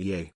Yay.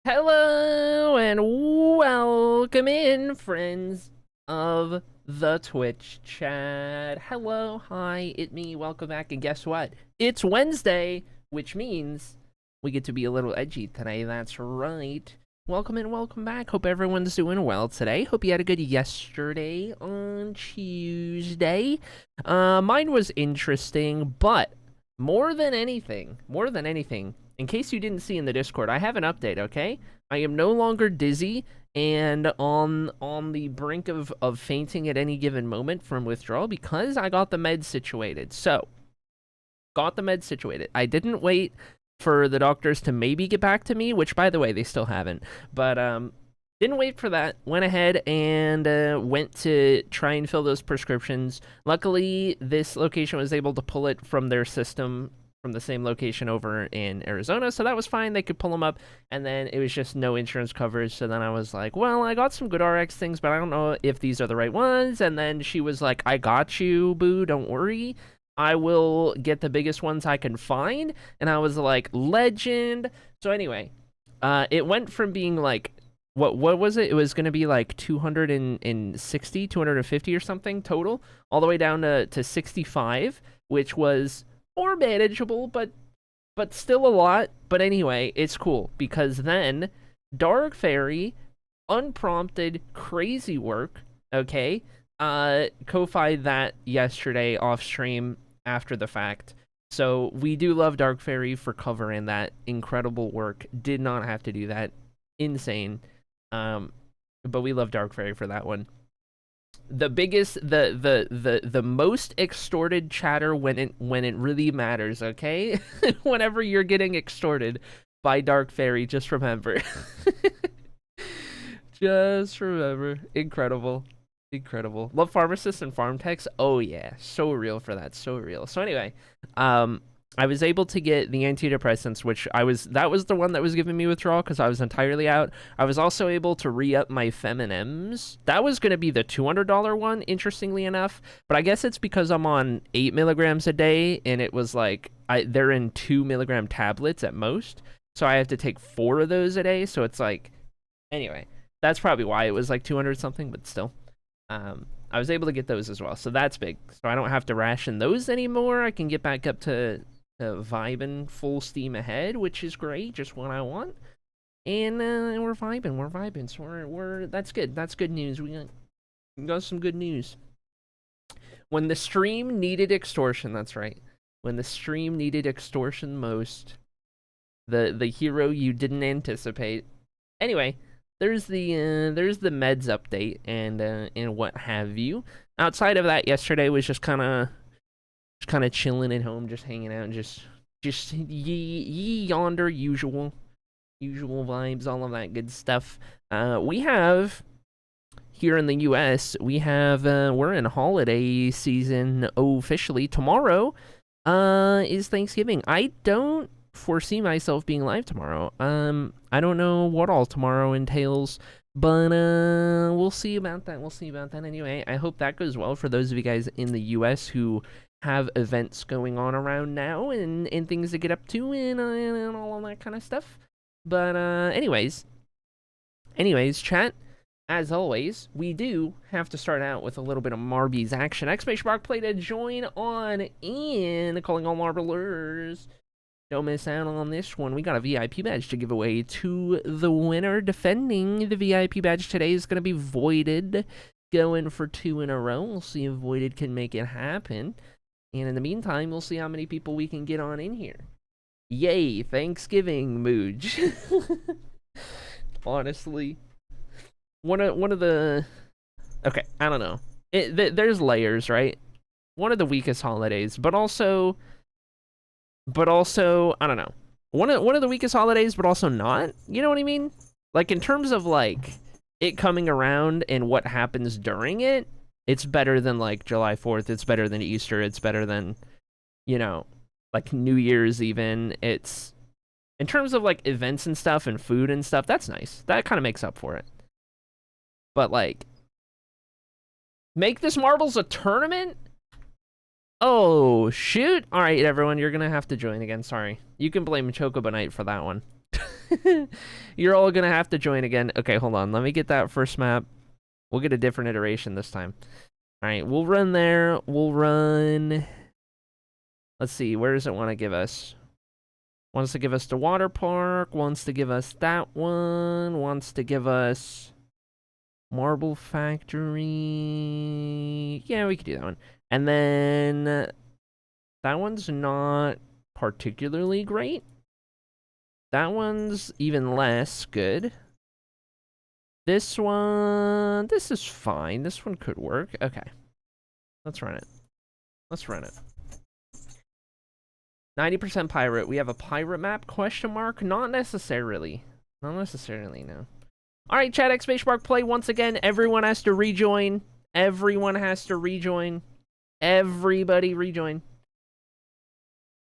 Hello and welcome in, friends of the Twitch chat. Hello, hi, it me, welcome back, and guess what? It's Wednesday, which means we get to be a little edgy today, that's right. Welcome and welcome back. Hope everyone's doing well today. Hope you had a good yesterday on Tuesday. Mine was interesting, but more than anything, in case you didn't see in the Discord, I have an update, okay? I am no longer dizzy and on the brink of fainting at any given moment from withdrawal because I got the meds situated. So, got the meds situated. I didn't wait for the doctors to maybe get back to me, which by the way, they still haven't. But didn't wait for that. Went ahead and went to try and fill those prescriptions. Luckily, this location was able to pull it from their system from the same location over in Arizona, so that was fine. They could pull them up, and then it was just no insurance coverage. So then I was like, well, I got some good RX things, but I don't know if these are the right ones. And then she was like, I got you, boo, don't worry. I will get the biggest ones I can find. And I was like, legend. So anyway, it went from being like, what was it? It was going to be like 260, 250 or something total, all the way down to 65, which was more manageable, but still a lot. But anyway, it's cool because then Dark Fairy, unprompted, crazy work. Okay, Ko-fi'd that yesterday off stream after the fact. So we do love Dark Fairy for covering that incredible work. Did not have to do that. Insane. Um, but we love Dark Fairy for that one. The biggest, the most extorted chatter when it really matters. Okay, whenever you're getting extorted by Dark Fairy, just remember, just remember, incredible. Incredible. Love pharmacists and farm techs. Oh yeah, so real for that. So real. So anyway, um, I was able to get the antidepressants, which that was the one that was giving me withdrawal because I was entirely out. I was also able to re-up my Fem&Ms. That was going to be the $200 one, interestingly enough. But I guess it's because I'm on 8 milligrams a day, and it was like they're in 2 milligram tablets at most, so I have to take 4 of those a day. So it's like, anyway, that's probably why it was like 200 something, but still. I was able to get those as well, so that's big. So I don't have to ration those anymore. I can get back up to vibing full steam ahead, which is great, just what I want. And we're vibing. So we're that's good. That's good news. We got some good news. When the stream needed extortion, that's right. When the stream needed extortion most, the hero you didn't anticipate. Anyway, there's the meds update and what have you. Outside of that, yesterday was just kind of chilling at home, just hanging out, and just ye yonder usual vibes, all of that good stuff. We have here in the U.S. we're in holiday season officially. Tomorrow is Thanksgiving. I don't foresee myself being live tomorrow. I don't know what all tomorrow entails, but we'll see about that. Anyway, I hope that goes well for those of you guys in the US who have events going on around now and things to get up to and all of that kind of stuff. But anyways, chat, as always, we do have to start out with a little bit of Marby's action. !mark play to join on in, calling all marblers. Don't miss out on this one. We got a VIP badge to give away to the winner. Defending the VIP badge today is going to be Voided, going for 2 in a row. We'll see if Voided can make it happen. And in the meantime, we'll see how many people we can get on in here. Yay, Thanksgiving, Mooj. Honestly. One of the... Okay, I don't know. There's layers, right? One of the weakest holidays, but also, I don't know. One of the weakest holidays, but also not. You know what I mean? Like, in terms of, like, it coming around and what happens during it, it's better than, like, July 4th. It's better than Easter. It's better than, you know, like, New Year's even. It's, in terms of, like, events and stuff and food and stuff, that's nice. That kind of makes up for it. But, like, make this Marbles a tournament? Oh, shoot. All right, everyone, you're going to have to join again. Sorry. You can blame Chocobo Knight for that one. You're all going to have to join again. Okay, hold on. Let me get that first map. We'll get a different iteration this time. All right, we'll run there. We'll run... Let's see. Where does it want to give us? Wants to give us the water park. Wants to give us that one. Wants to give us... Marble Factory. Yeah, we could do that one. And then that one's not particularly great. That one's even less good. This one, this is fine. This one could work. Okay. Let's run it. 90% pirate. We have a pirate map, question mark? Not necessarily. Not necessarily, no. Alright, chat, !mark play once again. Everyone has to rejoin. Everybody rejoin.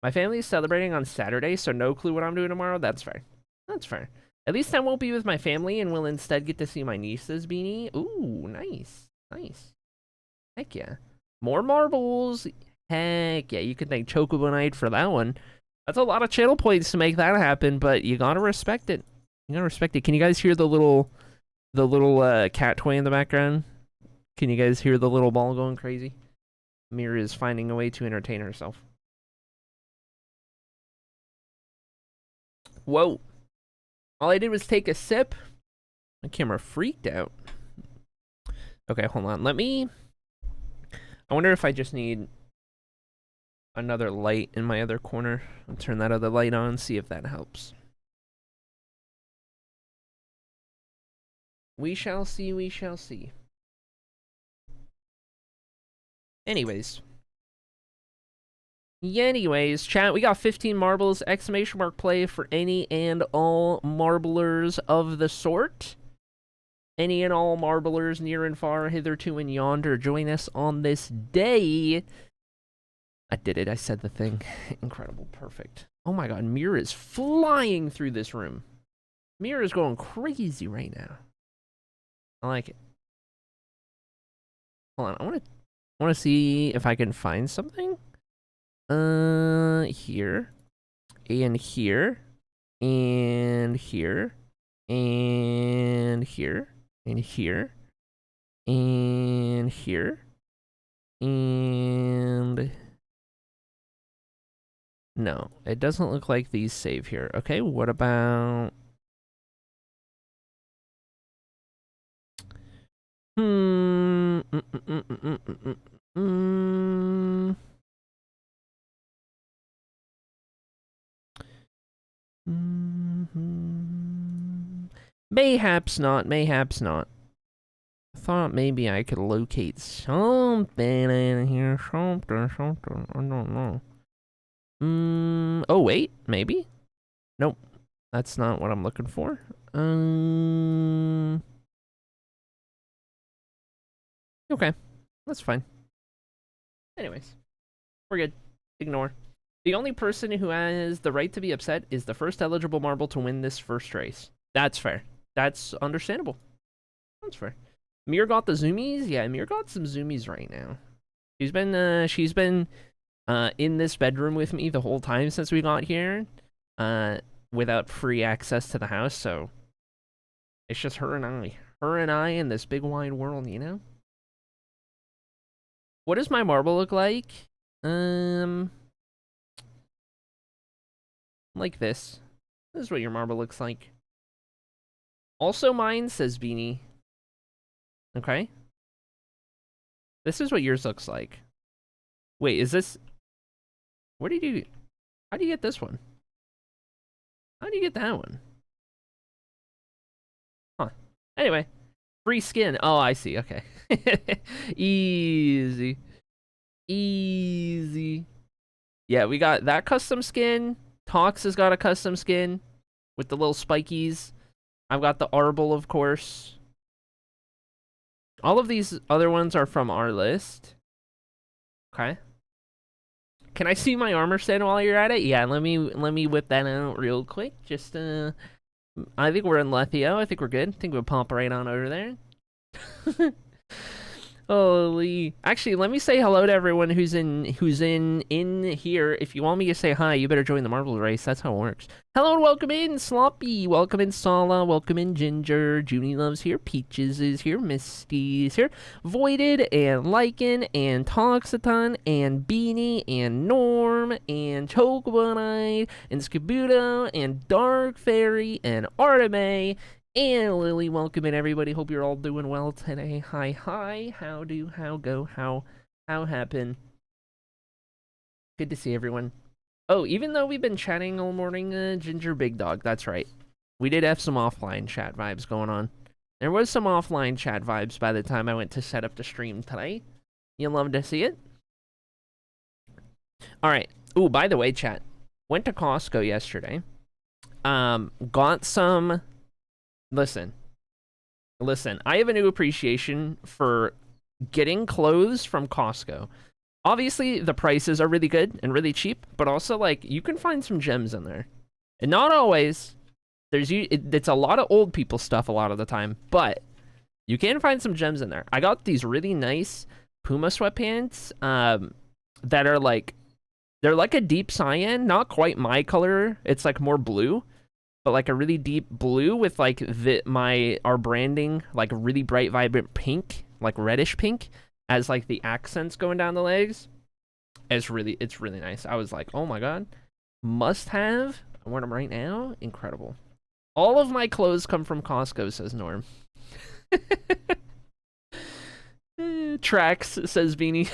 My family is celebrating on Saturday, so no clue what I'm doing tomorrow. That's fair. At least I won't be with my family and will instead get to see my niece's beanie. Ooh, nice. Heck yeah. More marbles. Heck yeah, you can thank Chocobo Knight for that one. That's a lot of channel points to make that happen, but you gotta respect it. Can you guys hear the little cat toy in the background? Can you guys hear the little ball going crazy? Mira is finding a way to entertain herself. Whoa. All I did was take a sip. My camera freaked out. Okay, hold on. I wonder if I just need another light in my other corner. I'll turn that other light on, see if that helps. We shall see. Anyways, chat, we got 15 marbles, !mark play for any and all marblers of the sort. Any and all marblers near and far, hitherto and yonder, join us on this day. I did it. I said the thing. Incredible. Perfect. Oh my god, Mir is flying through this room. Mir is going crazy right now. I like it. Hold on. I want to see if I can find something. Here. And here. And here. And here. And here. And here. And... No, it doesn't look like these save here. Okay, what about... Mayhaps not, mayhaps not. I thought maybe I could locate something in here, something, I don't know. Oh wait, maybe? Nope, that's not what I'm looking for. Okay, that's fine. Anyways, we're good. Ignore. The only person who has the right to be upset is the first eligible marble to win this first race. That's fair. That's understandable. That's fair. Mir got the zoomies? Yeah, Mir got some zoomies right now. She's been in this bedroom with me the whole time since we got here, without free access to the house, so it's just her and I. Her and I in this big wide world, you know? What does my marble look like? Like this. This is what your marble looks like. Also mine, says Beanie. Okay. This is what yours looks like. Wait, is this... What did you... How do you get this one? How do you get that one? Huh. Anyway. Free skin. Oh, I see. Okay. Easy. Easy. Yeah, we got that custom skin. Tox has got a custom skin with the little spikies. I've got the Arble, of course. All of these other ones are from our list. Okay. Can I see my armor stand while you're at it? Yeah, let me whip that out real quick. Just I think we're in Lethio. I think we're good. I think we'll pop right on over there. Holy. Actually, let me say hello to everyone who's in here. If you want me to say hi, you better join the marble race. That's how it works. Hello and welcome in, Sloppy. Welcome in, Sala. Welcome in, Ginger. Junie Loves here. Peaches is here. Misty is here. Voided and Lycan and Toxaton and Beanie and Norm and Chocobonite and Skibudo and Dark Fairy and Arteme and Lily. Welcome in, everybody. Hope you're all doing well today. Hi, hi. How go, how happen? Good to see everyone. Oh, even though we've been chatting all morning, Ginger Big Dog, that's right. We did have some offline chat vibes going on. There was some offline chat vibes by the time I went to set up the stream today. You'll love to see it. Alright. Ooh, by the way, chat. Went to Costco yesterday. Got some... Listen, I have a new appreciation for getting clothes from Costco. Obviously, the prices are really good and really cheap, but also, like, you can find some gems in there. And not always. It's a lot of old people stuff a lot of the time, but you can find some gems in there. I got these really nice Puma sweatpants that are, like, they're like a deep cyan, not quite my color. It's, like, more blue. But like a really deep blue with like our branding, like really bright, vibrant pink, like reddish pink, as like the accents going down the legs. It's really nice. I was like, oh my god, must have. I want them right now. Incredible. All of my clothes come from Costco, says Norm. Tracks, says Beanie.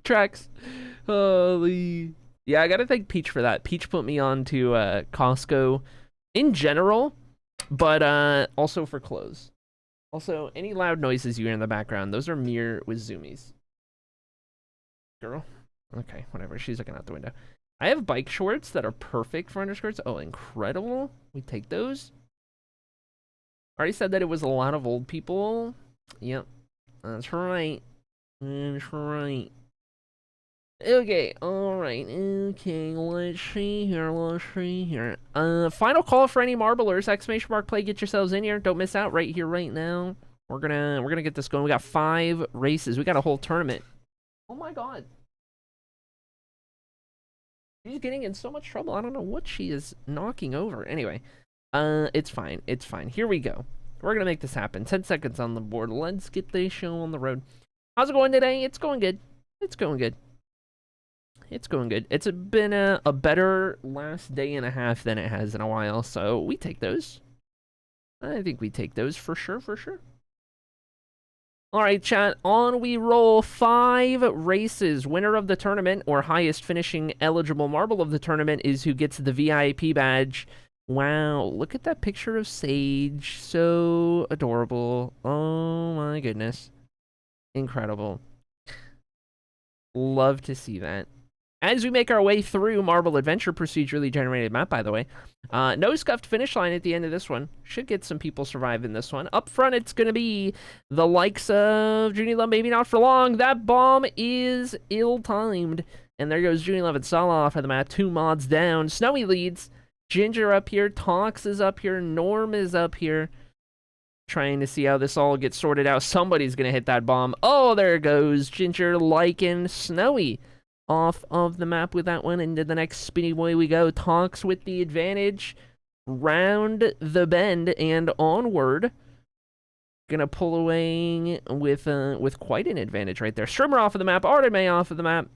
Tracks. Holy. Yeah, I gotta thank Peach for that. Peach put me on to Costco in general, but also for clothes. Also, any loud noises you hear in the background, those are Mir with zoomies. Girl? Okay, whatever. She's looking out the window. I have bike shorts that are perfect for underskirts. Oh, incredible. We take those. Already said that it was a lot of old people. Yep, that's right. That's right. Okay, alright, okay, let's see here. Final call for any marblers, exclamation mark play, get yourselves in here, don't miss out right here, right now. We're gonna get this going. We got 5 races, we got a whole tournament. Oh my god. She's getting in so much trouble, I don't know what she is knocking over. Anyway, it's fine, it's fine. Here we go. We're gonna make this happen. 10 seconds on the board, let's get this show on the road. How's it going today? It's going good. It's going good. It's going good. It's been a better last day and a half than it has in a while, so we take those. I think we take those for sure, for sure. All right, chat, on we roll. 5 races. Winner of the tournament, or highest finishing eligible marble of the tournament, is who gets the VIP badge. Wow, look at that picture of Sage. So adorable. Oh my goodness. Incredible. Love to see that. As we make our way through Marble Adventure, procedurally generated map, by the way, no scuffed finish line at the end of this one. Should get some people surviving this one. Up front, it's going to be the likes of Junie Love, maybe not for long. That bomb is ill-timed. And there goes Junie Love and Salah off of the map. 2 mods down. Snowy leads. Ginger up here. Tox is up here. Norm is up here. Trying to see how this all gets sorted out. Somebody's going to hit that bomb. Oh, there it goes. Ginger, Lycan, Snowy off of the map with that one. Into the next spinny boy we go. Tonks with the advantage. Round the bend and onward. Gonna pull away with quite an advantage right there. Strimmer off of the map. Arteme off of the map.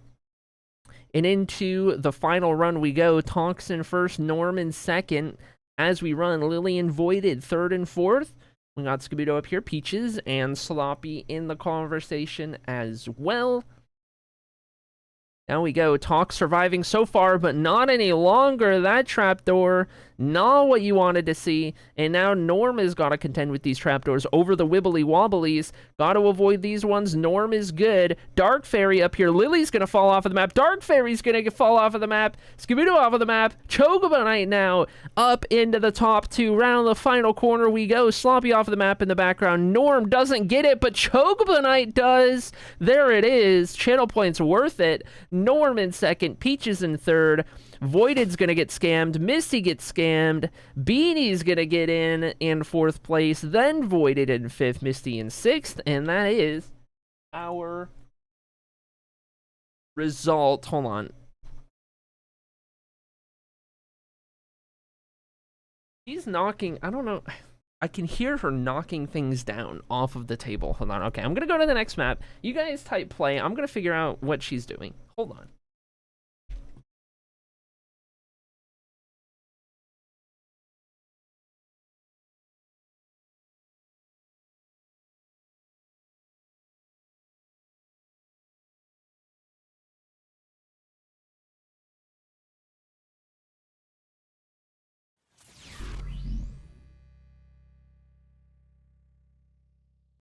And into the final run we go. Tonks in first. Norm in second. As we run, Lillian Voided third and fourth. We got Scooby-Doo up here. Peaches and Sloppy in the conversation as well. Now we go. Talk surviving so far, but not any longer. That trapdoor, not what you wanted to see. And now Norm has got to contend with these trapdoors over the wibbly wobblies. Got to avoid these ones. Norm is good. Dark Fairy up here. Lily's going to fall off of the map. Dark Fairy's going to fall off of the map. Scooby-Doo off of the map. Chocobo Knight now up into the top 2. Round the final corner we go. Sloppy off of the map in the background. Norm doesn't get it, but Chocobo Knight does. There it is. Channel points worth it. Norm in second. Peaches in third. Voided's gonna get scammed. Misty gets scammed. Beanie's gonna get in fourth place. Then Voided in fifth. Misty in sixth. And that is our result. Hold on. She's knocking. I don't know. I can hear her knocking things down off of the table. Hold on. Okay, I'm gonna go to the next map. You guys type play. I'm gonna figure out what she's doing. Hold on.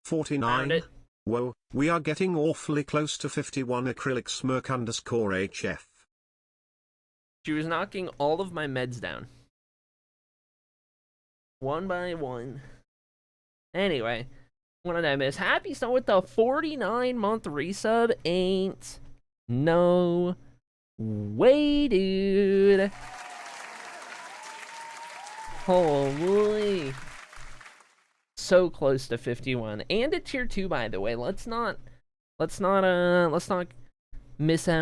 Found 49. it. Whoa, we are getting awfully close to 51 acrylic smirk underscore HF. She was knocking all of my meds down. One by one. Anyway, what did I miss? Happy Snow with the 49-month resub. Ain't no way, dude. Holy. So close to 51. And a tier 2, by the way. Let's not miss out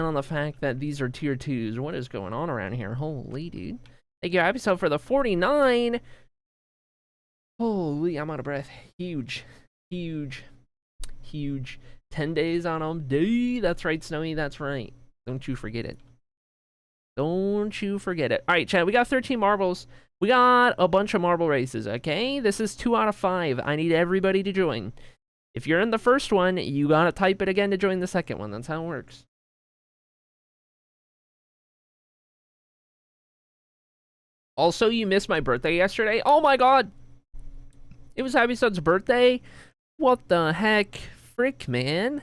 on the fact that these are tier 2s. What is going on around here? Holy, dude. Thank you, Happy Self, for the 49. Holy, I'm out of breath. Huge. 10 days on day. That's right, Snowy. That's right. Don't you forget it. Don't you forget it. All right, chat. We got 13 marbles. We got a bunch of marble races, okay? This is 2 out of 5. I need everybody to join. If you're in the first one, you gotta type it again to join the second one. That's how it works. Also, you missed my birthday yesterday. Oh my god! It was Happy Son's birthday? What the heck? Frick, man.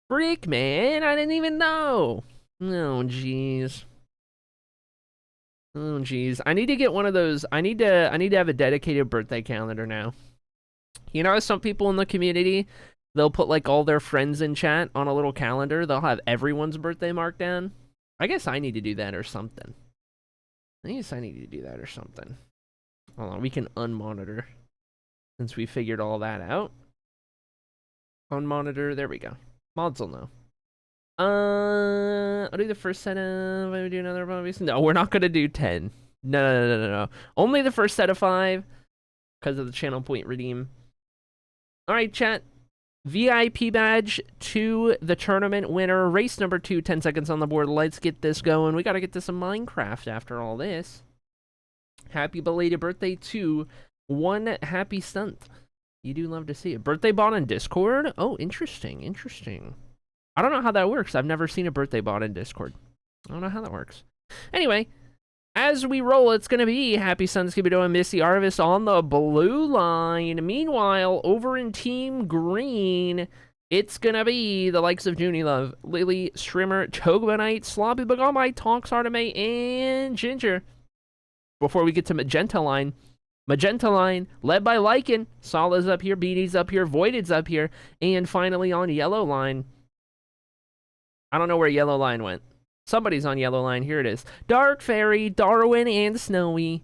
Frick, man. I didn't even know. Oh, jeez. Oh, geez. I need to get one of those. I need to have a dedicated birthday calendar now. You know, some people in the community, they'll put like all their friends in chat on a little calendar. They'll have everyone's birthday marked down. I guess I need to do that or something. Hold on, we can unmonitor since we figured all that out. Unmonitor, there we go. Mods will know. I'll do the first set of. I would do another obvious. No, we're not gonna do 10. No. Only the first set of 5 because of the channel point redeem. All right, chat. VIP badge to the tournament winner. Race number 2, 10 seconds on the board. Let's get this going. We gotta get this in Minecraft after all this. Happy belated birthday to One Happy Stunt. You do love to see it. Birthday bot in Discord? Oh, interesting. I don't know how that works. I've never seen a birthday bot in Discord. I don't know how that works. Anyway, as we roll, it's going to be Happy Sun, Skibbido, and Missy Arvis on the blue line. Meanwhile, over in Team Green, it's going to be the likes of Junie Love, Lily, Strimmer, Chogobanite, Sloppy Bagomite, Tonks, Arteme, and Ginger. Before we get to Magenta line, led by Lycan. Sala's up here, Beanie's up here, Voided's up here, and finally on Yellow line. I don't know where Yellow line went. Somebody's on Yellow line. Here it is. Dark Fairy, Darwin, and Snowy.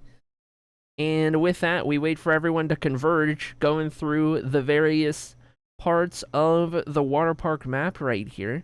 And with that, we wait for everyone to converge, going through the various parts of the water park map right here.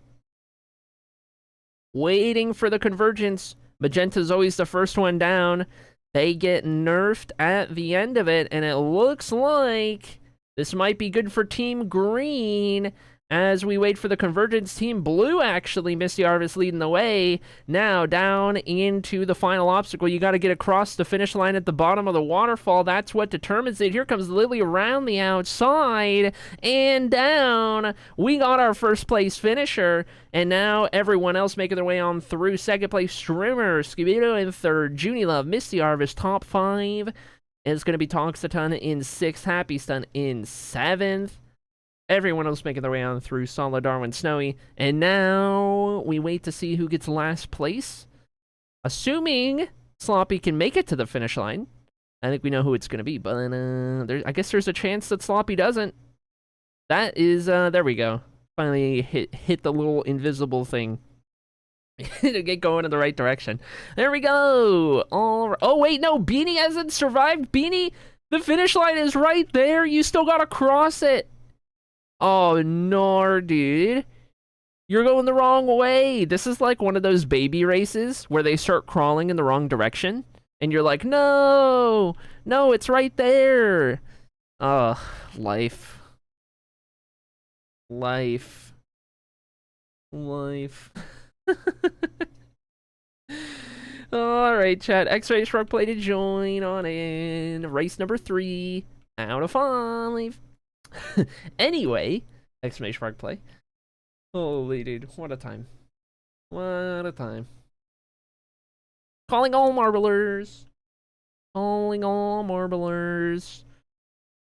Waiting for the convergence. Magenta's always the first one down. They get nerfed at the end of it, and it looks like this might be good for Team Green. As we wait for the convergence, Team Blue actually, Misty Arvis leading the way. Now down into the final obstacle. You got to get across the finish line at the bottom of the waterfall. That's what determines it. Here comes Lily around the outside and down. We got our first place finisher, and now everyone else making their way on through. Second place, Strimmer, Skibbido in third, Junie Love, Misty Arvis, top 5. It's going to be Tonks in 6th, Happy Stun in 7th. Everyone else making their way on through. Solid, Darwin, Snowy. And now we wait to see who gets last place. Assuming Sloppy can make it to the finish line. I think we know who it's going to be. But I guess there's a chance that Sloppy doesn't. That is, there we go. Finally hit the little invisible thing. To get going in the right direction. There we go. Oh, wait, no. Beanie hasn't survived. Beanie, the finish line is right there. You still got to cross it. Oh, no, dude. You're going the wrong way. This is like one of those baby races where they start crawling in the wrong direction. And you're like, no, it's right there. Life. Alright, chat. X-Ray Shrug play to join on in race number 3 out of 5. Anyway, exclamation mark play. Holy dude, what a time. Calling all marblers.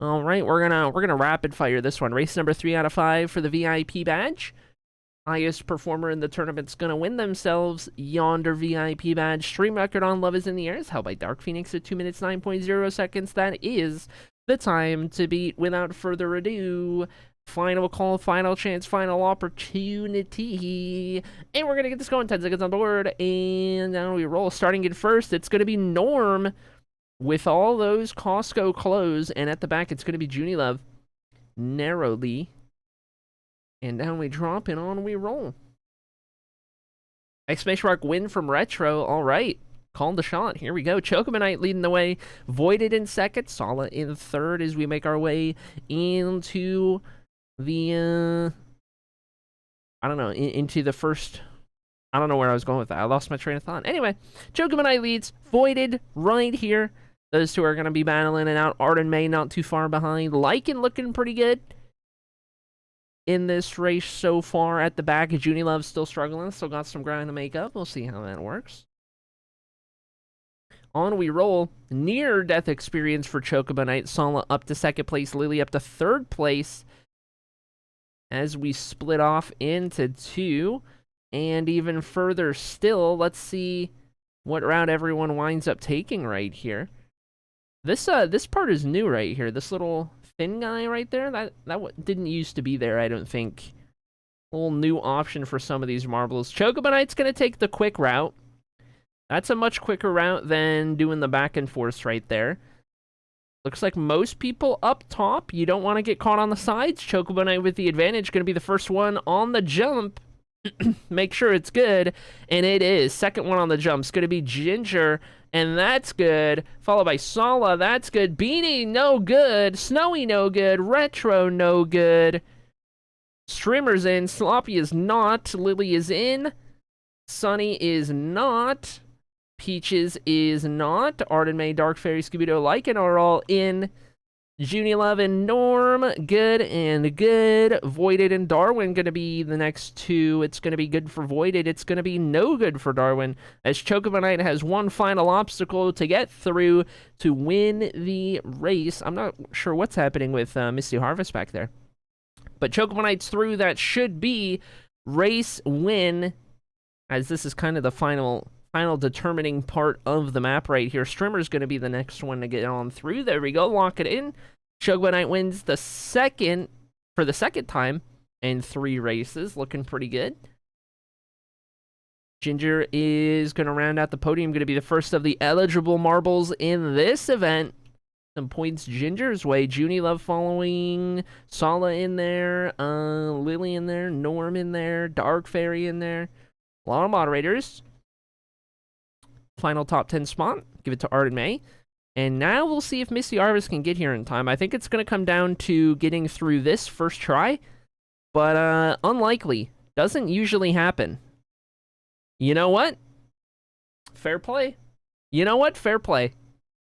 Alright, we're gonna rapid fire this one. Race number 3 out of 5 for the VIP badge. Highest performer in the tournament's gonna win themselves yonder VIP badge. Stream record on Love is in the Air is held by Dark Phoenix at 2 minutes 9.0 seconds. That is the time to beat. Without further ado, final call, final chance, final opportunity. And we're going to get this going. 10 seconds on the board. And now we roll. Starting in first, it's going to be Norm with all those Costco clothes. And at the back, it's going to be Junie Love narrowly. And down we drop and on we roll. Exclamation mark win from Retro. All right. Called the shot. Here we go. Chocobanite leading the way. Voided in second. Sala in third as we make our way into the, I don't know, into the first, I don't know where I was going with that. I lost my train of thought. Anyway, Chocobanite leads. Voided right here. Those two are going to be battling it out. Art and May not too far behind. Lycan looking pretty good in this race so far at the back. Junie Love still struggling. Still got some ground to make up. We'll see how that works. On we roll. Near death experience for Chocobanite. Sala up to second place. Lily up to third place. As we split off into 2. And even further still, let's see what route everyone winds up taking right here. This part is new right here. This little thin guy right there, that didn't used to be there, I don't think. A little new option for some of these marbles. Chocobonite's gonna take the quick route. That's a much quicker route than doing the back and forth right there. Looks like most people up top. You don't want to get caught on the sides. Chocobonite with the advantage, gonna be the first one on the jump. Make sure it's good, and it is. Second one on the jump is gonna be Ginger, and that's good. Followed by Sala, that's good. Beanie, no good. Snowy, no good. Retro, no good. Streamer's in. Sloppy is not. Lily is in. Sunny is not. Peaches is not. Arden May, Dark Fairy, Scooby-Doo, Lycan are all in. Junie Love and Norm, good and good. Voided and Darwin gonna be the next two. It's gonna be good for Voided. It's gonna be no good for Darwin, as Chocobonite has one final obstacle to get through to win the race. I'm not sure what's happening with Misty Harvest back there. But Chocobonite's through. That should be race win, as this is kind of the final determining part of the map right here. Streamer's going to be the next one to get on through. There we go. Lock it in. Chocobonite wins for the second time in 3 races. Looking pretty good. Ginger is going to round out the podium. Going to be the first of the eligible marbles in this event. Some points Ginger's way. Junie Love following. Sala in there. Lily in there. Norm in there. Dark Fairy in there. A lot of moderators. Final top 10 spot. Give it to Arden May. And now we'll see if Misty Harvest can get here in time. I think it's going to come down to getting through this first try. But unlikely. Doesn't usually happen. You know what? Fair play. You know what? Fair play.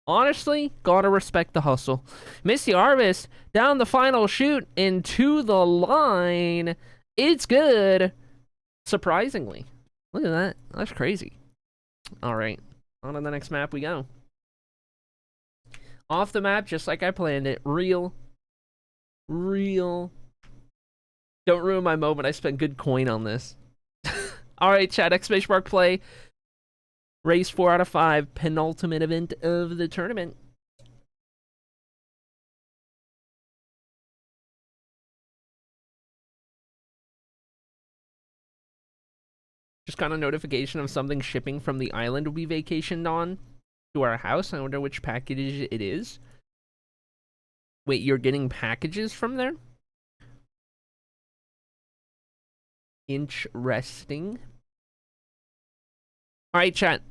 Honestly, gotta respect the hustle. Misty Harvest down the final chute into the line. It's good. Surprisingly. Look at that. That's crazy. Alright, on to the next map we go. Off the map, just like I planned it. Real. Don't ruin my moment. I spent good coin on this. Alright, chat, ! Play. Race 4 out of 5. Penultimate event of the tournament. Just got a notification of something shipping from the island we vacationed on to our house. I wonder which package it is. Wait, you're getting packages from there? Interesting. Alright, chat.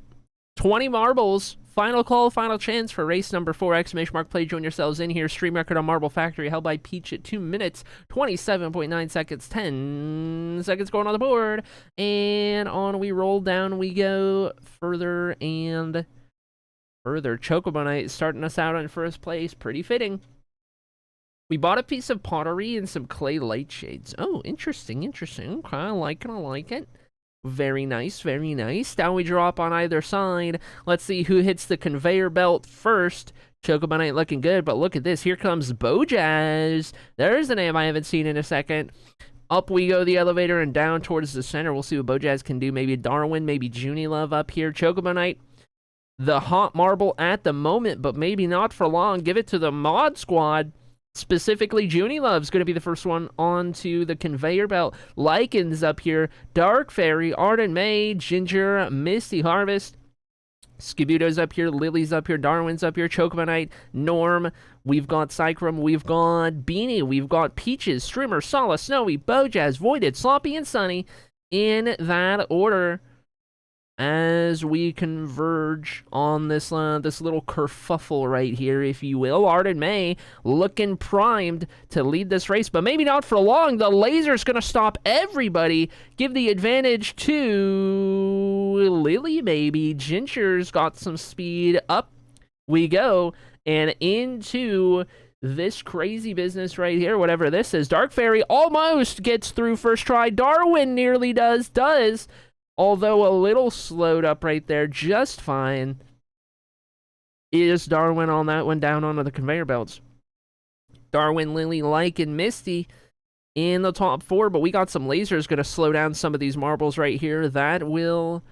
20 marbles. Final call, final chance for race number 4. ! Play, join yourselves in here. Stream record on Marble Factory held by Peach at 2 minutes, 27.9 seconds, 10 seconds going on the board. And on we roll, down we go, further and further. Chocobonite starting us out in first place. Pretty fitting. We bought a piece of pottery and some clay light shades. Oh, interesting. Okay, I like it. Very nice, very nice. Down we drop on either side. Let's see who hits the conveyor belt first. Chocobonite looking good, but look at this. Here comes Bojazz. There's a name I haven't seen in a second. Up we go the elevator and down towards the center. We'll see what Bojazz can do. Maybe Darwin, maybe Junie Love up here. Chocobonite, the hot marble at the moment, but maybe not for long. Give it to the mod squad. Specifically, Junie Love's going to be the first one onto the conveyor belt. Lycan's up here. Dark Fairy, Arden May, Ginger, Misty Harvest. Scooby-Doo's up here. Lily's up here. Darwin's up here. Chocobonite, Norm. We've got Cycrum. We've got Beanie. We've got Peaches, Streamer, Sala, Snowy, Bojazz, Voided, Sloppy, and Sunny. In that order, as we converge on this little kerfuffle right here, if you will. Arden May looking primed to lead this race, but maybe not for long. The laser's going to stop everybody. Give the advantage to Lily, maybe. Ginger's got some speed. Up we go, and into this crazy business right here, whatever this is. Dark Fairy almost gets through first try. Darwin nearly does. Although a little slowed up right there, just fine. Is Darwin on that one down onto the conveyor belts? Darwin, Lily, Lycan, Misty in the top 4, but we got some lasers going to slow down some of these marbles right here. That will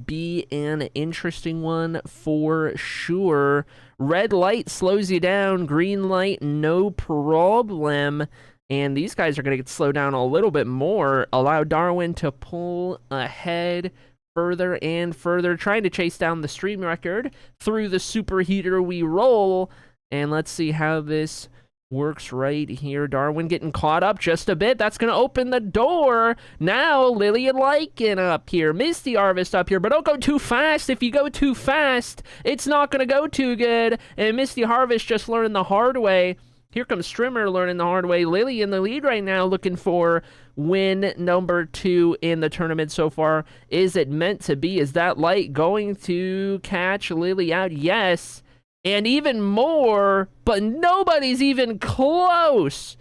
be an interesting one for sure. Red light slows you down. Green light, no problem. And these guys are going to get slowed down a little bit more. Allow Darwin to pull ahead further and further, trying to chase down the stream record through the superheater we roll. And let's see how this works right here. Darwin getting caught up just a bit. That's going to open the door. Now, Lily and Lycan up here. Misty Harvest up here. But don't go too fast. If you go too fast, it's not going to go too good. And Misty Harvest just learned the hard way. Here comes Strimmer learning the hard way. Lily in the lead right now, looking for win number 2 in the tournament so far. Is it meant to be? Is that light going to catch Lily out? Yes. And even more, but nobody's even close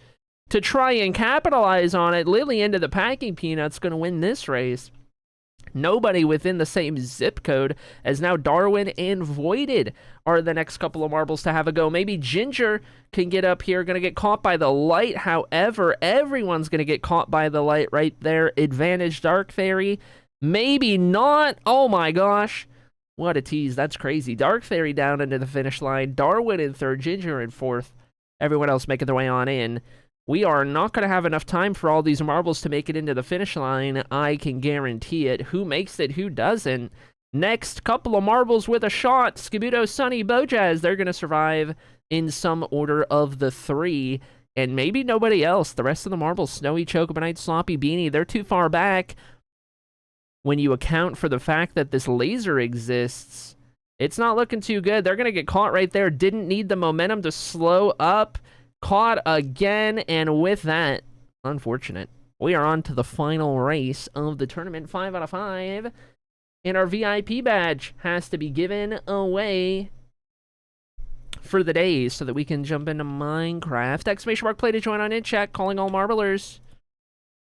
to try and capitalize on it. Lily into the packing peanut's going to win this race. Nobody within the same zip code as now Darwin and Voided are the next couple of marbles to have a go. Maybe Ginger can get up here, going to get caught by the light. However, everyone's going to get caught by the light right there. Advantage Dark Fairy. Maybe not. Oh my gosh. What a tease. That's crazy. Dark Fairy down into the finish line. Darwin in 3rd, Ginger in 4th. Everyone else making their way on in. We are not going to have enough time for all these marbles to make it into the finish line. I can guarantee it. Who makes it? Who doesn't? Next couple of marbles with a shot. Skibudo, Sunny, Bojaz. They're going to survive in some order of the 3. And maybe nobody else. The rest of the marbles, Snowy, Chocobanite, Sloppy, Beanie, they're too far back. When you account for the fact that this laser exists, it's not looking too good. They're going to get caught right there. Didn't need the momentum to slow up. Caught again, and with that, unfortunate. We are on to the final race of the tournament, 5 out of 5. And our VIP badge has to be given away for the day so that we can jump into Minecraft. Exclamation mark play to join on in chat, calling all marblers.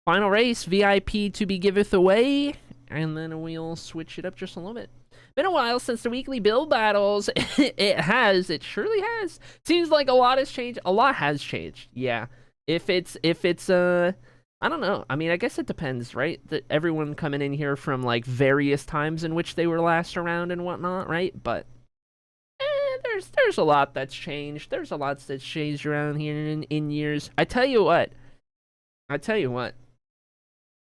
Final race, VIP to be giveth away. And then we'll switch it up just a little bit. Been a while since the weekly build battles. It surely has. Seems like a lot has changed. A lot has changed. Yeah. If it's I don't know. I mean, I guess it depends, right? That everyone coming in here from like various times in which they were last around and whatnot, right? But there's a lot that's changed. There's a lot that's changed around here in years. I tell you what.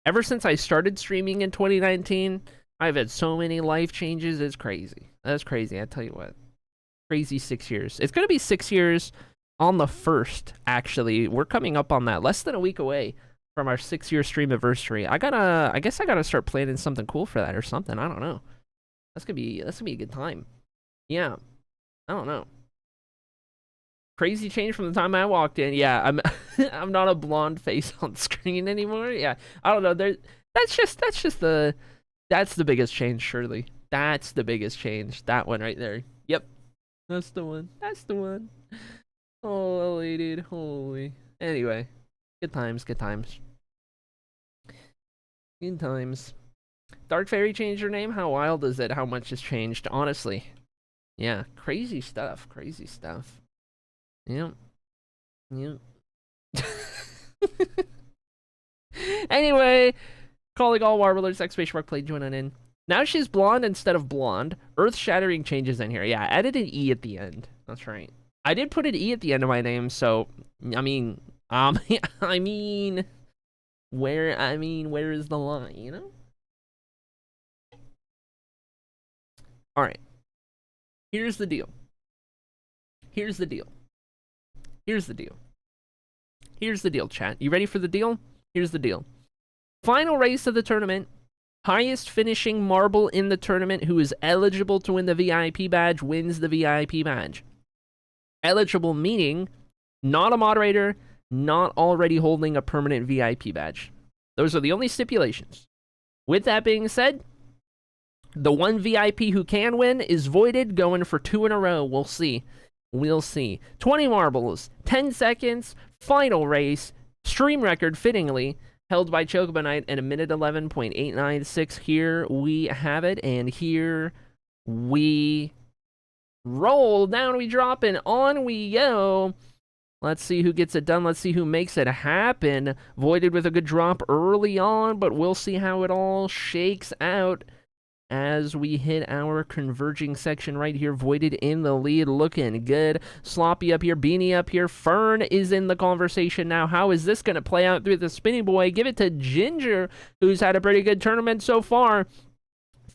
Ever since I started streaming in 2019, I've had so many life changes. It's crazy. That's crazy. I tell you what. Crazy 6 years. It's going to be 6 years on the 1st, actually. We're coming up on that. Less than a week away from our 6-year stream anniversary. I guess I gotta start planning something cool for that or something. I don't know. That's gonna be a good time. Yeah. I don't know. Crazy change from the time I walked in. Yeah, I'm not a blonde face on screen anymore. Yeah, I don't know. That's the biggest change, surely. That's the biggest change. That one right there. Yep, that's the one. That's the one. Holy dude, holy. Anyway, good times, good times. Good times. Dark Fairy changed her name. How wild is it? How much has changed? Honestly, yeah, crazy stuff. Crazy stuff. Yep. Yep. Anyway, calling all warblers, exclamation mark, play, join on in. Now she's blonde instead of blonde. Earth-shattering changes in here. Yeah, I added an E at the end. That's right. I did put an E at the end of my name, so, I mean, where is the line, you know? Alright. Here's the deal. Here's the deal. Here's the deal. Here's the deal, chat. You ready for the deal? Here's the deal. Final race of the tournament. Highest finishing marble in the tournament who is eligible to win the VIP badge wins the VIP badge. Eligible meaning not a moderator, not already holding a permanent VIP badge. Those are the only stipulations. With that being said, the one VIP who can win is Voided, going for 2 in a row. We'll see. We'll see. 20 marbles, 10 seconds, final race, stream record, fittingly, held by Chocobanite at 1:11.896. Here we have it, and here we roll. Down we drop, and on we go. Let's see who gets it done. Let's see who makes it happen. Voided with a good drop early on, but we'll see how it all shakes out. as we hit our converging section right here. Voided in the lead, looking good. Sloppy up here, Beanie up here. Fern is in the conversation now. How is this going to play out through the Spinny Boy? Give it to Ginger, who's had a pretty good tournament so far.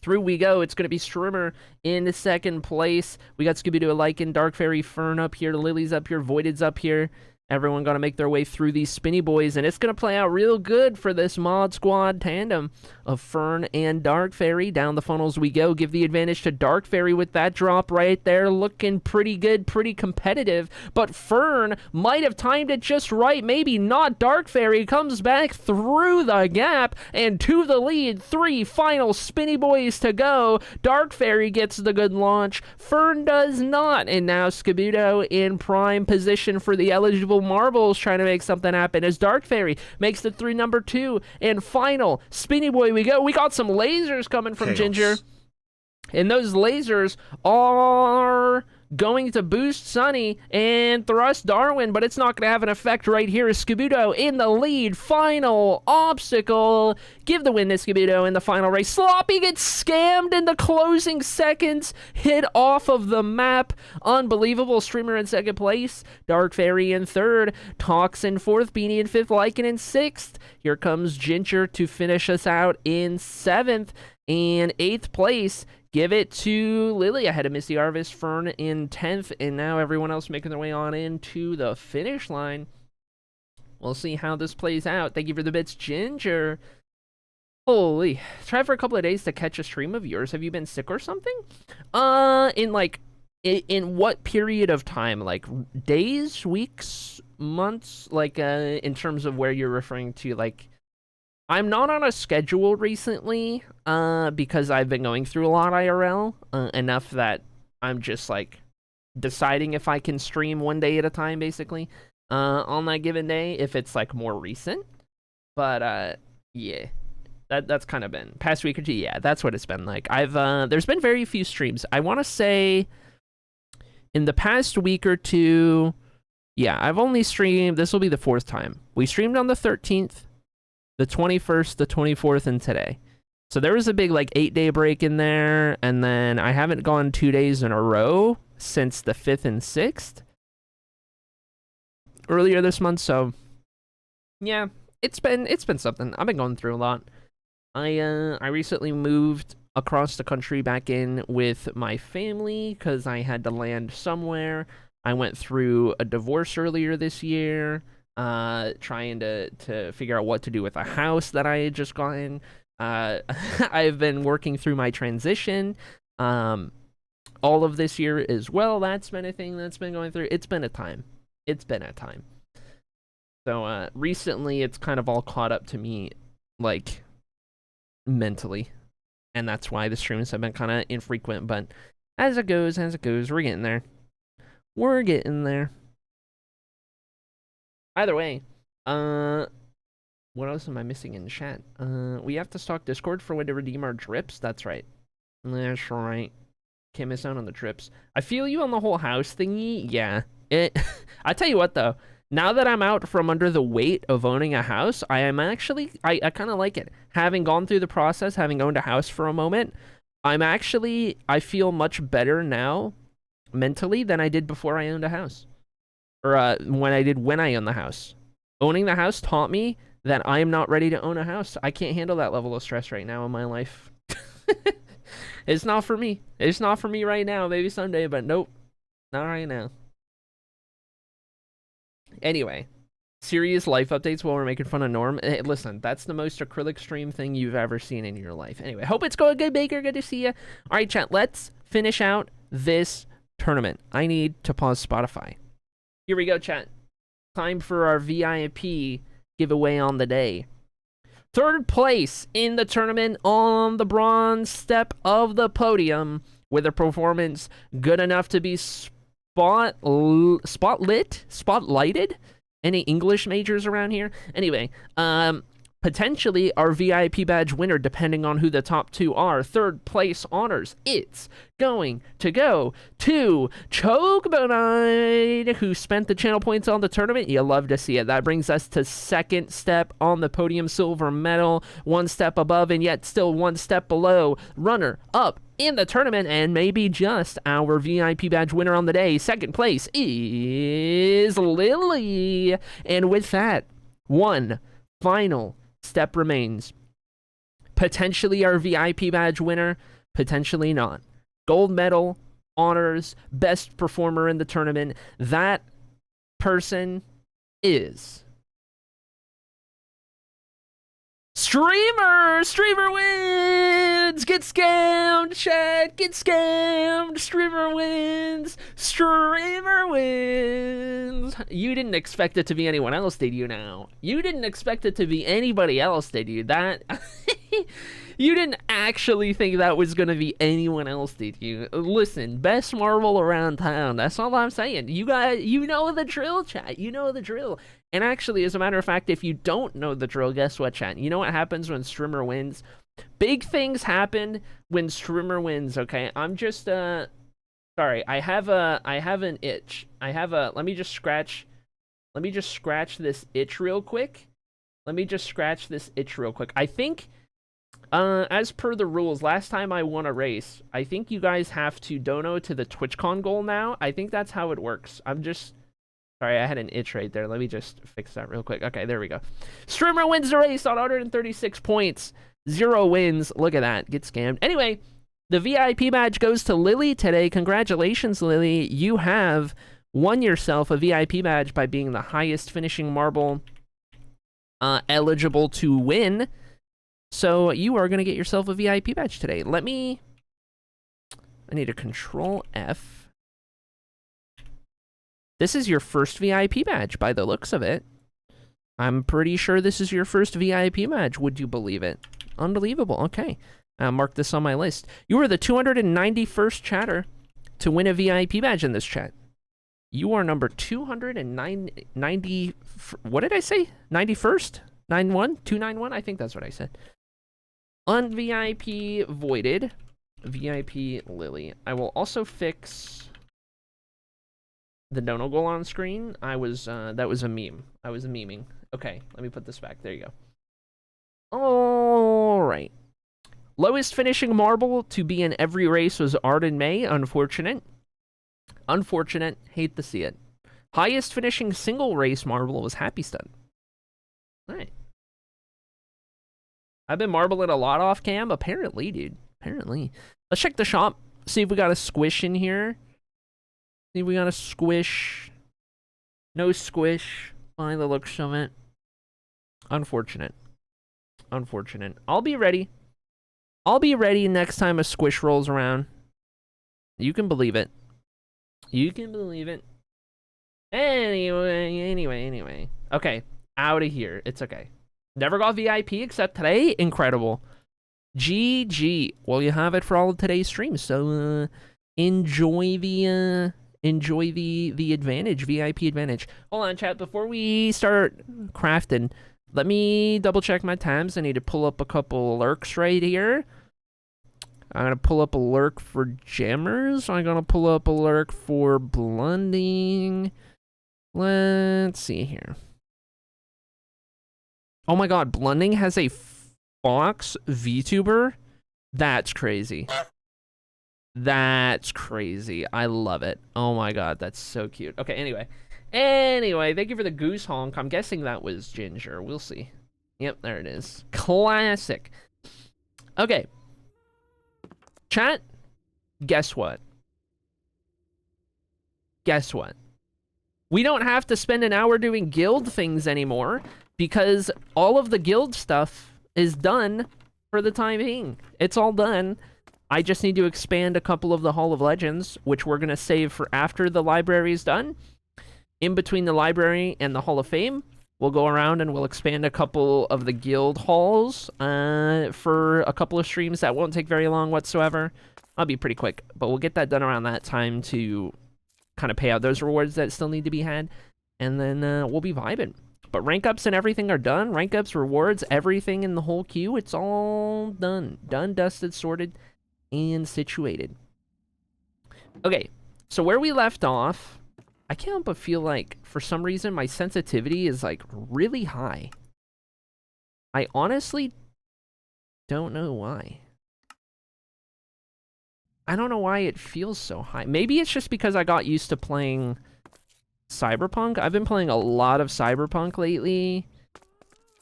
Through we go. It's going to be Strimmer in second place. We got Scooby-Doo, Lycan, Dark Fairy, Fern up here. Lily's up here. Voided's up here. Everyone got to make their way through these Spinny Boys, and it's going to play out real good for this Mod Squad tandem of Fern and Dark Fairy. Down the funnels we go. Give the advantage to Dark Fairy with that drop right there. Looking pretty good, pretty competitive, but Fern might have timed it just right. Maybe not. Dark Fairy comes back through the gap and to the lead. 3 final Spinny Boys to go. Dark Fairy gets the good launch. Fern does not, and now Scooby-Doo in prime position for the eligible marbles, trying to make something happen as Dark Fairy makes it through number 2 and final Spinny Boy we go. We got some lasers coming from Chaos. Ginger, and those lasers are going to boost Sunny and thrust Darwin, but it's not going to have an effect right here. Scooby-Doo in the lead. Final obstacle. Give the win to Scooby-Doo in the final race. Sloppy gets scammed in the closing seconds. Hit off of the map. Unbelievable. Streamer in second place. Dark Fairy in third. Tox in fourth. Beanie in fifth. Lycan in sixth. Here comes Ginger to finish us out in seventh. And eighth place, give it to Lily ahead of Misty Harvest, Fern in 10th, and now everyone else making their way on into the finish line. We'll see how this plays out. Thank you for the bits, Ginger. Holy, try for a couple of days to catch a stream of yours. Have you been sick or something? In what period of time? Like days, weeks, months? Like in terms of where you're referring to, like. I'm not on a schedule recently, because I've been going through a lot IRL, enough that I'm just, like, deciding if I can stream one day at a time, basically, on that given day, if it's, like, more recent. But, yeah, that's kind of been, past week or two, yeah, that's what it's been like. There's been very few streams. I want to say, in the past week or two, yeah, I've only streamed, this will be the 4th time. We streamed on the 13th. The 21st, the 24th, and today. So there was a big, like, 8-day break in there, and then I haven't gone 2 days in a row since the 5th and 6th. Earlier this month, so... yeah, it's been something. I've been going through a lot. I recently moved across the country back in with my family, because I had to land somewhere. I went through a divorce earlier this year. Trying to figure out what to do with a house that I had just gotten. I've been working through my transition, all of this year as well. That's been a thing that's been going through. It's been a time. So, recently it's kind of all caught up to me, like, mentally. And that's why the streams have been kind of infrequent, but as it goes, we're getting there. Either way, what else am I missing in chat? We have to stock Discord for when to redeem our drips. That's right. Can't miss out on the trips. I feel you on the whole house thingy. Yeah. I tell you what, though. Now that I'm out from under the weight of owning a house, I am actually, I kind of like it. Having gone through the process, having owned a house for a moment, I feel much better now, mentally, than I did before I owned a house. Or when I owned the house. Owning the house taught me that I am not ready to own a house. I can't handle that level of stress right now in my life. It's not for me. It's not for me right now. Maybe someday, but nope. Not right now. Anyway, serious life updates while we're making fun of Norm. Hey, listen, that's the most acrylic stream thing you've ever seen in your life. Anyway, hope it's going good, Baker. Good to see you. All right, chat, let's finish out this tournament. I need to pause Spotify. Here we go, chat. Time for our VIP giveaway on the day. 3rd place in the tournament on the bronze step of the podium with a performance good enough to be spotlighted? Any English majors around here? Anyway, potentially our VIP badge winner, depending on who the top two are. Third place honors, it's going to go to Chocobonite, who spent the channel points on the tournament. You love to see it. That brings us to second step on the podium, silver medal, one step above and yet still one step below. Runner up in the tournament, and maybe just our VIP badge winner on the day. Second place is Lily. And with that, one final step remains. Potentially our VIP badge winner, potentially not. Gold medal, honors, best performer in the tournament. That person is Streamer! Streamer wins! Get scammed, chat! Get scammed! Streamer wins! Streamer wins! You didn't expect it to be anyone else, did you now? You didn't expect it to be anybody else, did you? That... You didn't actually think that was gonna be anyone else, did you? Listen, best marble around town. That's all I'm saying. You guys, you know the drill, chat. You know the drill. And actually, as a matter of fact, if you don't know the drill, guess what, chat? You know what happens when Streamer wins? Big things happen when Streamer wins, okay? I'm just, sorry, I have an itch. Let me just scratch this itch real quick. I think, as per the rules, last time I won a race, I think you guys have to dono to the TwitchCon goal now. I think that's how it works. Sorry, I had an itch right there. Let me just fix that real quick. Okay, there we go. Streamer wins the race on 136 points. 0 wins. Look at that. Get scammed. Anyway, the VIP badge goes to Lily today. Congratulations, Lily. You have won yourself a VIP badge by being the highest finishing marble eligible to win. So you are going to get yourself a VIP badge today. I need to Control F. This is your first VIP badge by the looks of it. I'm pretty sure this is your first VIP badge. Would you believe it? Unbelievable. Okay. I'll mark this on my list. You are the 291st chatter to win a VIP badge in this chat. You are number 290. What did I say? 91st? 91? 291? I think that's what I said. Un-VIP voided. VIP Lily. I will also fix the dono goal on screen. That was a meme. I was memeing. Okay, let me put this back. There you go. All right. Lowest finishing marble to be in every race was Arden May. Unfortunate. Unfortunate. Hate to see it. Highest finishing single race marble was Happy Stud. All right. I've been marbling a lot off cam. Apparently, dude. Apparently. Let's check the shop. See if we got a squish in here. See if we got a squish. No squish. By the looks of it. Unfortunate. Unfortunate. I'll be ready. I'll be ready next time a squish rolls around. You can believe it. You can believe it. Anyway. Okay. Out of here. It's okay. Never got VIP except today. Incredible. GG. Well, you have it for all of today's streams. So, enjoy the advantage, VIP advantage. Hold on, chat. Before we start crafting, let me double check my times. I need to pull up a couple lurks right here. I'm gonna pull up a lurk for jammers. I'm gonna pull up a lurk for blending. Let's see here. Oh my god, blending has a Fox VTuber? That's crazy. That's crazy. I love it. Oh my god, that's so cute. Okay, anyway, thank you for the goose honk. I'm guessing that was Ginger. We'll see. Yep, there it is. Classic. Okay. Chat, guess what? Guess what? We don't have to spend an hour doing guild things anymore because all of the guild stuff is done for the time being. It's all done. I just need to expand a couple of the Hall of Legends, which we're going to save for after the library is done. In between the library and the Hall of Fame, we'll go around and we'll expand a couple of the guild halls for a couple of streams that won't take very long whatsoever. I'll be pretty quick, but we'll get that done around that time to kind of pay out those rewards that still need to be had. And then we'll be vibing. But rank ups and everything are done. Rank ups, rewards, everything in the whole queue, it's all done. Done, dusted, sorted, and situated. Okay, so where we left off, I can't help but feel like, for some reason, my sensitivity is, like, really high. I honestly don't know why. I don't know why it feels so high. Maybe it's just because I got used to playing Cyberpunk. I've been playing a lot of Cyberpunk lately.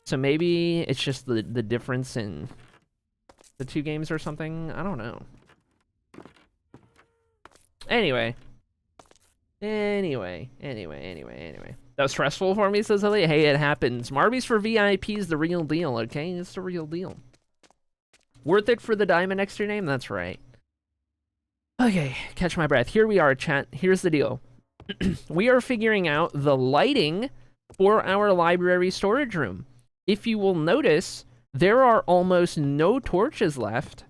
So maybe it's just the difference in the two games or something. I don't know. Anyway. That was stressful for me, says Elliot. Hey, it happens. Marby's for VIPs, the real deal, okay? It's the real deal. Worth it for the diamond next to your name? That's right. Okay, catch my breath. Here we are, chat. Here's the deal. We are figuring out the lighting for our library storage room. If you will notice, there are almost no torches left.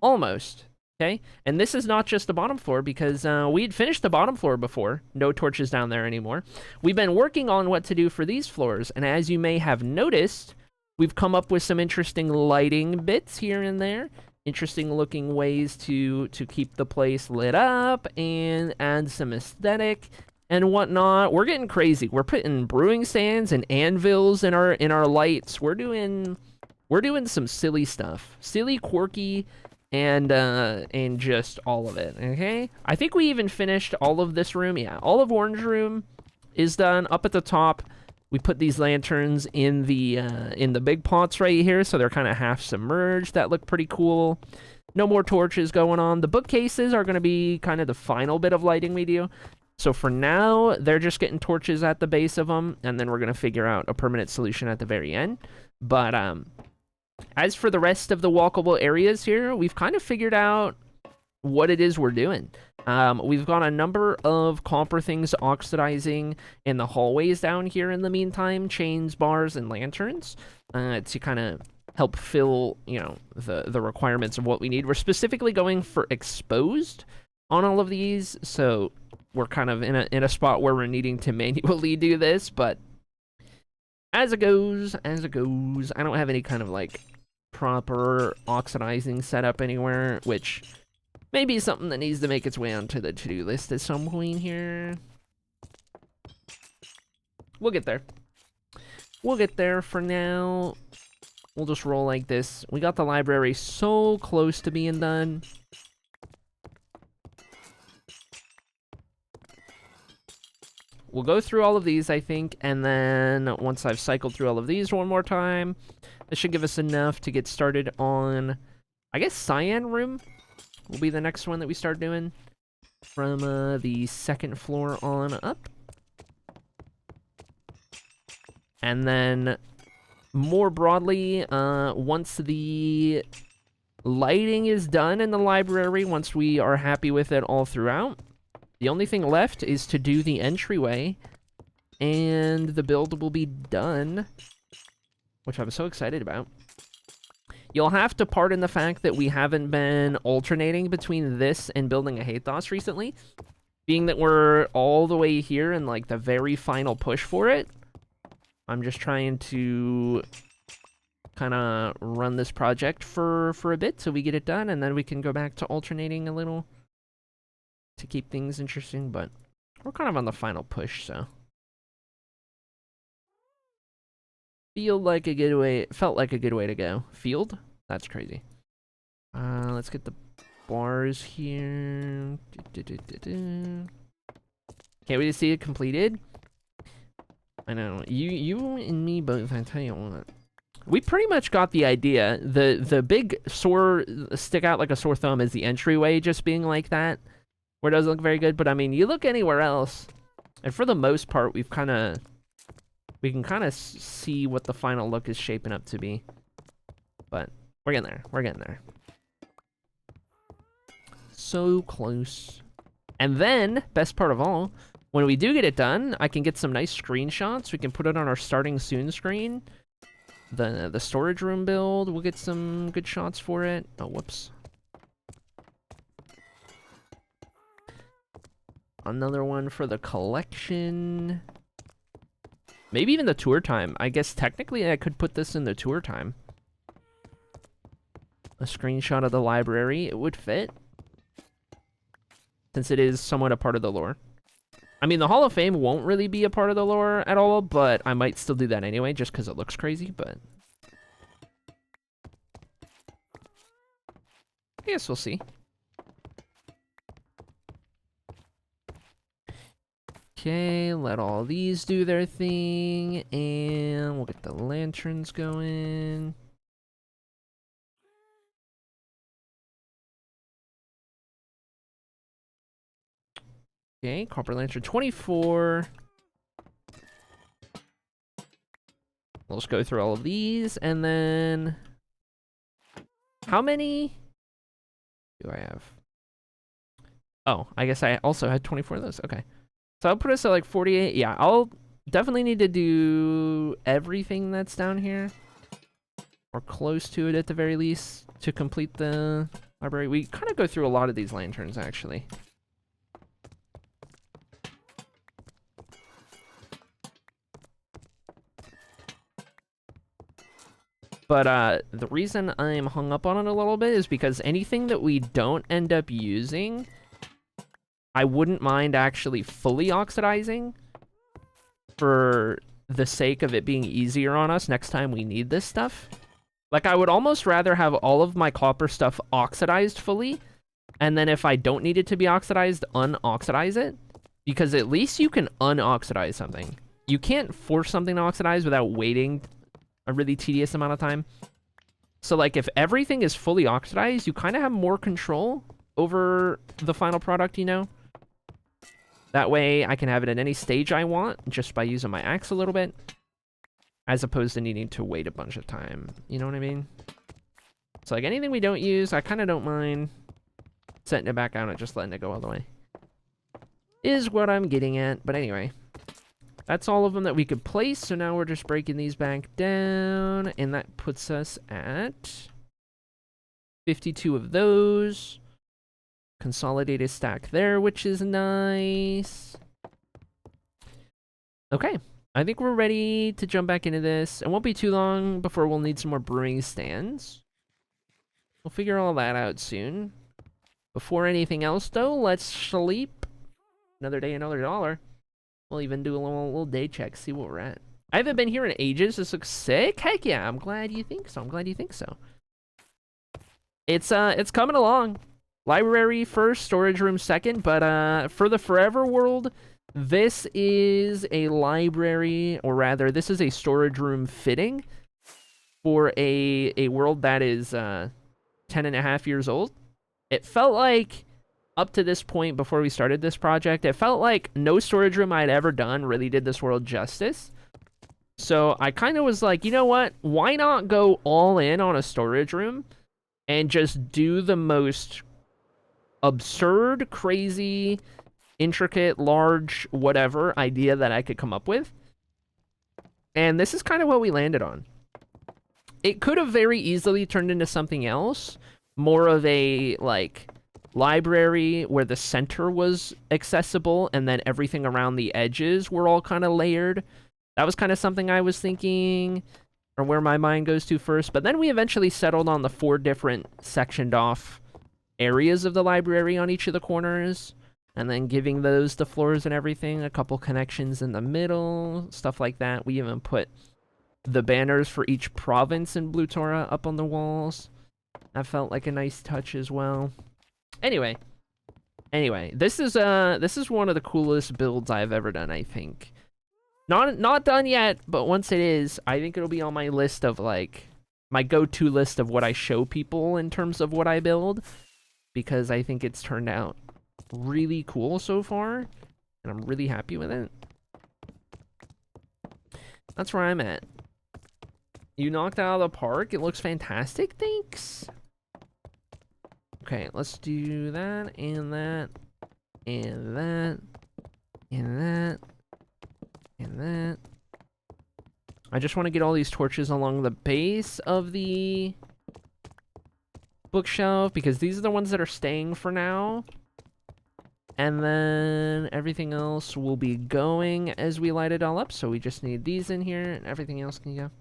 Almost. Okay? And this is not just the bottom floor, because we'd finished the bottom floor before. No torches down there anymore. We've been working on what to do for these floors, and as you may have noticed, we've come up with some interesting lighting bits here and there. Interesting looking ways to keep the place lit up and add some aesthetic and whatnot. We're getting crazy. We're putting brewing stands and anvils in our lights. We're doing some silly stuff. Silly, quirky, and just all of it, okay? I think we even finished all of this room. Yeah, all of Orange Room is done. Up at the top, we put these lanterns in the big pots right here, so they're kind of half submerged. That look pretty cool. No more torches going on. The bookcases are going to be kind of the final bit of lighting we do. So for now, they're just getting torches at the base of them, and then we're going to figure out a permanent solution at the very end. But as for the rest of the walkable areas here, we've kind of figured out what it is we're doing. We've got a number of copper things oxidizing in the hallways down here in the meantime, chains, bars, and lanterns, to kind of help fill, you know, the requirements of what we need. We're specifically going for exposed on all of these, so we're kind of in a spot where we're needing to manually do this, but as it goes. I don't have any kind of, like, proper oxidizing setup anywhere, which may be something that needs to make its way onto the to-do list at some point here. We'll get there. We'll get there. For now, we'll just roll like this. We got the library so close to being done. We'll go through all of these, I think, and then once I've cycled through all of these one more time, this should give us enough to get started on, I guess, Cyan Room will be the next one that we start doing from the second floor on up. And then, more broadly, once the lighting is done in the library, once we are happy with it all throughout, the only thing left is to do the entryway, and the build will be done, which I'm so excited about. You'll have to pardon the fact that we haven't been alternating between this and building a Hathos recently, being that we're all the way here in, like, the very final push for it. I'm just trying to kind of run this project for a bit so we get it done, and then we can go back to alternating a little to keep things interesting, but we're kind of on the final push, so. Felt like a good way to go. Field? That's crazy. Let's get the bars here. Can't wait to see it completed. I know. You and me both, I tell you what. We pretty much got the idea. The big stick out like a sore thumb is the entryway just being like that, where it doesn't look very good, but I mean, you look anywhere else, and for the most part, we can kind of see what the final look is shaping up to be. But we're getting there. We're getting there. So close. And then, best part of all, when we do get it done, I can get some nice screenshots. We can put it on our starting soon screen. The storage room build, we'll get some good shots for it. Oh, whoops. Another one for the collection. Maybe even the tour time. I guess technically I could put this in the tour time. A screenshot of the library, it would fit. Since it is somewhat a part of the lore. I mean, the Hall of Fame won't really be a part of the lore at all, but I might still do that anyway, just because it looks crazy, but... I guess we'll see. Okay, let all these do their thing, and we'll get the lanterns going. Okay, copper lantern 24. We'll just go through all of these, and then... How many do I have? Oh, I guess I also had 24 of those. Okay. So I'll put us at like 48. Yeah, I'll definitely need to do everything that's down here. Or close to it at the very least to complete the library. We kind of go through a lot of these lanterns, actually. But the reason I'm hung up on it a little bit is because anything that we don't end up using, I wouldn't mind actually fully oxidizing for the sake of it being easier on us next time we need this stuff. Like, I would almost rather have all of my copper stuff oxidized fully, and then if I don't need it to be oxidized, unoxidize it, because at least you can unoxidize something. You can't force something to oxidize without waiting a really tedious amount of time. So, like, if everything is fully oxidized, you kind of have more control over the final product, you know? That way, I can have it at any stage I want, just by using my axe a little bit, as opposed to needing to wait a bunch of time. You know what I mean? So, like, anything we don't use, I kind of don't mind setting it back out and just letting it go all the way. Is what I'm getting at. But anyway, that's all of them that we could place. So now we're just breaking these back down, and that puts us at 52 of those. Consolidated stack there, which is nice. Okay, I think we're ready to jump back into this. It won't be too long before we'll need some more brewing stands. We'll figure all that out soon. Before anything else, though, let's sleep. Another day, another dollar. We'll even do a little day check, see what we're at. I haven't been here in ages. This looks sick. Heck yeah, I'm glad you think so. I'm glad you think so. It's coming along. Library first, storage room second, but for the forever world, this is a library, or rather, this is a storage room fitting for a world that is 10 and a half years old. It felt like, up to this point before we started this project, it felt like no storage room I'd ever done really did this world justice. So I kind of was like, you know what? Why not go all in on a storage room and just do the most absurd, crazy, intricate, large, whatever idea that I could come up with. And this is kind of what we landed on. It could have very easily turned into something else, more of a, like, library where the center was accessible and then everything around the edges were all kind of layered. That was kind of something I was thinking, or where my mind goes to first. But then we eventually settled on the 4 different sectioned off areas of the library on each of the corners, and then giving those the floors and everything, a couple connections in the middle, stuff like that. We even put the banners for each province in Blutora up on the walls. That felt like a nice touch as well. Anyway, this is one of the coolest builds I've ever done, I think. Not done yet, but once it is, I think it'll be on my list of, like, my go-to list of what I show people in terms of what I build, because I think it's turned out really cool so far, and I'm really happy with it. That's where I'm at. You knocked it out of the park. It looks fantastic. Thanks. Okay, let's do that, and that, and that, and that, and that. I just want to get all these torches along the base of the bookshelf, because these are the ones that are staying for now. And then everything else will be going as we light it all up. So we just need these in here and everything else can go.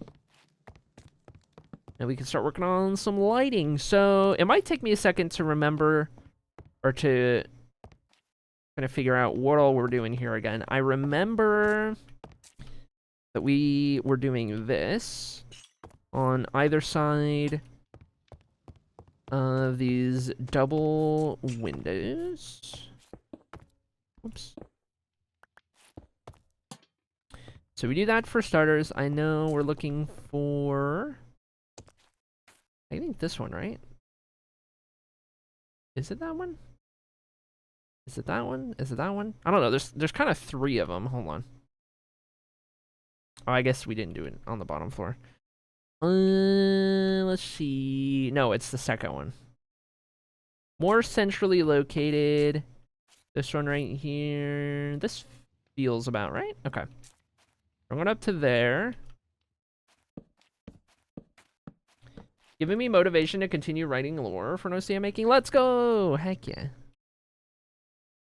And we can start working on some lighting. So it might take me a second to remember or to kind of figure out what all we're doing here again. I remember that we were doing this on either side of these double windows. Oops. So we do that for starters. I know we're looking for, I think this one, right? Is it that one? Is it that one? Is it that one? I don't know. There's kind of 3 of them. Hold on. Oh, I guess we didn't do it on the bottom floor. Let's see. No, it's the second one. More centrally located. This one right here. This feels about right. Okay. I'm going up to there. Giving me motivation to continue writing lore for Annocia making. Let's go! Heck yeah.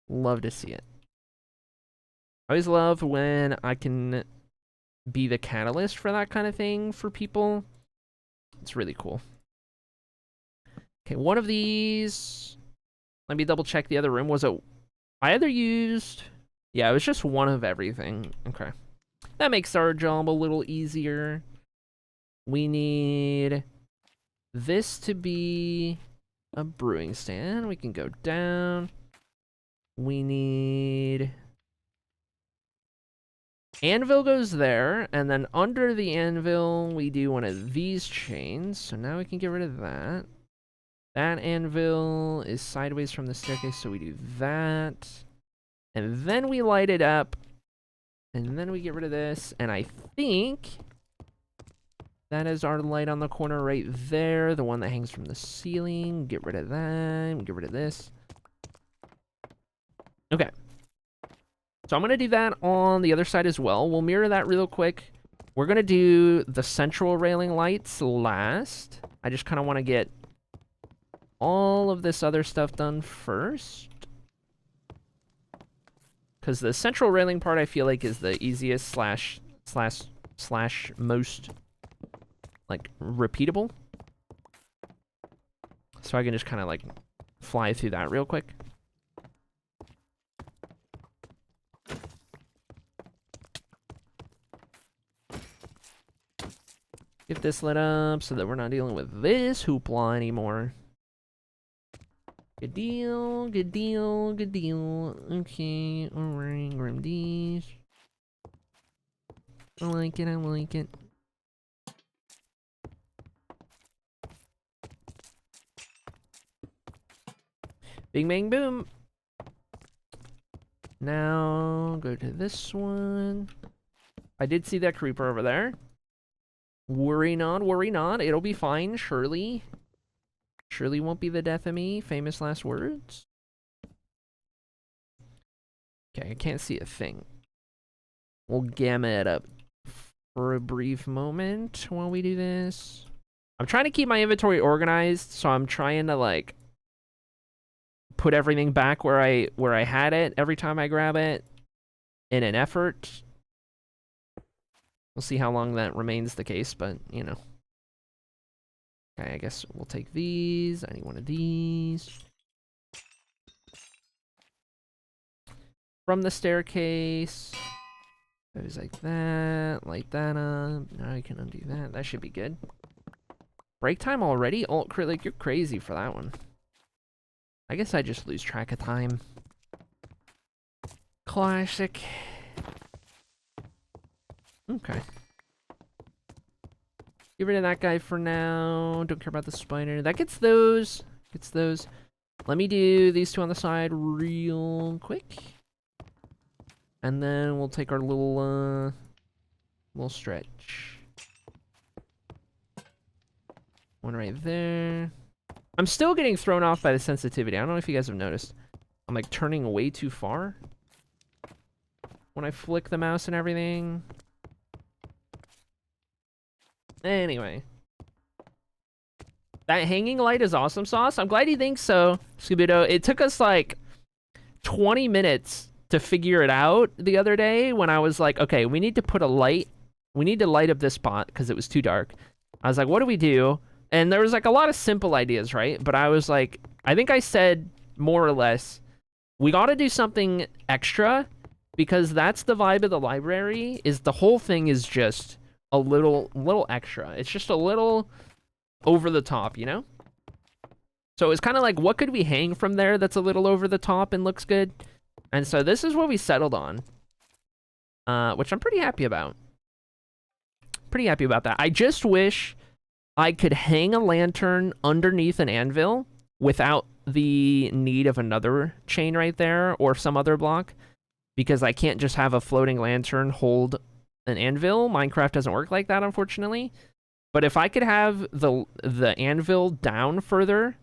Love to see it. I always love when I can be the catalyst for that kind of thing for people. It's really cool. Okay, one of these. Let me double check the other room. Was it? I either used. Yeah, it was just one of everything. Okay. That makes our job a little easier. We need this to be a brewing stand. We can go down. We need. Anvil goes there, and then under the anvil, we do one of these chains. So now we can get rid of that. That anvil is sideways from the staircase, so we do that. And then we light it up. And then we get rid of this. And I think that is our light on the corner right there. The one that hangs from the ceiling. Get rid of that. Get rid of this. Okay. So I'm going to do that on the other side as well. We'll mirror that real quick. We're going to do the central railing lights last. I just kind of want to get all of this other stuff done first. Because the central railing part I feel like is the easiest slash most like repeatable. So I can just kind of like fly through that real quick. Get this lit up so that we're not dealing with this hoopla anymore. Good deal, good deal, good deal. Okay, alright, grab these. I like it, I like it. Bing, bang, boom. Now, go to this one. I did see that creeper over there. Worry not, worry not. It'll be fine, surely. Surely won't be the death of me. Famous last words. Okay, I can't see a thing. We'll gamma it up for a brief moment while we do this. I'm trying to keep my inventory organized, so I'm trying to like put everything back where I had it every time I grab it in an effort. We'll see how long that remains the case, but you know. Okay, I guess we'll take these. I need one of these. From the staircase. Goes like that. Light that up. Now I can undo that. That should be good. Break time already? Oh, like you're crazy for that one. I guess I just lose track of time. Classic. Okay. Get rid of that guy for now. Don't care about the spider. That gets those. Gets those. Let me do these two on the side real quick. And then we'll take our little stretch. One right there. I'm still getting thrown off by the sensitivity. I don't know if you guys have noticed. I'm like turning way too far when I flick the mouse and everything. Anyway. That hanging light is awesome sauce. I'm glad you think so, Scooby-Doo. It took us like 20 minutes to figure it out the other day when I was like, okay, we need to put a light. We need to light up this spot because it was too dark. I was like, what do we do? And there was like a lot of simple ideas, right? But I was like, I think I said more or less, we got to do something extra because that's the vibe of the library, is the whole thing is just a little extra. It's just a little over the top, you know? So it's kind of like, what could we hang from there that's a little over the top and looks good? And so this is what we settled on, which I'm pretty happy about. Pretty happy about that. I just wish I could hang a lantern underneath an anvil without the need of another chain right there or some other block, because I can't just have a floating lantern hold an anvil. Minecraft doesn't work like that, unfortunately. But if I could have the anvil down further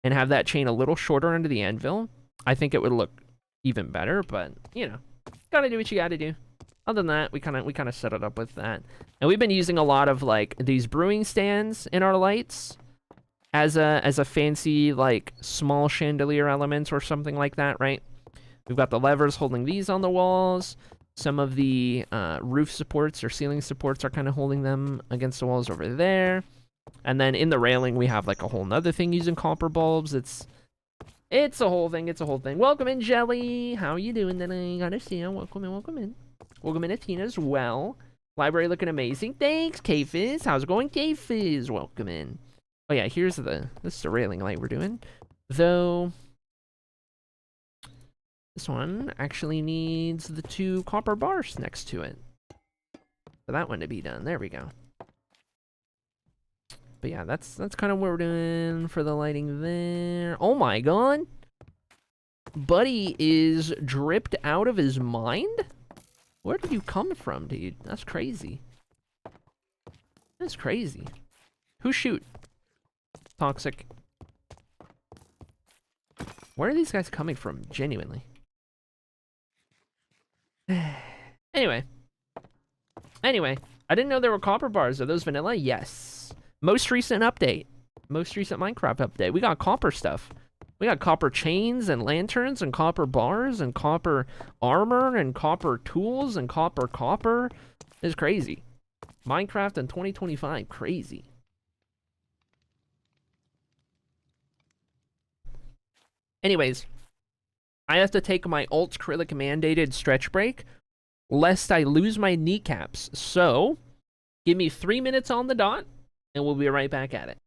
and have that chain a little shorter under the anvil, I think it would look even better. But, you know, gotta do what you gotta do. Other than that, we kind of set it up with that. And we've been using a lot of like these brewing stands in our lights as a fancy like small chandelier element or something like that, right? We've got the levers holding these on the walls. Some of the roof supports or ceiling supports are kind of holding them against the walls over there. And then in the railing, we have like a whole nother thing using copper bulbs. It's a whole thing. It's a whole thing. Welcome in, Jelly. How you doing today? Gotta see you. Welcome in. Welcome in. Welcome in, Athena, as well. Library looking amazing. Thanks, K-Fizz. How's it going, K-Fizz? Welcome in. Oh, yeah, this is the railing light we're doing. Though, this one actually needs the 2 copper bars next to it for that one to be done. There we go. But yeah, that's kind of what we're doing for the lighting there. Oh my god. Buddy is dripped out of his mind? Where did you come from, dude? That's crazy. That's crazy. Who shoot? Toxic. Where are these guys coming from, genuinely? Anyway. I didn't know there were copper bars. Are those vanilla? Yes. Most recent update. Most recent Minecraft update. We got copper stuff. We got copper chains and lanterns and copper bars and copper armor and copper tools and copper. It's crazy. Minecraft in 2025. Crazy. Anyways, I have to take my alt acrylic mandated stretch break lest I lose my kneecaps. So, give me 3 minutes on the dot and we'll be right back at it.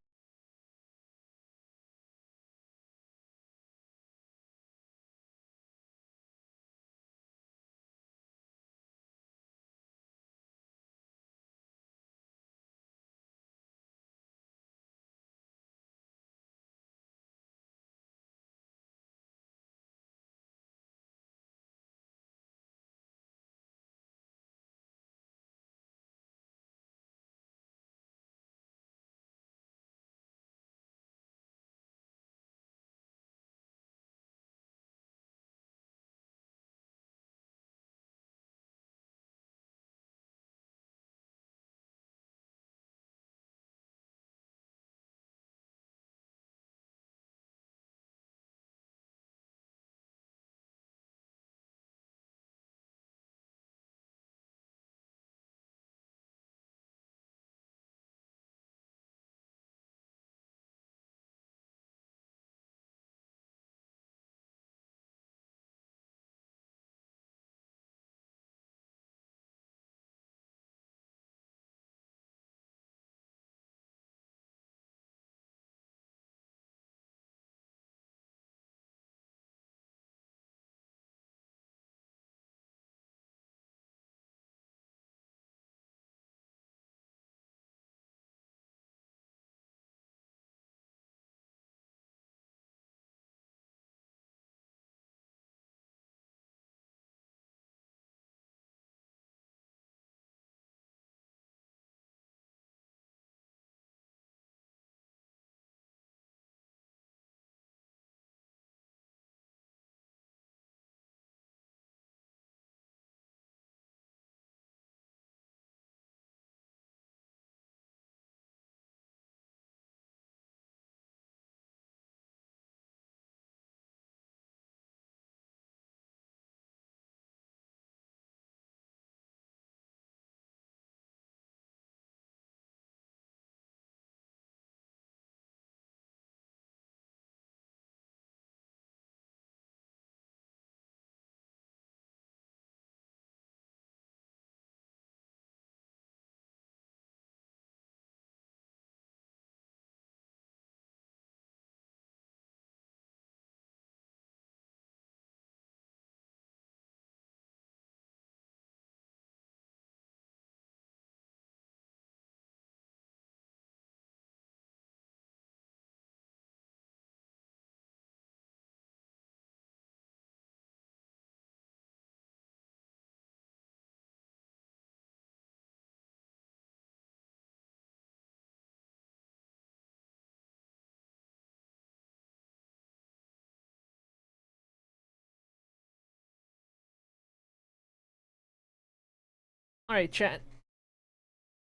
Alright, chat.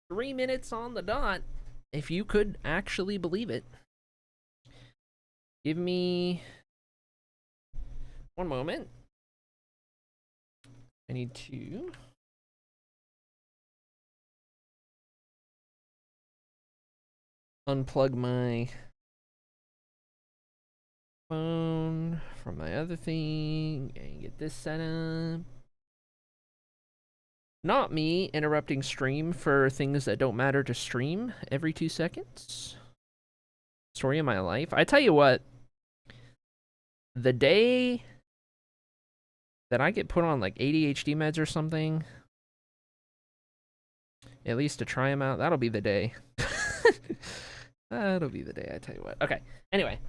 3 minutes on the dot. If you could actually believe it. Give me 1 moment. I need to unplug my phone from my other thing and get this set up. Not me interrupting stream for things that don't matter to stream every 2 seconds. Story of my life. I tell you what, the day that I get put on like ADHD meds or something, at least to try them out, that'll be the day. That'll be the day, I tell you what. Okay, anyway.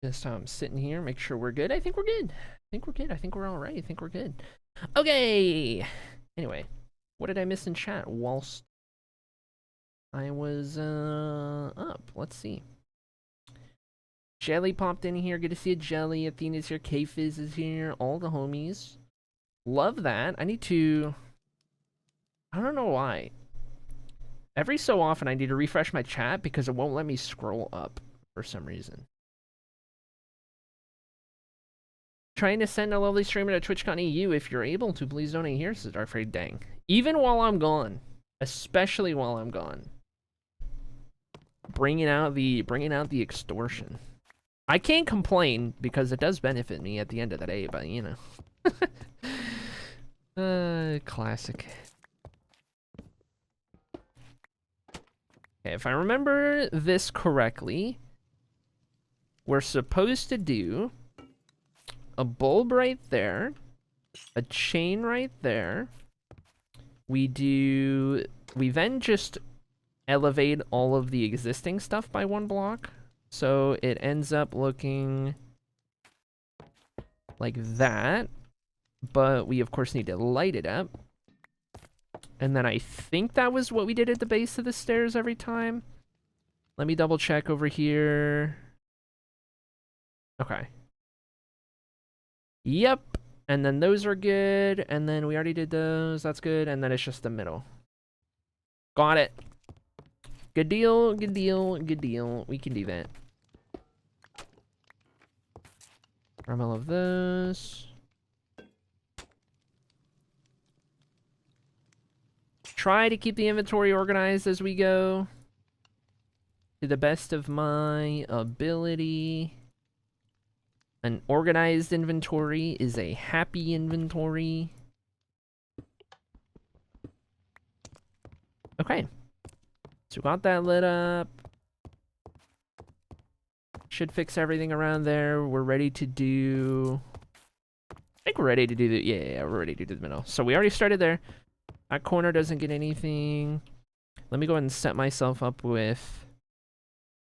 Just sitting here, make sure we're good. I think we're good. I think we're all right. I think we're good. Okay. Anyway, what did I miss in chat whilst I was up? Let's see. Jelly popped in here. Good to see you, Jelly. Athena's here. K-Fizz is here. All the homies. Love that. I need to... I don't know why. Every so often I need to refresh my chat because it won't let me scroll up for some reason. Trying to send a lovely streamer to TwitchCon EU. If you're able to, please donate here, says Darkfade. Dang. Even while I'm gone. Especially while I'm gone. Bringing out the extortion. I can't complain because it does benefit me at the end of the day, but you know. Classic. Okay, if I remember this correctly, we're supposed to do a bulb right there, a chain right there. We then just elevate all of the existing stuff by 1 block. So it ends up looking like that. But we, of course, need to light it up. And then I think that was what we did at the base of the stairs every time. Let me double check over here. Okay. Yep. And then those are good. And then we already did those. That's good. And then it's just the middle. Got it. Good deal. Good deal. Good deal. We can do that. Grab all of those. Try to keep the inventory organized as we go. To the best of my ability. An organized inventory is a happy inventory. Okay. So we got that lit up. Should fix everything around there. We're ready to do... I think we're ready to do the... Yeah, we're ready to do the middle. So we already started there. That corner doesn't get anything. Let me go ahead and set myself up with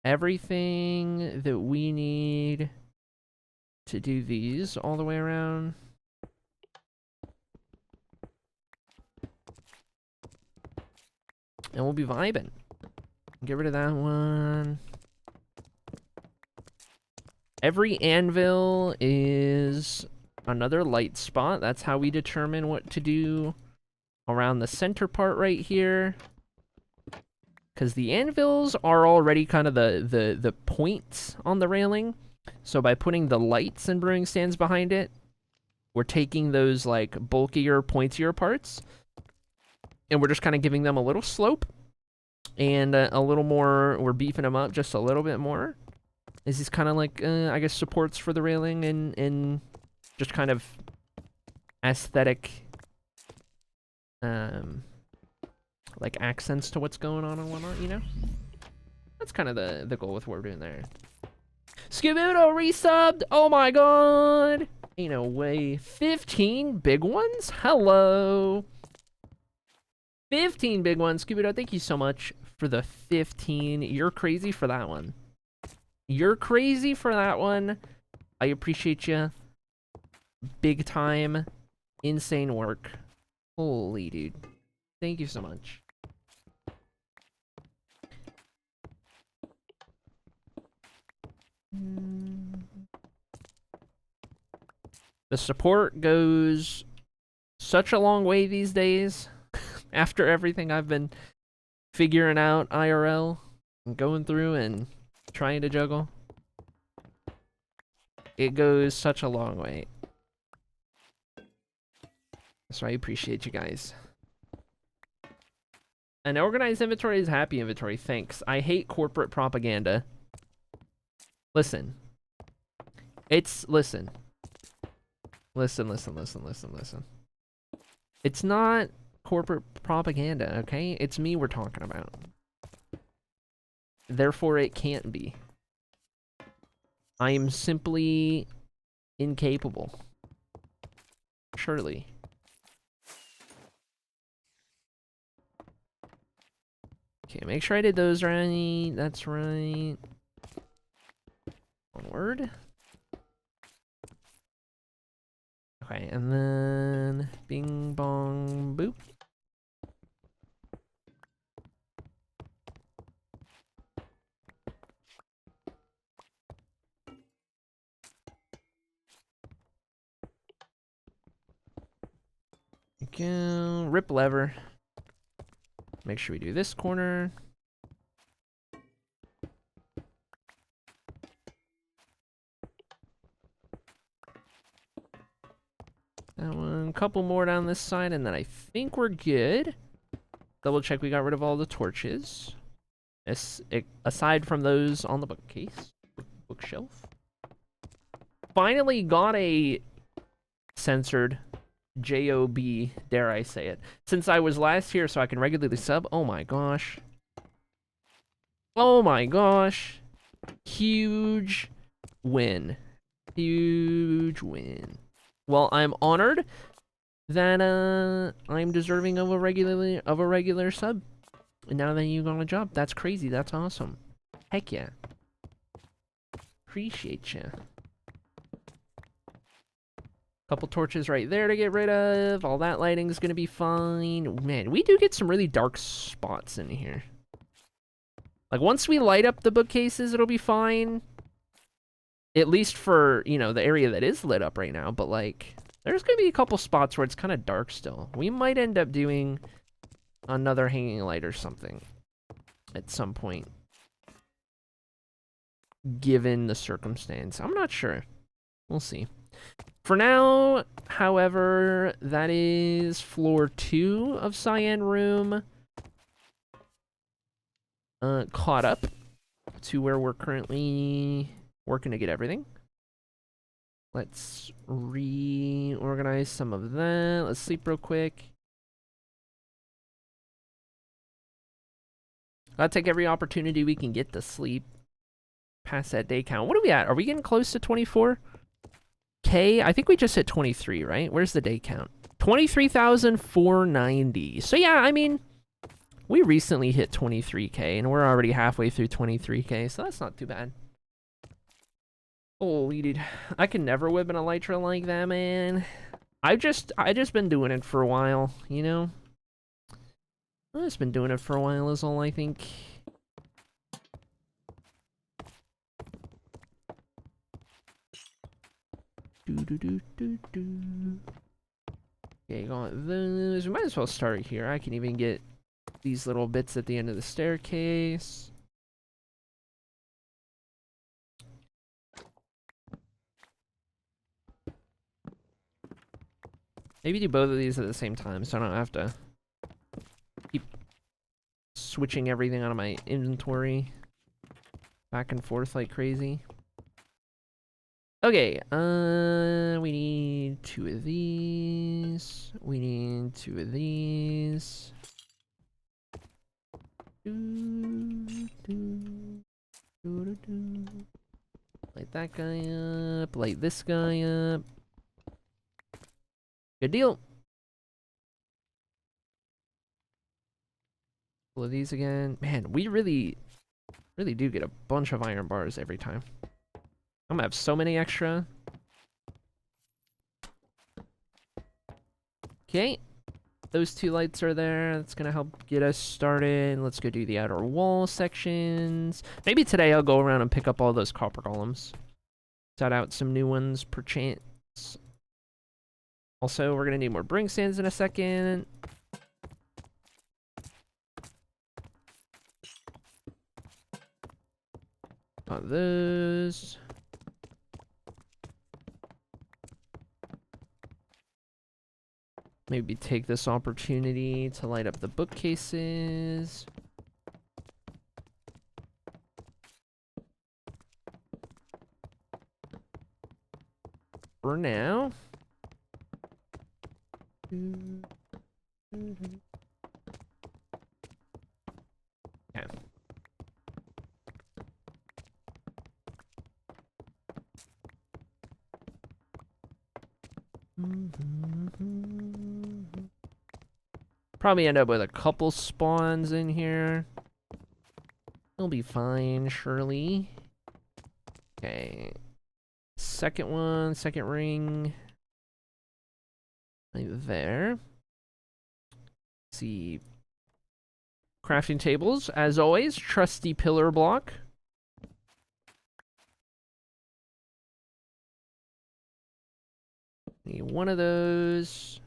everything that we need to do these all the way around. And we'll be vibing. Get rid of that one. Every anvil is another light spot. That's how we determine what to do around the center part right here. Because the anvils are already kind of the points on the railing. So by putting the lights and brewing stands behind it, we're taking those like bulkier, pointier parts. And we're just kind of giving them a little slope. And a little more, we're beefing them up just a little bit more. This is kind of like, I guess, supports for the railing and just kind of aesthetic, like accents to what's going on and whatnot, you know? That's kind of the goal with what we're doing there. Scubudo resubbed! Oh my god! Ain't no way. 15 big ones? Hello! 15 big ones. Scubudo, thank you so much for the 15. You're crazy for that one. You're crazy for that one. I appreciate you. Big time. Insane work. Holy dude. Thank you so much. The support goes such a long way these days after everything I've been figuring out IRL and going through and trying to juggle. It goes such a long way. So I appreciate you guys. An organized inventory is happy inventory. Thanks. I hate corporate propaganda. Listen. Listen. Listen. It's not corporate propaganda, okay? It's me we're talking about. Therefore, it can't be. I am simply incapable. Surely. Okay, make sure I did those right. That's right. Onward. Okay, and then bing bong boop. Go. Rip lever. Make sure we do this corner. That one. Couple more down this side, and then I think we're good. Double check we got rid of all the torches. Aside from those on the bookcase. Bookshelf. Finally got a censored JOB, dare I say it. Since I was last here so I can regularly sub. Oh my gosh. Oh my gosh. Huge win. Huge win. Well, I'm honored that I'm deserving of a regular sub. And now that you got a job, that's crazy. That's awesome. Heck yeah. Appreciate ya. Couple torches right there to get rid of. All that lighting's gonna be fine. Man, we do get some really dark spots in here. Like, once we light up the bookcases, it'll be fine. At least for, you know, the area that is lit up right now. But, like, there's gonna be a couple spots where it's kind of dark still. We might end up doing another hanging light or something at some point. Given the circumstance. I'm not sure. We'll see. For now, however, that is floor 2 of Cyan Room. Caught up to where we're currently working to get everything. Let's reorganize some of that. Let's sleep real quick. Gotta take every opportunity we can get to sleep. Past that day count. What are we at? Are we getting close to 24? K, I think we just hit 23, right? Where's the day count? 23,490. So yeah, I mean, we recently hit 23K, and we're already halfway through 23K, so that's not too bad. Holy dude, I can never whip an elytra like that, man. I just been doing it for a while, you know? I've just been doing it for a while is all I think. Okay, got those. We might as well start here. I can even get these little bits at the end of the staircase. Maybe do both of these at the same time so I don't have to keep switching everything out of my inventory back and forth like crazy. Okay, we need 2 of these. We need 2 of these. Light that guy up. Light this guy up. Good deal. Pull of these again. Man, we really do get a bunch of iron bars every time. I'm gonna have so many extra. Okay. Those 2 lights are there. That's gonna help get us started. Let's go do the outer wall sections. Maybe today I'll go around and pick up all those copper columns. Set out some new ones per chance. Also, we're gonna need more brewing stands in a second. Got those. Maybe take this opportunity to light up the bookcases. For now. Okay. Probably end up with a couple spawns in here. It'll be fine, surely. Okay. Second one, second ring. Right there. Let's see. Crafting tables, as always. Trusty pillar block. Need one of those.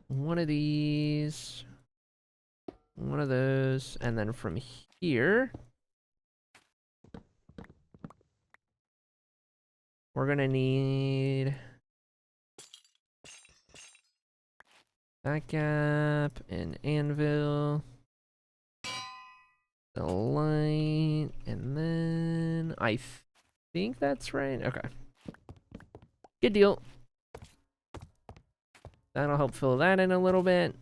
One of these. One of those. And then from here, we're gonna need that gap, an anvil, the light, and then I think that's right. Okay. Good deal. That'll help fill that in a little bit.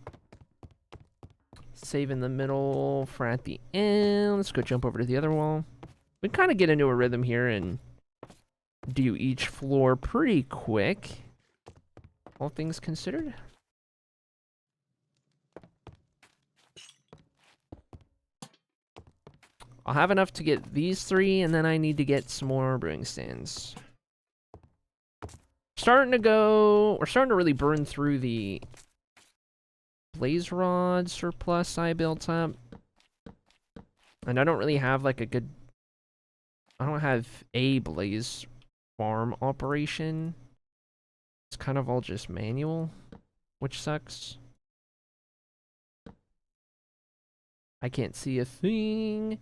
Save in the middle for at the end. Let's go jump over to the other wall. We kind of get into a rhythm here and do each floor pretty quick, all things considered. I'll have enough to get these 3, and then I need to get some more brewing stands. We're starting to really burn through the blaze rod surplus I built up. And I don't really have like I don't have a blaze farm operation. It's kind of all just manual, which sucks. I can't see a thing.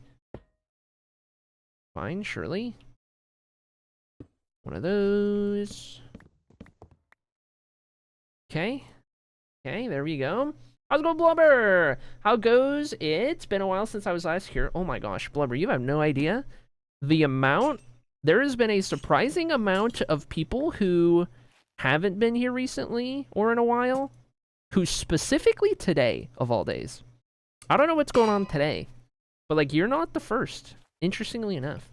Fine, surely. One of those. Okay. Okay, there we go. How's it going, Blubber? How goes it? It's been a while since I was last here. Oh my gosh, Blubber, you have no idea. There has been a surprising amount of people who haven't been here recently or in a while, who specifically today, of all days. I don't know what's going on today, but like, you're not the first, interestingly enough.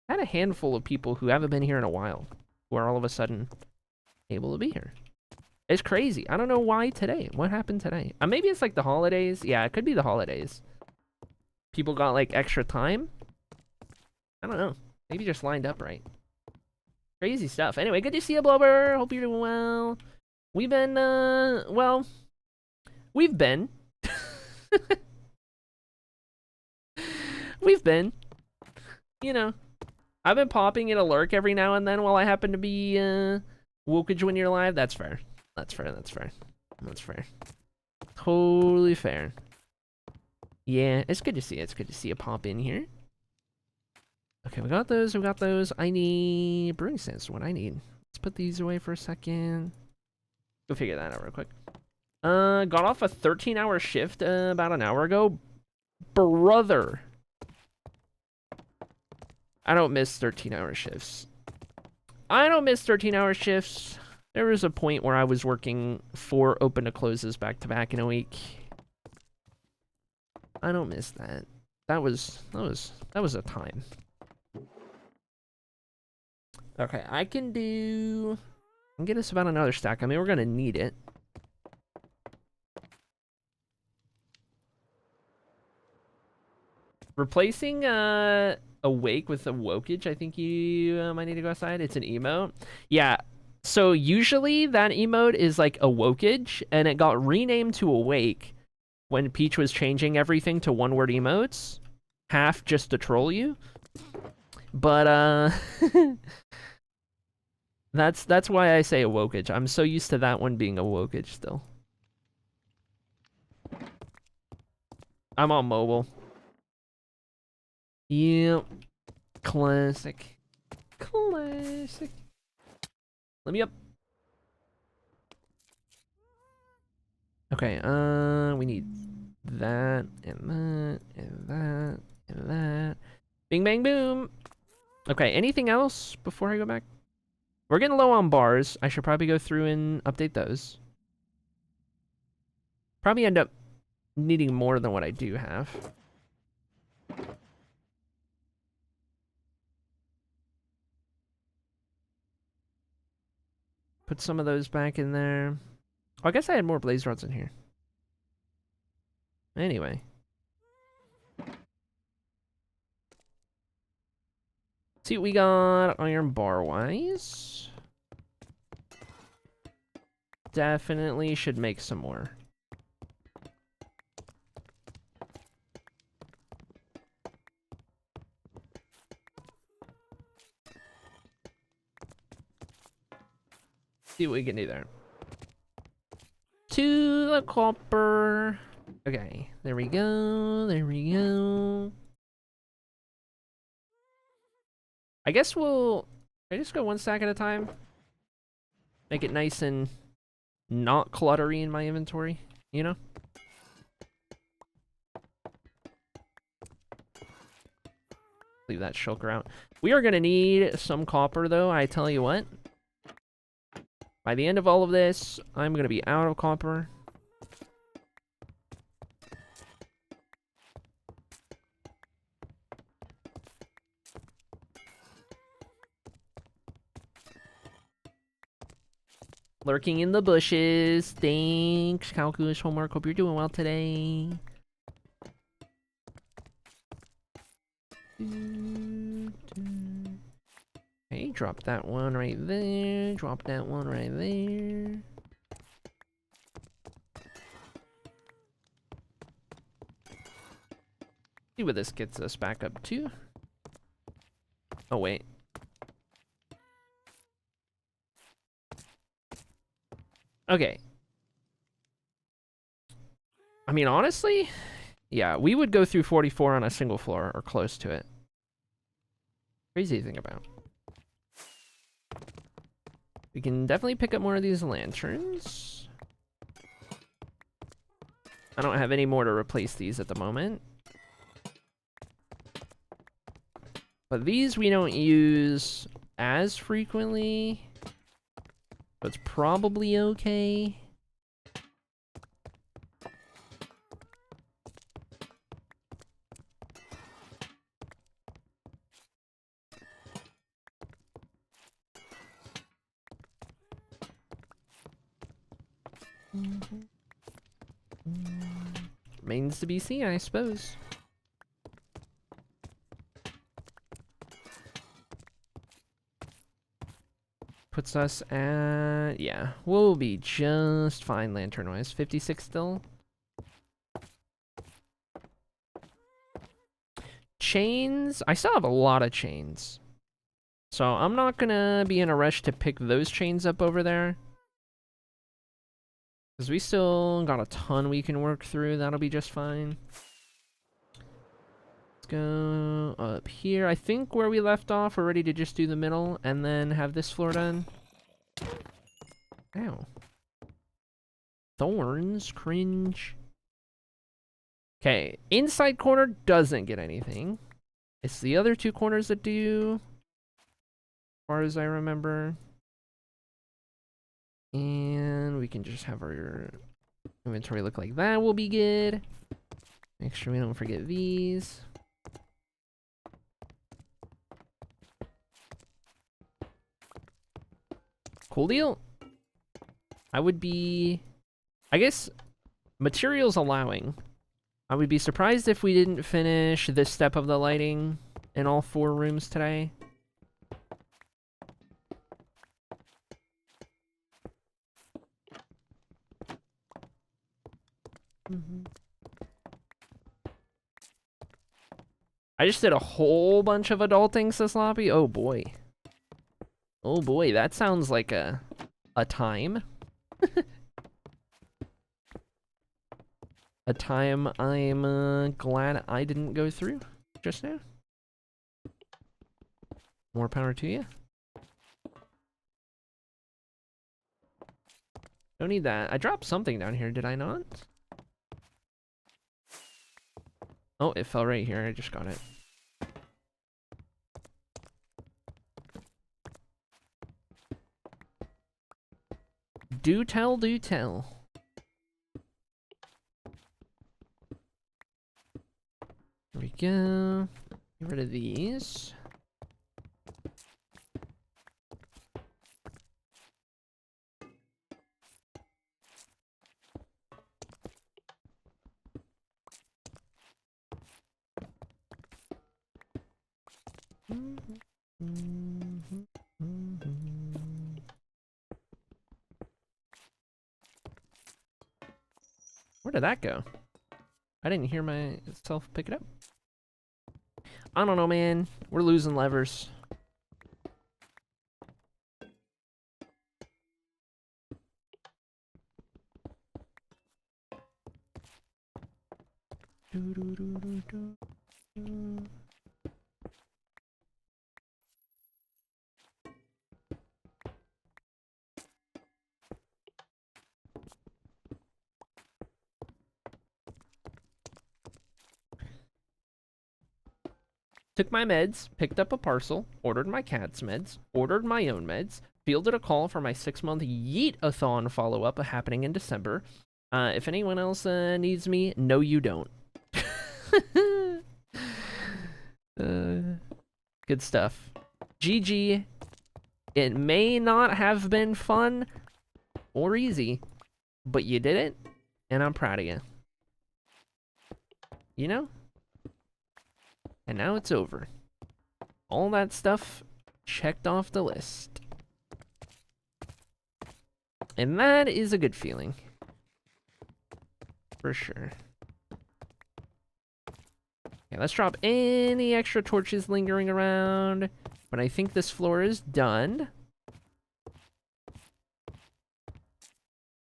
I had a handful of people who haven't been here in a while, who are all of a sudden able to be here. It's crazy. I don't know why today. What happened today? Maybe it's like the holidays. Yeah, it could be the holidays. People got like extra time. I don't know. Maybe just lined up right. Crazy stuff. Anyway, good to see you, Blubber. Hope you're doing well. We've been, well, we've been. We've been. You know, I've been popping in a lurk every now and then while I happen to be, Wokage when you're live. That's fair. That's fair, that's fair. That's fair. Totally fair. Yeah, it's good to see you. It's good to see you pop in here. Okay, we got those, we got those. I need brewing stands, what I need. Let's put these away for a second. Go figure that out real quick. Got off a 13-hour shift about an hour ago. Brother. I don't miss 13-hour shifts. I don't miss 13-hour shifts. There was a point where I was working 4 open to closes back to back in a week. I don't miss that. That was a time. Okay, I can get us about another stack. I mean, we're gonna need it. Replacing awake with a wokage, I think you might need to go outside. It's an emote. Yeah. So usually that emote is like a wokage, and it got renamed to awake when Peach was changing everything to one-word emotes, half just to troll you. But That's why I say a wokage. I'm so used to that one being a wokage still. I'm on mobile. Yep. Classic. Classic. Let me up. Okay, we need that, and that, and that, and that. Bing, bang, boom. Okay, anything else before I go back? We're getting low on bars. I should probably go through and update those. Probably end up needing more than what I do have. Put some of those back in there. Oh, I guess I had more blaze rods in here. Anyway. See what we got iron bar wise. Definitely should make some more. See what we can do there. To the copper. Okay, there we go. There we go. I guess we'll... I just go one stack at a time. Make it nice and not cluttery in my inventory, you know? Leave that shulker out. We are gonna need some copper though, I tell you what. By the end of all of this, I'm gonna be out of copper. Lurking in the bushes. Thanks, Calculus Homework. Hope you're doing well today. Okay, drop that one right there. Drop that one right there. See what this gets us back up to. Oh, wait. Okay. I mean, honestly, yeah, we would go through 44 on a single floor or close to it. Crazy to think about. We can definitely pick up more of these lanterns. I don't have any more to replace these at the moment. But these we don't use as frequently. So it's probably okay. Remains to be seen, I suppose. Puts us at... yeah, we'll be just fine lantern-wise. 56 still. Chains? I still have a lot of chains. So I'm not gonna be in a rush to pick those chains up over there. Because we still got a ton we can work through. That'll be just fine. Let's go up here. I think where we left off, we're ready to just do the middle and then have this floor done. Ow. Thorns. Cringe. Okay. Inside corner doesn't get anything. It's the other two corners that do. As far as I remember. And we can just have our inventory look like that. Will be good. Make sure we don't forget these. Cool deal. I would be... I guess, materials allowing, I would be surprised if we didn't finish this step of the lighting in all 4 rooms today. I just did a whole bunch of adulting, says Sloppy. Oh boy. Oh boy, that sounds like a time. A time I'm glad I didn't go through just now. More power to you. Don't need that. I dropped something down here, did I not? Oh, it fell right here. I just got it. Do tell, do tell. There we go. Get rid of these. Where did that go? I didn't hear myself pick it up. I don't know, man. We're losing levers. Took my meds, picked up a parcel, ordered my cat's meds, ordered my own meds, fielded a call for my 6-month Yeet-a-thon follow-up happening in December. If anyone else needs me, no you don't. Good stuff. GG. It may not have been fun or easy, but you did it, and I'm proud of you. You know? And now it's over. All that stuff checked off the list. And that is a good feeling. For sure. Okay, let's drop any extra torches lingering around. But I think this floor is done.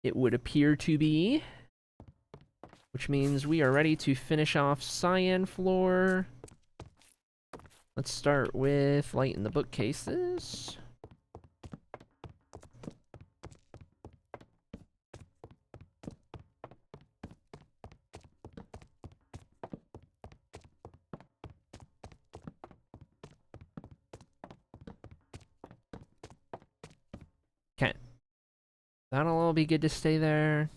It would appear to be. Which means we are ready to finish off cyan floor. Let's start with lighting the bookcases. Okay. That'll all be good to stay there.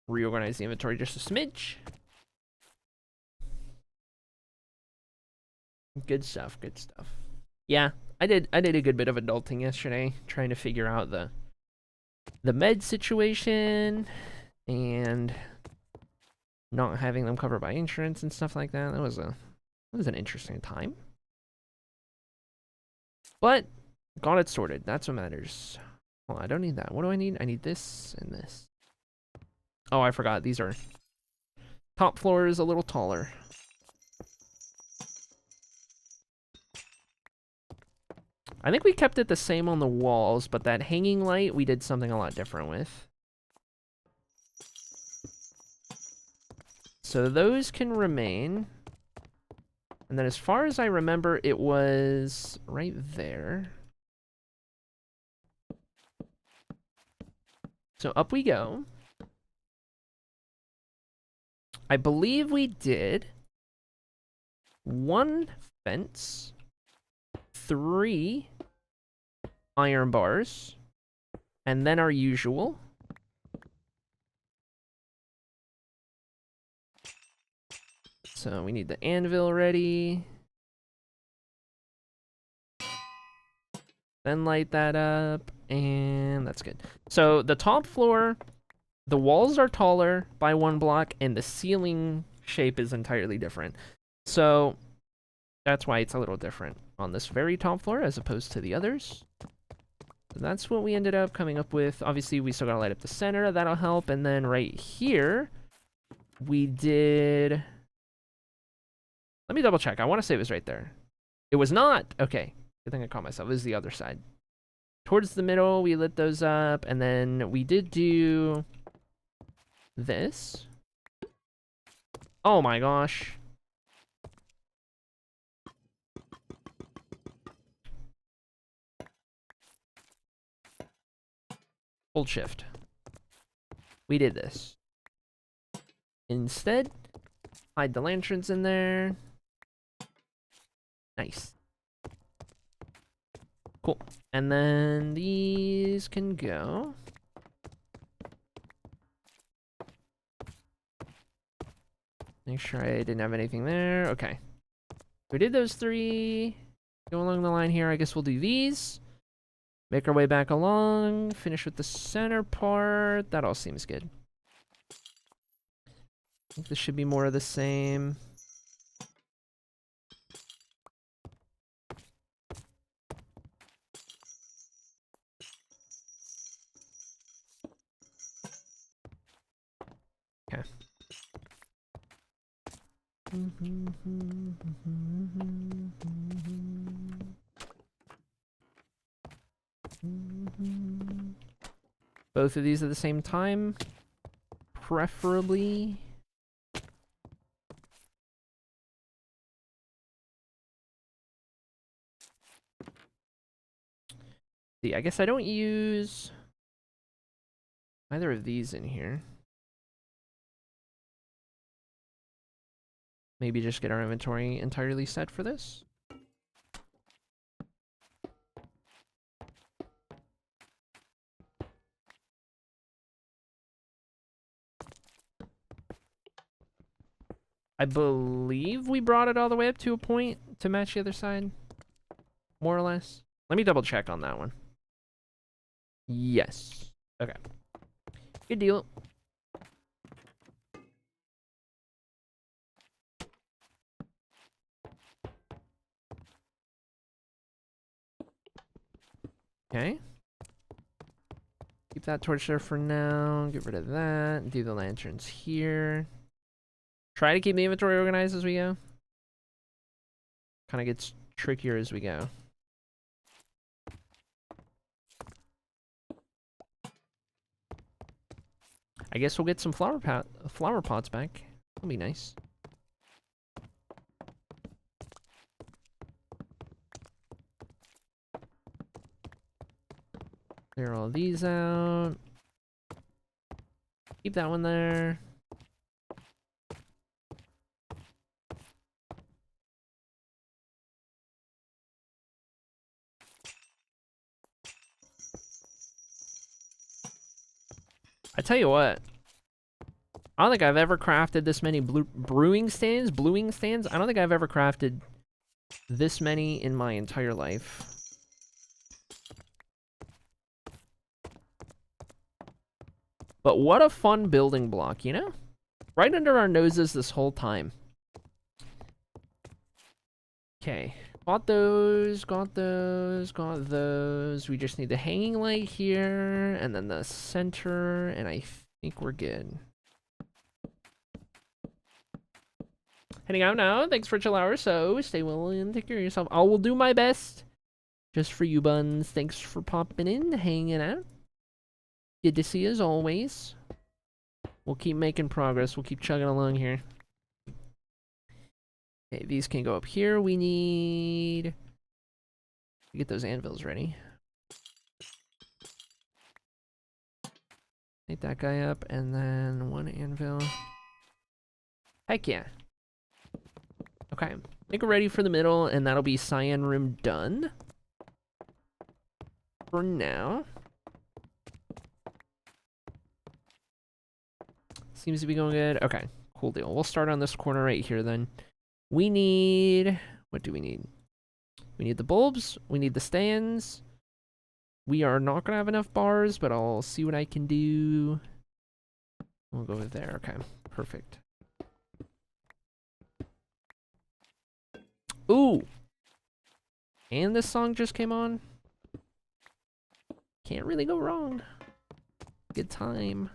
Reorganize the inventory just a smidge. Good stuff, good stuff. Yeah, I did a good bit of adulting yesterday, trying to figure out the med situation and not having them covered by insurance and stuff like that. That was an interesting time. But got it sorted. That's what matters. Well, I don't need that. What do I need? I need this and this. Oh, I forgot. These are top floor is a little taller. I think we kept it the same on the walls, but that hanging light, we did something a lot different with. So those can remain. And then as far as I remember, it was right there. So up we go. I believe we did 1 fence, 3 iron bars, and then our usual. So we need the anvil ready. Then light that up, and that's good. So the top floor, the walls are taller by 1 block, and the ceiling shape is entirely different. So that's why it's a little different on this very top floor as opposed to the others. So that's what we ended up coming up with. Obviously, we still gotta light up the center. That'll help. And then right here, we did... Let me double check. I want to say it was right there. It was not. Okay. Good thing I caught myself. It was the other side. Towards the middle, we lit those up, and then we did do this. Oh my gosh. Hold shift. We did this. Instead, hide the lanterns in there. Nice. Cool. And then these can go. Make sure I didn't have anything there. Okay. We did those three. Go along the line here. I guess we'll do these. Make our way back along. Finish with the center part. That all seems good. I think this should be more of the same. Okay. Both of these at the same time, preferably. See, I guess I don't use either of these in here. Maybe just get our inventory entirely set for this. I believe we brought it all the way up to a point to match the other side. More or less. Let me double check on that one. Yes. Okay. Good deal. Okay. Keep that torch there for now. Get rid of that. Do the lanterns here. Try to keep the inventory organized as we go. Kind of gets trickier as we go. I guess we'll get some flower pots back. That'll be nice. Clear all these out. Keep that one there. I tell you what, I don't think I've ever crafted this many bluing stands. I don't think I've ever crafted this many in my entire life. But what a fun building block, you know? Right under our noses this whole time. Okay, got those, got those, got those. We just need the hanging light here, and then the center, and I think we're good. Heading out now. Thanks for a chill hour, so stay well and take care of yourself. I will do my best. Just for you, Buns. Thanks for popping in, hanging out. Good to see you as always. We'll keep making progress. We'll keep chugging along here. Okay, these can go up here. We need to get those anvils ready. Take that guy up, and then one anvil. Heck yeah. Okay, make it ready for the middle, and that'll be cyan room done. For now. Seems to be going good. Okay, cool deal. We'll start on this corner right here then. We need... What do we need? We need the bulbs. We need the stands. We are not going to have enough bars, but I'll see what I can do. We'll go with there. Okay, perfect. Ooh! And this song just came on. Can't really go wrong. Good time.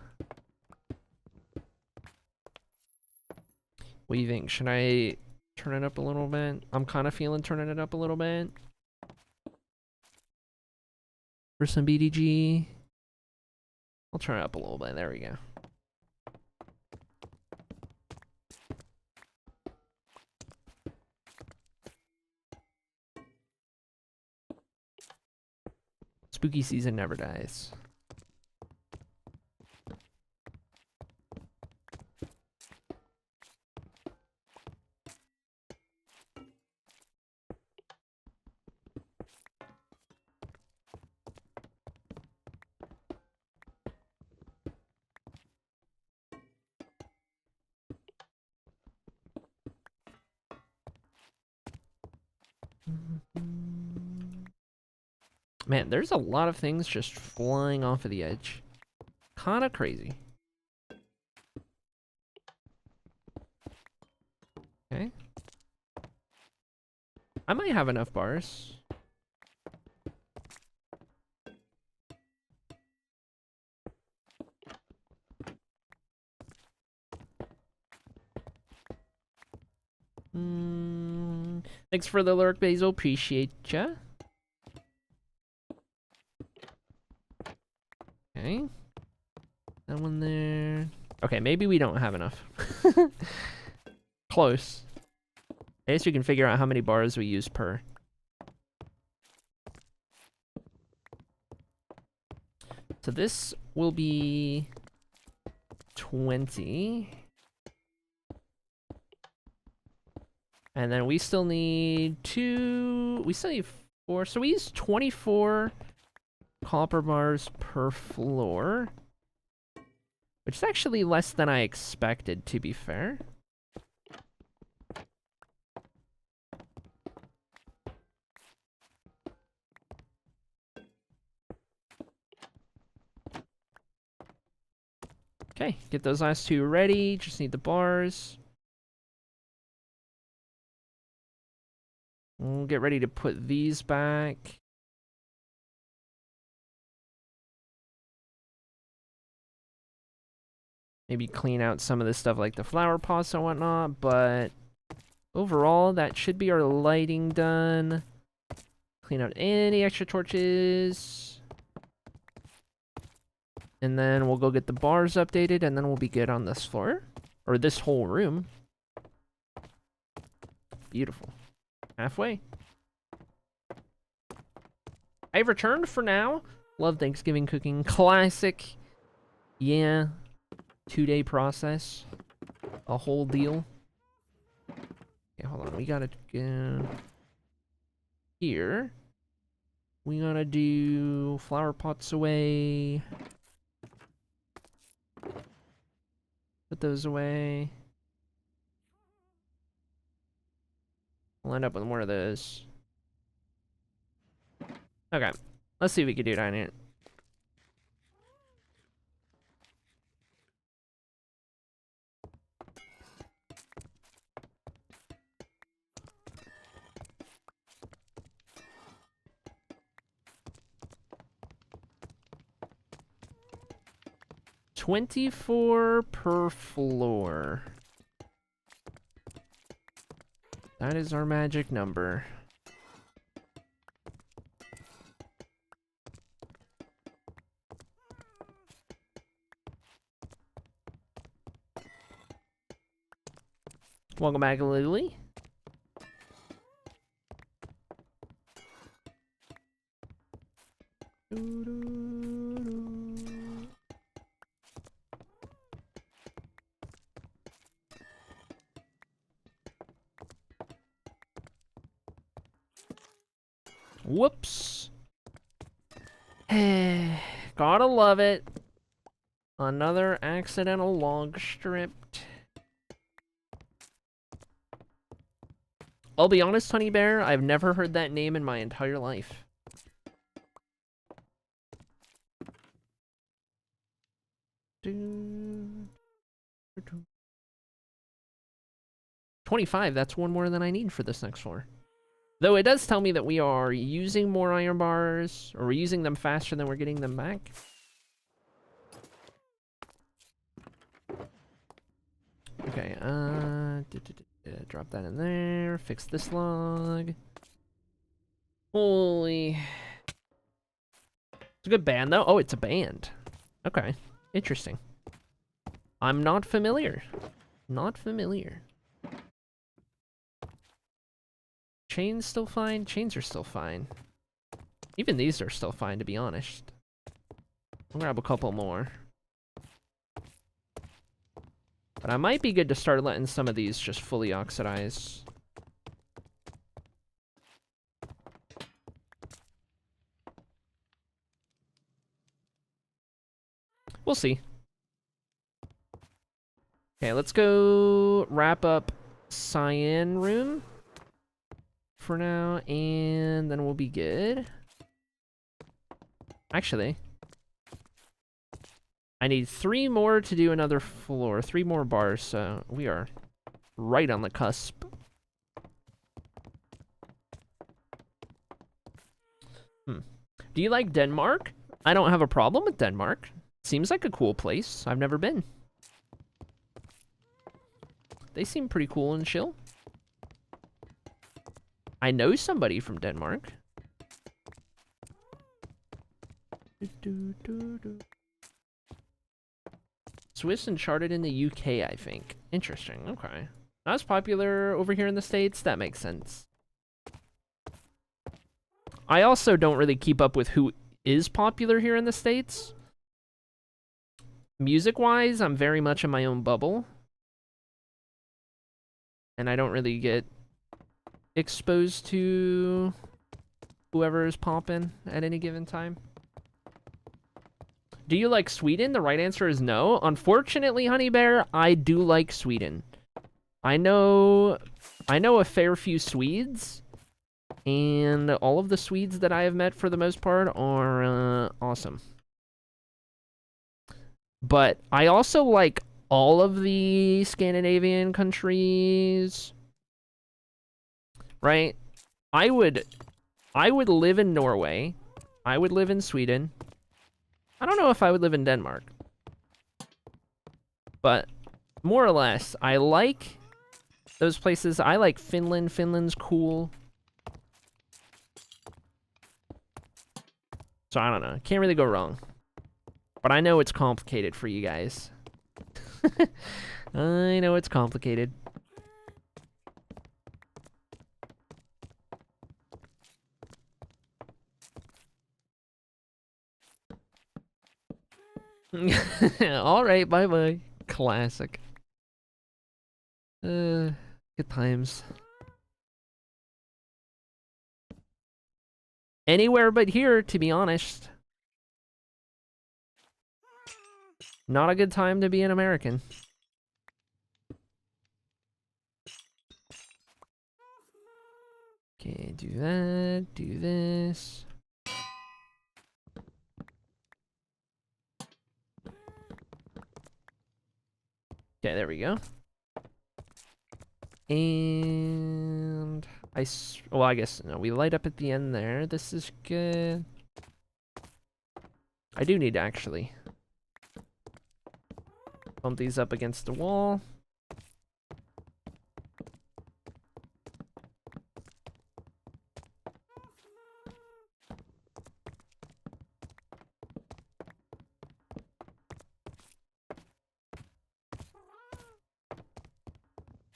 What do you think? Should I Turn it up a little bit. I'm kind of feeling turning it up a little bit. For some BDG. I'll turn it up a little bit. There we go. Spooky season never dies. Man, there's a lot of things just flying off of the edge. Kinda crazy. Okay. I might have enough bars. Thanks for the lurk, Basil. Appreciate ya. Okay. That one there. Okay, maybe we don't have enough. Close. I guess we can figure out how many bars we use per. So this will be 20. And then we still need we still need 4. So we use 24 copper bars per floor. Which is actually less than I expected, to be fair. Okay, get those last 2 ready. Just need the bars. We'll get ready to put these back. Maybe clean out some of this stuff like the flower pots and whatnot, but overall, that should be our lighting done. Clean out any extra torches. And then we'll go get the bars updated, and then we'll be good on this floor. Or this whole room. Beautiful. Halfway. I've returned for now. Love Thanksgiving cooking. Classic. Yeah. 2-day process. A whole deal. Okay, hold on. We gotta go here. We gotta do flower pots away. Put those away. We'll end up with more of those. Okay. Let's see what we can do down here. $24 per floor. That is our magic number. Welcome back, Lily. Whoops. Gotta love it. Another accidental log stripped. I'll be honest, Honey Bear, I've never heard that name in my entire life. $25, that's one more than I need for this next floor. Though it does tell me that we are using more iron bars, or we're using them faster than we're getting them back. Okay, Yeah, drop that in there. Fix this log. Holy. It's a good band, though. Oh, it's a band. Okay. Interesting. I'm not familiar. Not familiar. Chains still fine? Chains are still fine. Even these are still fine, to be honest. I'll grab a couple more. But I might be good to start letting some of these just fully oxidize. We'll see. Okay, let's go wrap up Cyan Room for now, and then we'll be good. Actually, I need 3 more to do another floor. 3 more bars, so we are right on the cusp. Do you like Denmark? I don't have a problem with Denmark. Seems like a cool place. I've never been. They seem pretty cool and chill. I know somebody from Denmark. Swiss and charted in the UK, I think. Interesting, okay. Not as popular over here in the States, that makes sense. I also don't really keep up with who is popular here in the States. Music-wise, I'm very much in my own bubble. And I don't really get exposed to whoever is popping at any given time. Do you like Sweden? The right answer is no. Unfortunately, Honey Bear, I do like Sweden. I know a fair few Swedes, and all of the Swedes that I have met for the most part are awesome. But I also like all of the Scandinavian countries. Right? I would live in Norway. I would live in Sweden. I don't know if I would live in Denmark. But more or less, I like those places. I like Finland. Finland's cool. So I don't know. Can't really go wrong. But I know it's complicated for you guys. I know it's complicated. Alright, bye-bye. Classic. Good times. Anywhere but here, to be honest. Not a good time to be an American. Okay, do that, do this. Okay, there we go. And well, I guess, no, we light up at the end there. This is good. I do need to actually bump these up against the wall.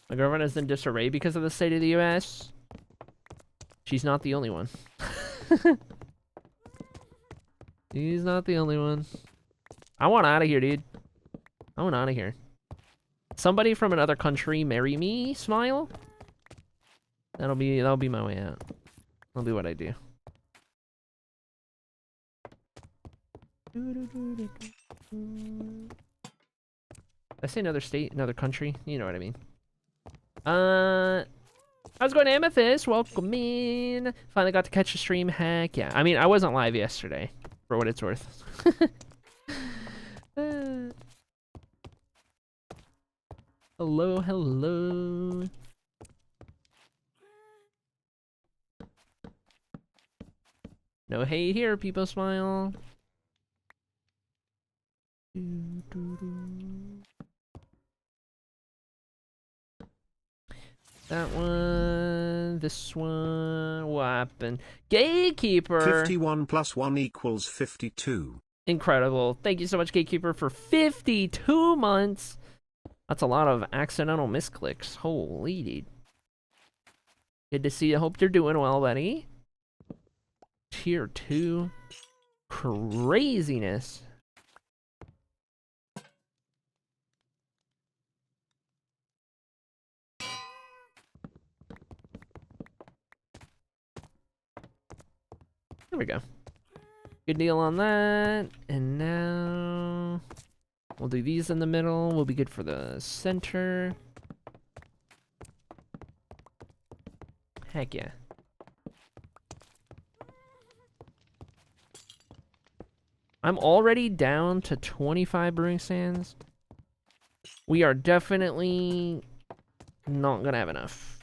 My girlfriend is in disarray because of the state of the US. She's not the only one. She's not the only one. I want out of here, dude. I want out of here. Somebody from another country marry me, smile. That'll be my way out. That'll be what I do. I say another state, another country. You know what I mean. How's it going, Amethyst? Welcome in. Finally got to catch a stream. Heck yeah. I mean, I wasn't live yesterday, for what it's worth. Hello, hello. No hey here, people smile. That one, this one, what happened? Gatekeeper! 51 plus 1 equals 52. Incredible. Thank you so much, Gatekeeper, for 52 months. That's a lot of accidental misclicks. Holy dude. Good to see you. Hope you're doing well, buddy. Tier 2. Craziness. There we go. Good deal on that. And now we'll do these in the middle. We'll be good for the center. Heck yeah. I'm already down to 25 brewing stands. We are definitely not gonna have enough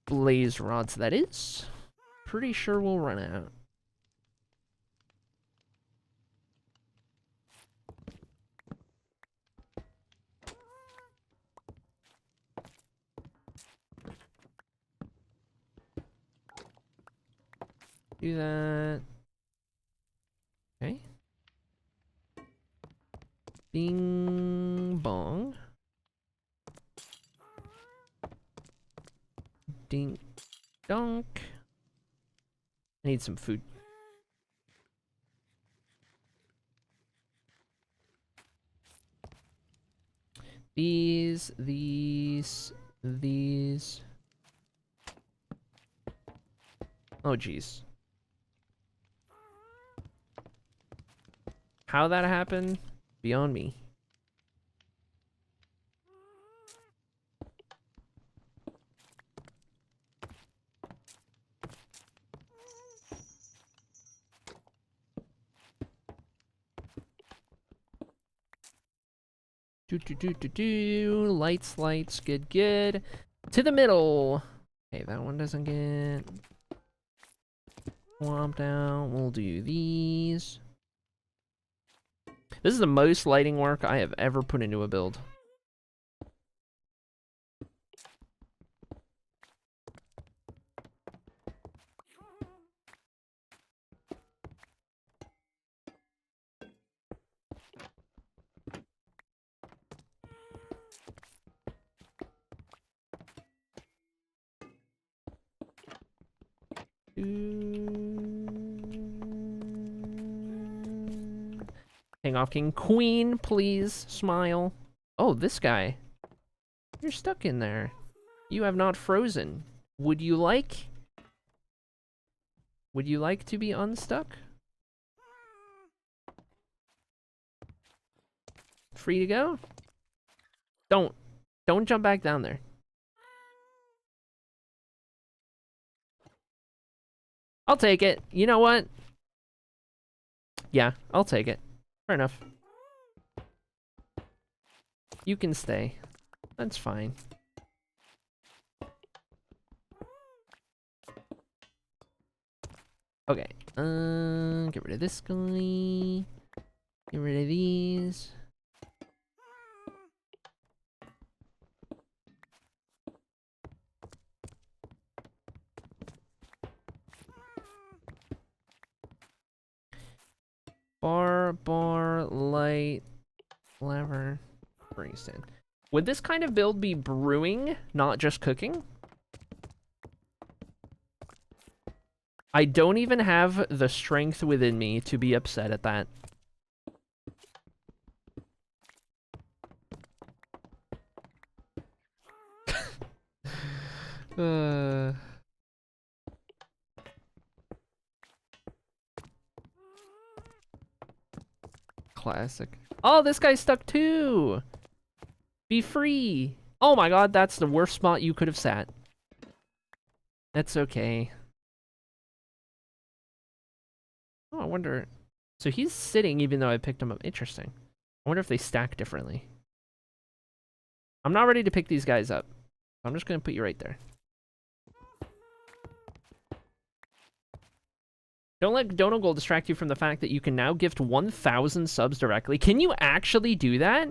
blaze rods, that is. Pretty sure we'll run out. Do that. Okay. Bing bong. Ding donk. I need some food. These. Oh, jeez. How that happened? Beyond me. Lights, good. To the middle. Okay, that one doesn't get swamped out. We'll do these. This is the most lighting work I have ever put into a build. Hang off, King. Queen, please smile. Oh, this guy. You're stuck in there. You have not frozen. Would you like to be unstuck? Free to go? Don't jump back down there. I'll take it. You know what? Yeah, I'll take it. Fair enough. You can stay. That's fine. Okay. Get rid of this guy. Get rid of these. Bar, light, lever, brewing stand. Would this kind of build be brewing, not just cooking? I don't even have the strength within me to be upset at that. Classic. Oh, this guy's stuck too. Be free. Oh my god, that's the worst spot you could have sat. That's okay. Oh, I wonder. So he's sitting even though I picked him up. Interesting. I wonder if they stack differently. I'm not ready to pick these guys up. I'm just going to put you right there. Don't let Dono Gold distract you from the fact that you can now gift 1,000 subs directly. Can you actually do that?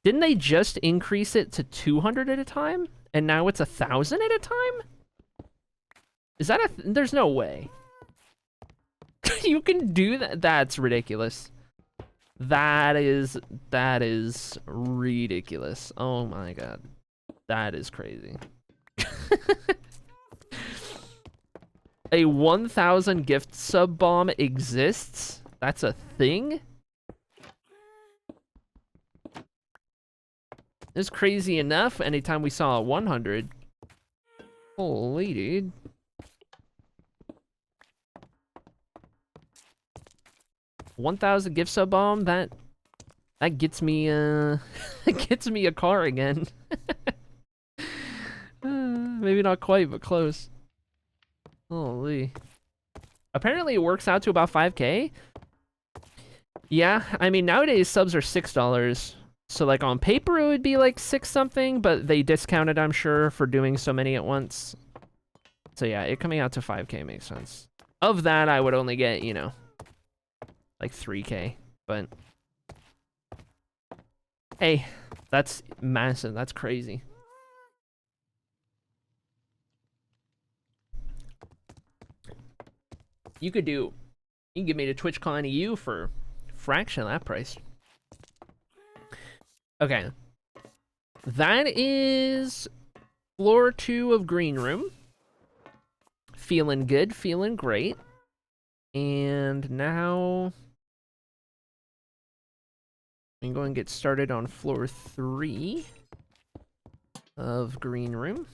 Didn't they just increase it to 200 at a time? And now it's 1,000 at a time? Is that there's no way. You can do that? That's ridiculous. That is ridiculous. Oh my god. That is crazy. A 1,000 gift sub bomb exists? That's a thing? It's crazy enough anytime we saw a 100. Holy dude. $1,000 gift sub bomb, that gets me gets me a car again. Maybe not quite, but close. Holy. Apparently it works out to about 5K. Yeah, I mean nowadays subs are $6. So like on paper it would be like 6 something, but they discounted, I'm sure, for doing so many at once. So yeah, it coming out to 5K makes sense. Of that I would only get, you know, like 3K, but hey, that's massive. That's crazy. You can give me the TwitchCon EU for a fraction of that price. Okay. That is floor 2 of green room. Feeling good, feeling great. And now I'm going to get started on floor 3 of green room.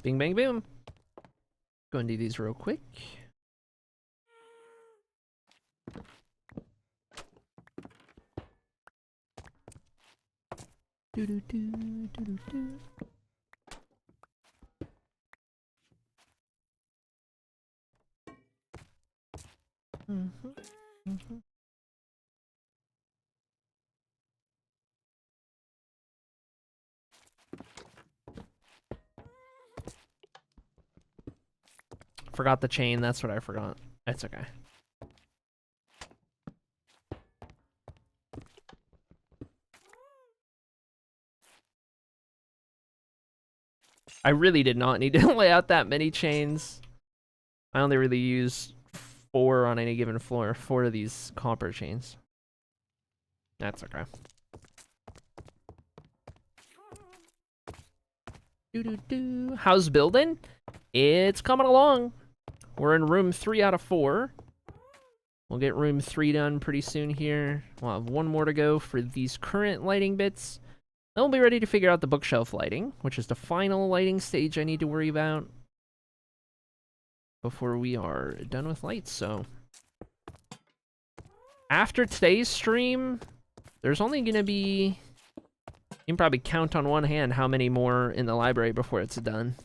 Bing, bang, boom. Go and do these real quick. Do do do do do do. Forgot the chain, that's what I forgot. That's okay. I really did not need to lay out that many chains. I only really use 4 on any given floor, 4 of these copper chains. That's okay. How's building? It's coming along. We're in room 3 out of 4. We'll get room 3 done pretty soon here. We'll have 1 more to go for these current lighting bits. Then we'll be ready to figure out the bookshelf lighting, which is the final lighting stage I need to worry about before we are done with lights. So after today's stream, there's only gonna be, you can probably count on one hand how many more in the library before it's done.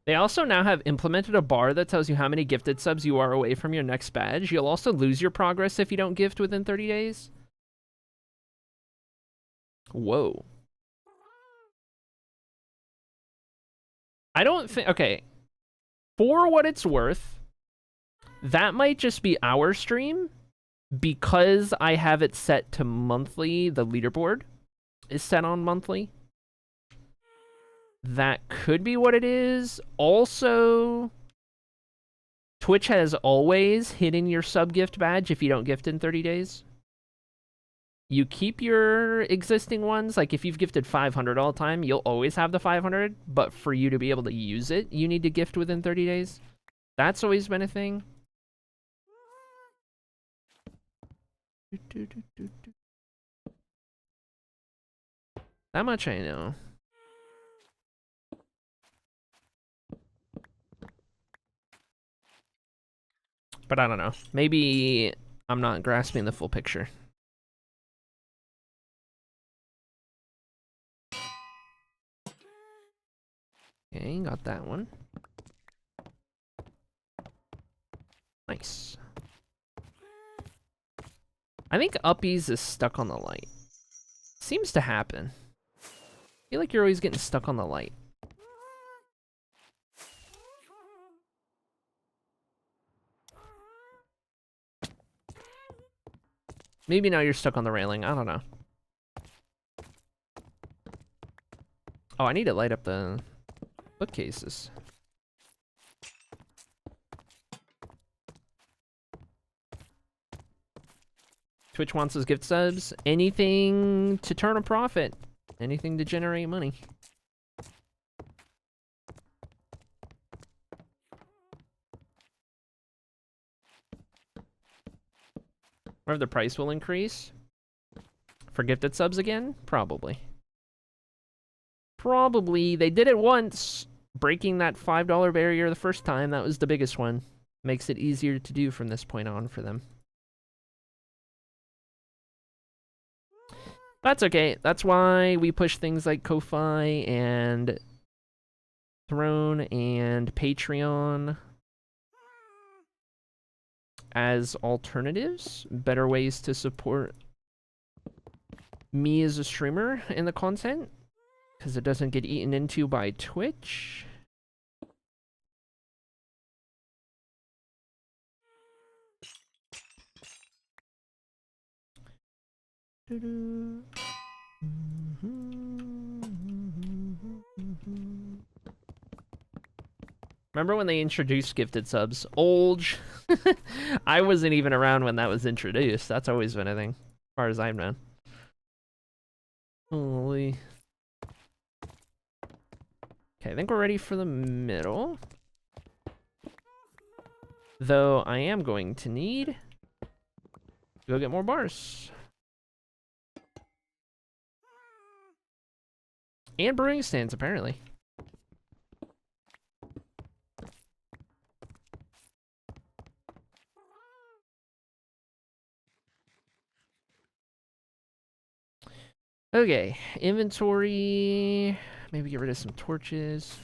They also now have implemented a bar that tells you how many gifted subs you are away from your next badge. You'll also lose your progress if you don't gift within 30 days. Whoa. I don't think... Okay. For what it's worth, that might just be our stream because I have it set to monthly. The leaderboard is set on monthly. That could be what it is. Also, Twitch has always hidden your sub-gift badge if you don't gift in 30 days. You keep your existing ones. Like, if you've gifted 500 all the time, you'll always have the 500. But for you to be able to use it, you need to gift within 30 days. That's always been a thing. That much I know. But I don't know. Maybe I'm not grasping the full picture. Okay, got that one. Nice. I think Uppies is stuck on the light. Seems to happen. I feel like you're always getting stuck on the light. Maybe now you're stuck on the railing. I don't know. Oh, I need to light up the bookcases. Twitch wants us gift subs. Anything to turn a profit. Anything to generate money. Or the price will increase. For gifted subs again? Probably. Probably. They did it once. Breaking that $5 barrier the first time. That was the biggest one. Makes it easier to do from this point on for them. That's okay. That's why we push things like Ko-Fi and Throne and Patreon as alternatives, better ways to support me as a streamer in the content, because it doesn't get eaten into by Twitch. Remember when they introduced gifted subs? Old. I wasn't even around when that was introduced. That's always been a thing, as far as I've known. Holy. Okay, I think we're ready for the middle. Though I am going to need to go get more bars. And brewing stands, apparently. Okay, inventory. Maybe get rid of some torches.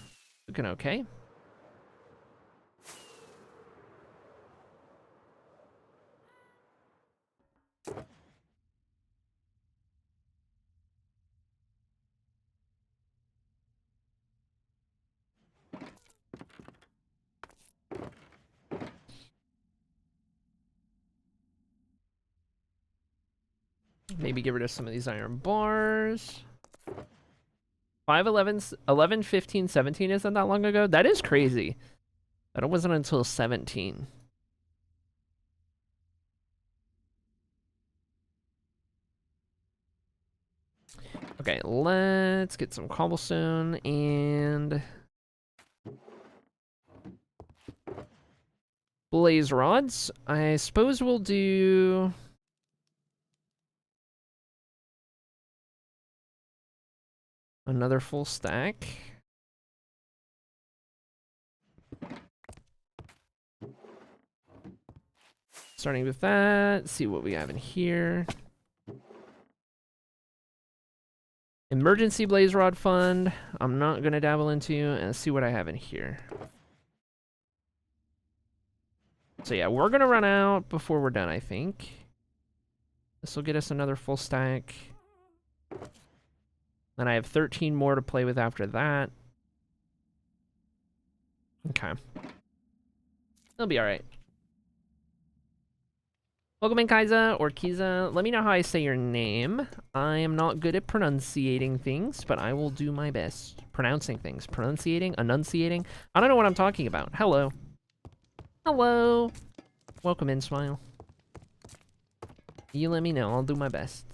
Looking okay. Maybe get rid of some of these iron bars. 5, 11, 15, 17 isn't that long ago? That is crazy. That wasn't until 17. Okay, let's get some cobblestone and blaze rods. I suppose we'll do another full stack. Starting with that, see what we have in here. Emergency blaze rod fund. I'm not gonna dabble into, and see what I have in here. So yeah, we're gonna run out before we're done, I think. This will get us another full stack. Then I have 13 more to play with after that. Okay. It'll be alright. Welcome in, Kaiza, or Kiza. Let me know how I say your name. I am not good at pronunciating things, but I will do my best. Pronouncing things. Pronunciating? Enunciating? I don't know what I'm talking about. Hello. Hello. Welcome in, Smile. You let me know. I'll do my best.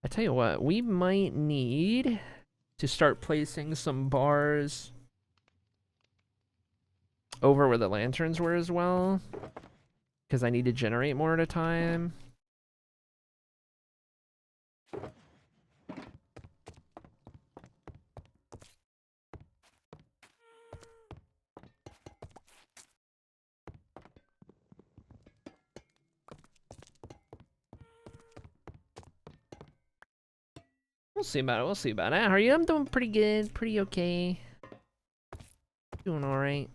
I tell you what, we might need to start placing some bars over where the lanterns were as well, because I need to generate more at a time. We'll see about it. We'll see about it. How are you? I'm doing pretty good. Pretty okay. Doing all right.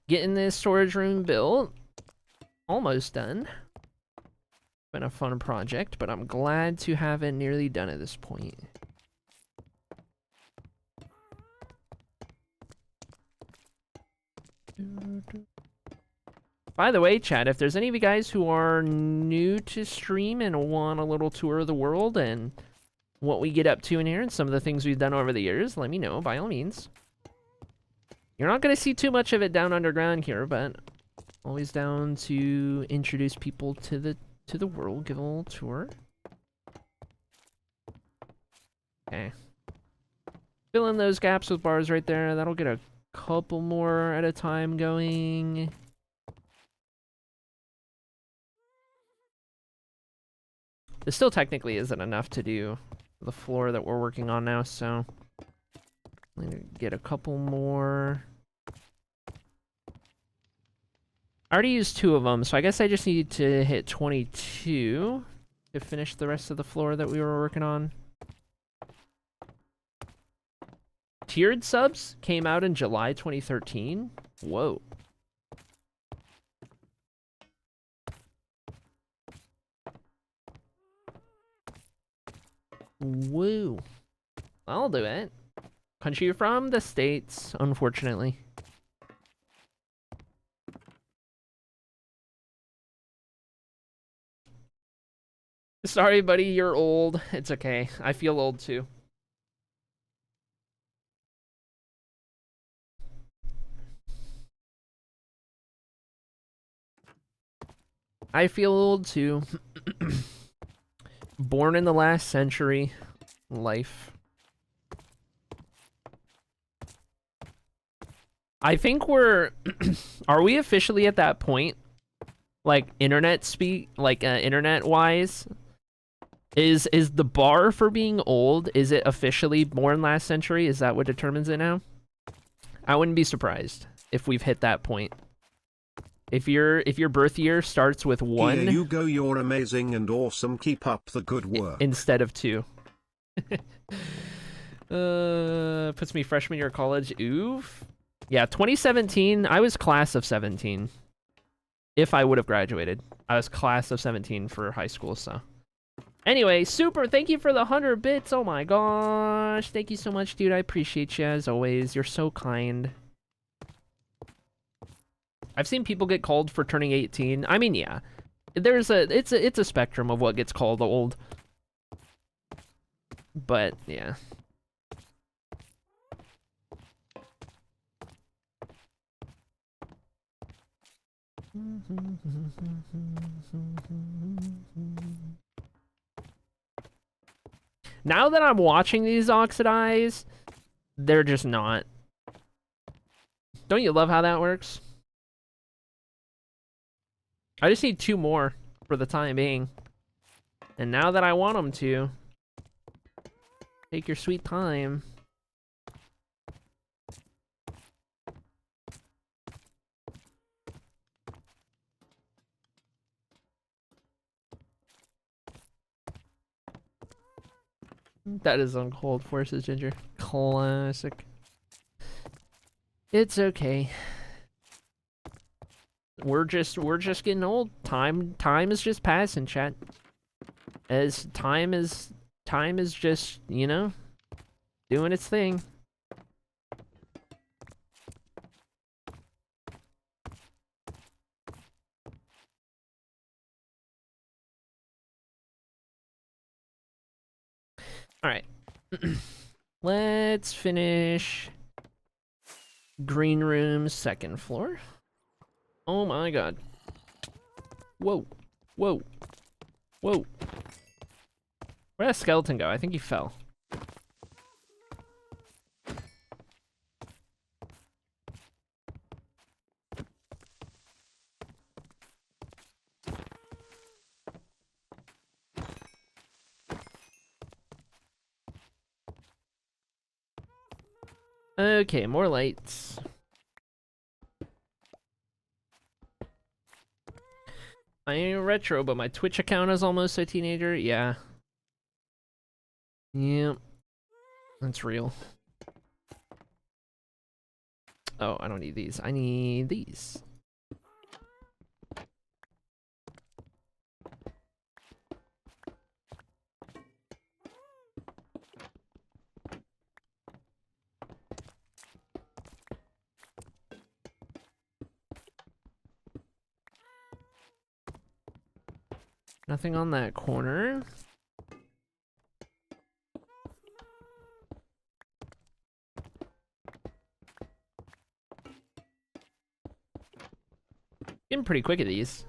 Getting this storage room built. Almost done. Been a fun project, but I'm glad to have it nearly done at this point. By the way, chat, if there's any of you guys who are new to stream and want a little tour of the world and what we get up to in here and some of the things we've done over the years, let me know, by all means. You're not going to see too much of it down underground here, but always down to introduce people to the world, give a little tour. Okay. Fill in those gaps with bars right there. That'll get a couple more at a time going. This still technically isn't enough to do the floor that we're working on now, so I'm gonna get a couple more. I already used 2 of them, so I guess I just need to hit 22 to finish the rest of the floor that we were working on. Tiered subs came out in July 2013. Whoa. Woo. I'll do it. Country from the States, unfortunately. Sorry, buddy, you're old. It's okay. I feel old too. I feel old too. Born in the last century. Life. I think we're... Are we officially at that point? Like, internet-wise? Is the bar for being old, is it officially born last century? Is that what determines it now? I wouldn't be surprised if we've hit that point. If your birth year starts with 1... Here you go, you're amazing and awesome. Keep up the good work. Instead of 2. Puts me freshman year of college. Oof. Yeah, 2017, I was class of 17. If I would have graduated. I was class of 17 for high school, so. Anyway, super, thank you for the 100 bits. Oh my gosh. Thank you so much, dude. I appreciate you as always. You're so kind. I've seen people get called for turning 18. I mean, yeah. It's a spectrum of what gets called old. But, yeah. Now that I'm watching these oxidize, they're just not. Don't you love how that works? I just need 2 more for the time being. And now that I want them to, take your sweet time. That is on Cold Forces, Ginger. Classic. It's okay. We're just getting old. Time is just passing, chat. As time is just, you know, doing its thing. All right. Let's finish green room 2nd floor. Oh my god. Whoa. Whoa. Whoa. Where'd that skeleton go? I think he fell. Okay, more lights. I ain't retro, but my Twitch account is almost a teenager. Yeah. Yep. That's real. Oh, I don't need these. I need these. Nothing on that corner. Getting pretty quick at these.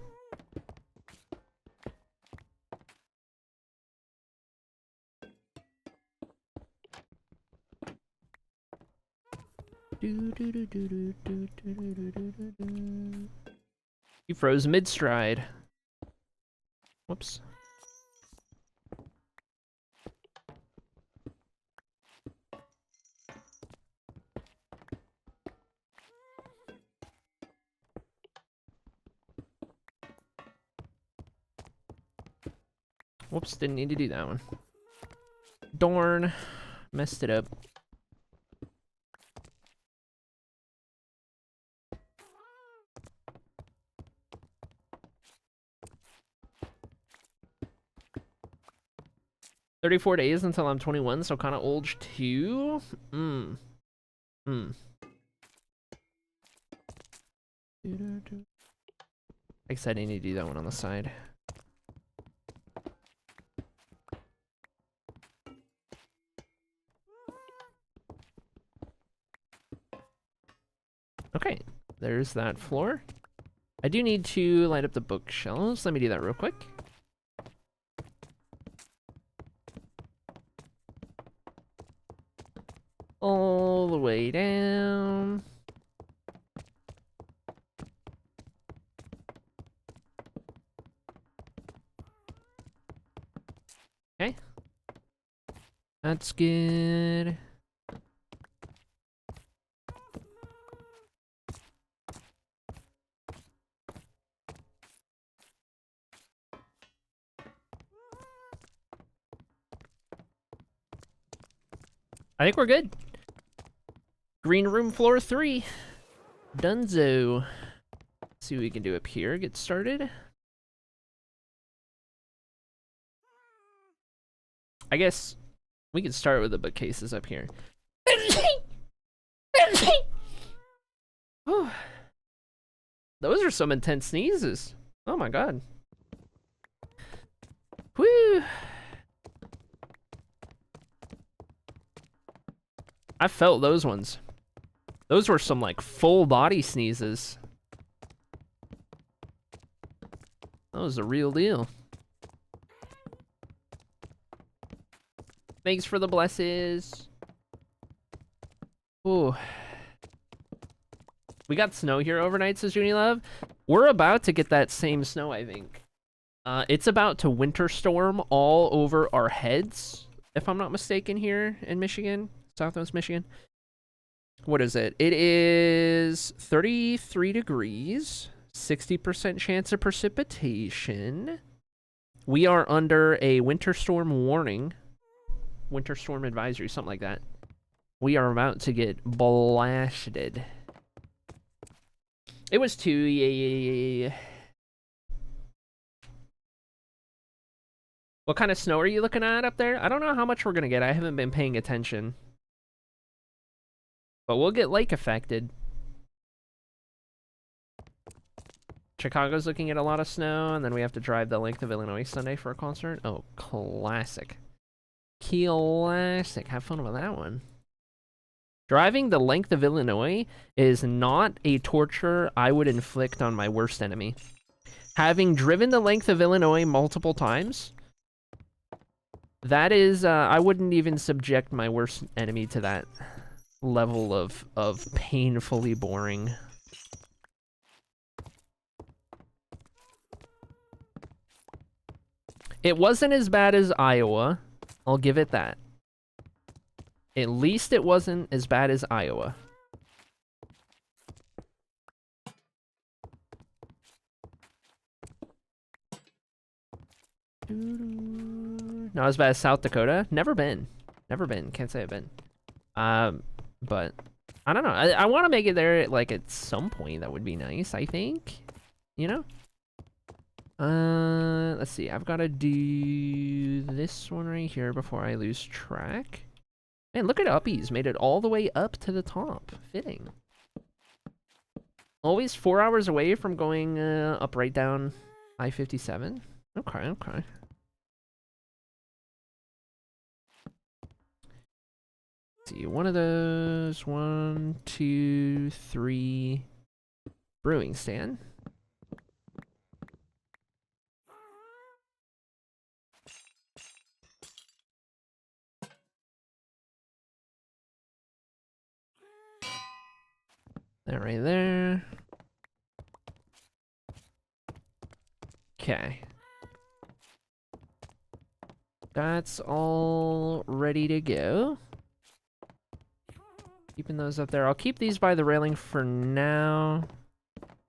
He froze mid-stride. Whoops. Whoops, didn't need to do that one. Darn. Messed it up. "34 days until I'm 21, so kind of old too." Like I said, I need to do that one on the side. Okay, there's that floor. I do need to light up the bookshelves. Let me do that real quick. All the way down. Okay. That's good. I think we're good. Green room floor 3. Dunzo. Let's see what we can do up here. Get started. I guess we can start with the bookcases up here. Those are some intense sneezes. Oh my god. Whew. I felt those ones. Those were some like full body sneezes. That was the real deal. Thanks for the blesses. Ooh. We got snow here overnight, says Junie Love. We're about to get that same snow, I think. It's about to winter storm all over our heads, if I'm not mistaken, here in Michigan, Southwest Michigan. What is it? It is 33 degrees, 60% chance of precipitation. We are under a winter storm warning, winter storm advisory, something like that. We are about to get blasted. It was 2, yeah. What kind of snow are you looking at up there? I don't know how much we're gonna get. I haven't been paying attention. But we'll get lake affected. Chicago's looking at a lot of snow, and then we have to drive the length of Illinois Sunday for a concert. Oh, classic. Classic. Have fun with that one. Driving the length of Illinois is not a torture I would inflict on my worst enemy. Having driven the length of Illinois multiple times, that is, I wouldn't even subject my worst enemy to that level of painfully boring. It wasn't as bad as Iowa. I'll give it that. At least it wasn't as bad as Iowa. Not as bad as South Dakota. Never been. Never been. Can't say I've been. But I don't know. I want to make it there like at some point. That would be nice, I think. You know? Let's see. I've got to do this one right here before I lose track. Man, look at Uppies. Made it all the way up to the top. Fitting. Always 4 hours away from going up right down I-57. Okay, okay. Let's see, one of those. 1, 2, 3. Brewing stand. That right there. Okay. That's all ready to go. Keeping those up there. I'll keep these by the railing for now.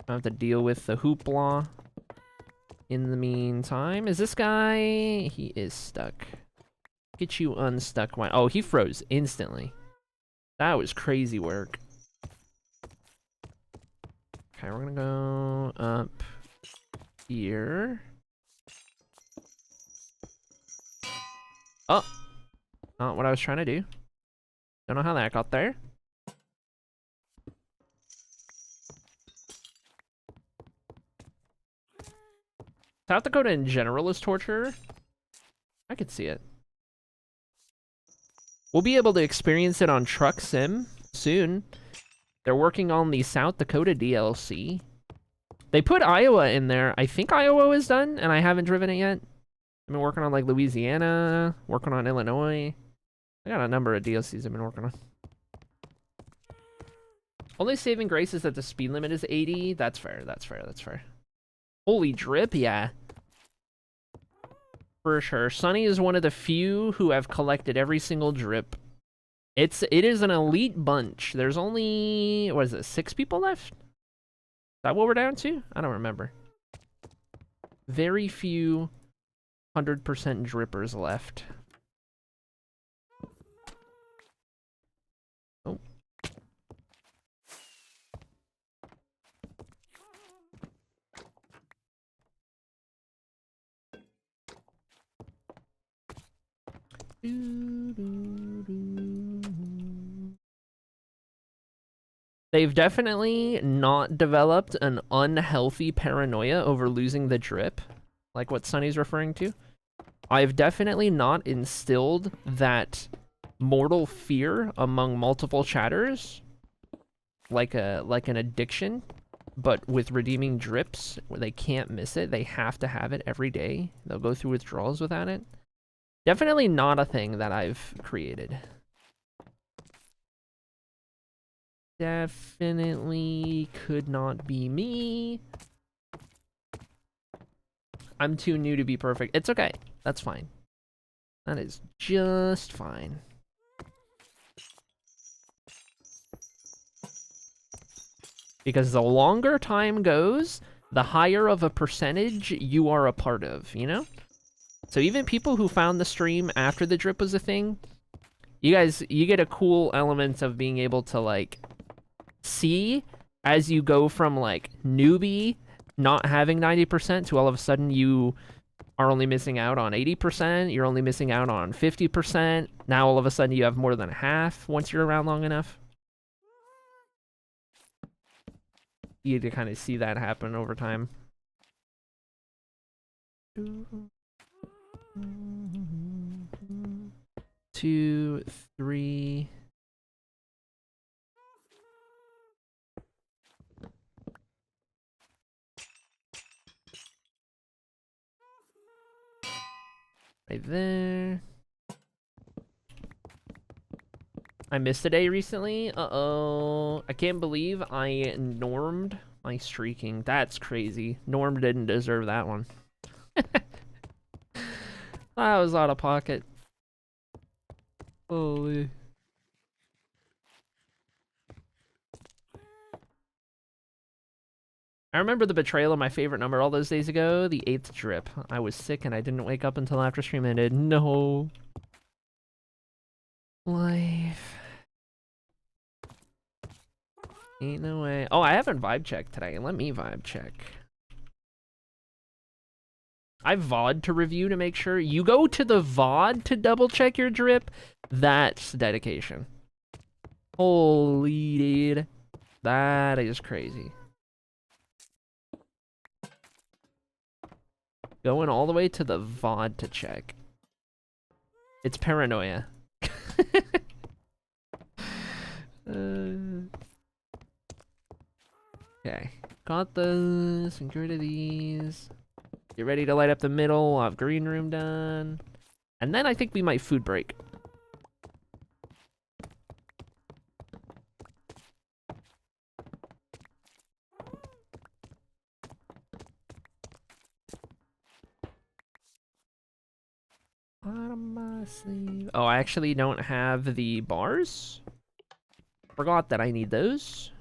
I have to deal with the hoopla. In the meantime, is this guy? He is stuck. Get you unstuck. Why? Oh, he froze instantly. That was crazy work. Okay, we're gonna go up here. Oh, not what I was trying to do. Don't know how that got there. South Dakota in general is torture. I could see it. We'll be able to experience it on Truck Sim soon. They're working on the South Dakota DLC. They put Iowa in there. I think Iowa is done, and I haven't driven it yet. I've been working on like Louisiana, working on Illinois. I got a number of DLCs I've been working on. Only saving grace is that the speed limit is 80. That's fair, that's fair, that's fair. Holy drip, yeah. For sure. Sunny is one of the few who have collected every single drip. It is an elite bunch. There's only, what is it, 6 people left? Is that what we're down to? I don't remember. Very few 100% drippers left. Oh. They've definitely not developed an unhealthy paranoia over losing the drip, like what Sunny's referring to. I've definitely not instilled that mortal fear among multiple chatters, like an addiction, but with redeeming drips, where they can't miss it. They have to have it every day. They'll go through withdrawals without it. Definitely not a thing that I've created. Definitely could not be me. I'm too new to be perfect. It's okay. That's fine. That is just fine. Because the longer time goes, the higher of a percentage you are a part of, you know? So even people who found the stream after the drip was a thing, you get a cool element of being able to, like, see as you go from, like, newbie not having 90% to all of a sudden you are only missing out on 80%, you're only missing out on 50%, now all of a sudden you have more than half once you're around long enough. You get to kind of see that happen over time. 2, 3. Right there. I missed a day recently. Uh-oh. I can't believe I normed my streaking. That's crazy. Norm didn't deserve that one. That was out of pocket. Holy. I remember the betrayal of my favorite number all those days ago, the 8th drip. I was sick and I didn't wake up until after stream ended. No. Life. Ain't no way. Oh, I haven't vibe checked today. Let me vibe check. I VOD to review to make sure. You go to the VOD to double check your drip? That's dedication. Holy dude. That is crazy. Going all the way to the VOD to check. It's paranoia. Okay. Got those. And get rid of these. Get ready to light up the middle. I'll have green room done. And then I think we might food break. Bottom of my sleeve. Oh, I actually don't have the bars. Forgot that I need those.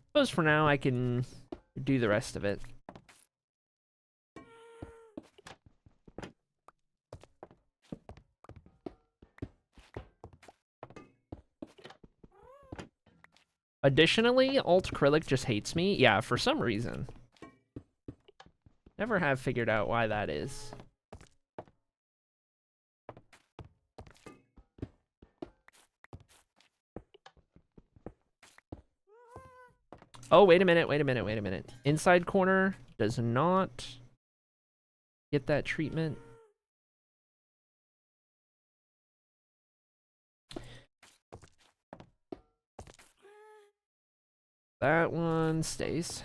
Suppose for now I can do the rest of it. Additionally, Alt Acrylic just hates me. Yeah, for some reason. Never have figured out why that is. Oh, wait a minute. Inside corner does not get that treatment. That one stays.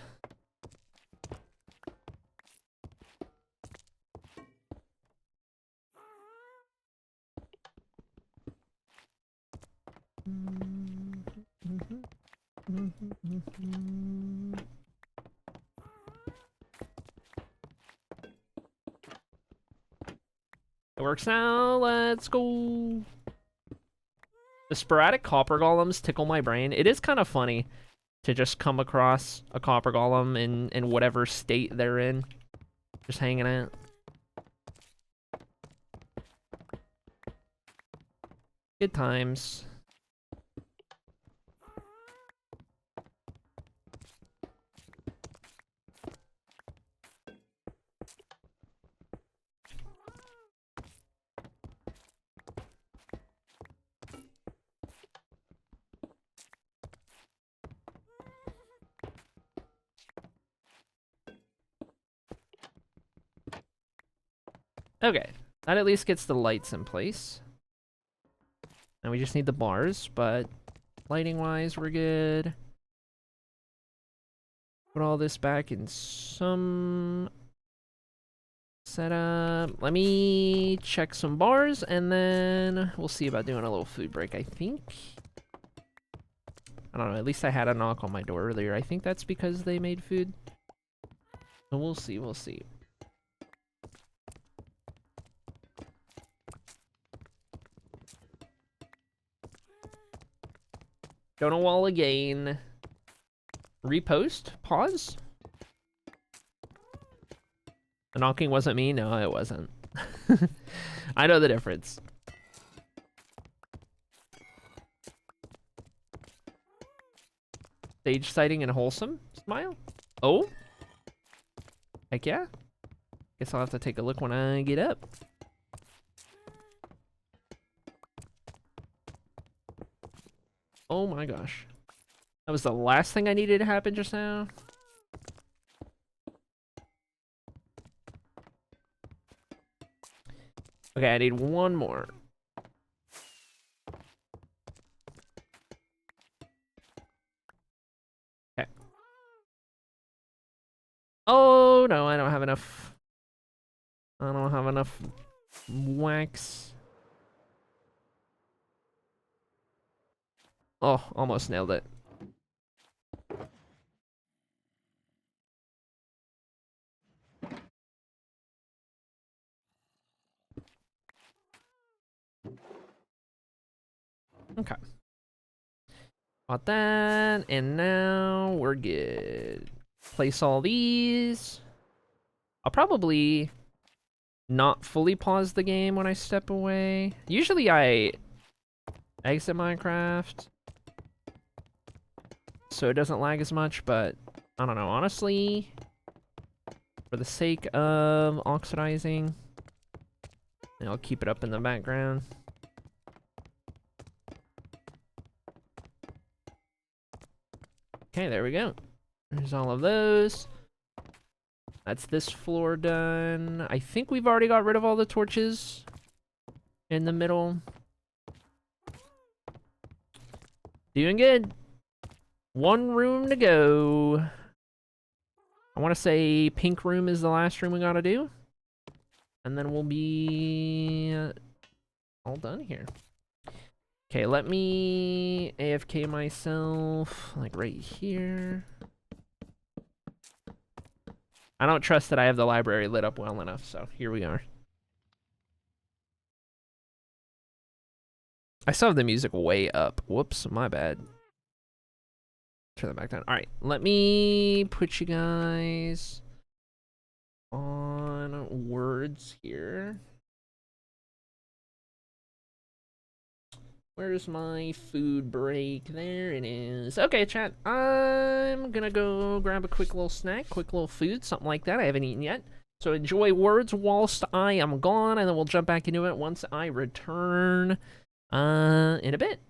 It works now. Let's go. The sporadic copper golems tickle my brain. It is kind of funny to just come across a copper golem in whatever state they're in. Just hanging out. Good times. Okay, that at least gets the lights in place. And we just need the bars, but lighting-wise, we're good. Put all this back in some setup. Let me check some bars, and then we'll see about doing a little food break, I think. I don't know, at least I had a knock on my door earlier. I think that's because they made food. So we'll see, we'll see. Don't wall again. Repost? Pause? The knocking wasn't me? No, it wasn't. I know the difference. Stage sighting and wholesome? Smile? Oh? Heck yeah. Guess I'll have to take a look when I get up. Oh my gosh. That was the last thing I needed to happen just now. Okay, I need one more. Okay. Oh no, I don't have enough. I don't have enough wax. Oh, almost nailed it. Okay. Got that, and now we're good. Place all these. I'll probably not fully pause the game when I step away. Usually I exit Minecraft so it doesn't lag as much, but I don't know. Honestly, for the sake of oxidizing, I'll keep it up in the background. Okay, there we go. There's all of those. That's this floor done. I think we've already got rid of all the torches in the middle. Doing good. One room to go. I want to say pink room is the last room we gotta do. And then we'll be all done here. Okay, let me AFK myself, like right here. I don't trust that I have the library lit up well enough, so here we are. I still have the music way up. Whoops, my bad. Turn that back down. All right, let me put you guys on words here. Where's my food break? There it is. Okay, chat. I'm gonna go grab a quick little snack, quick little food, something like that. I haven't eaten yet. So enjoy words whilst I am gone, and then we'll jump back into it once I return in a bit.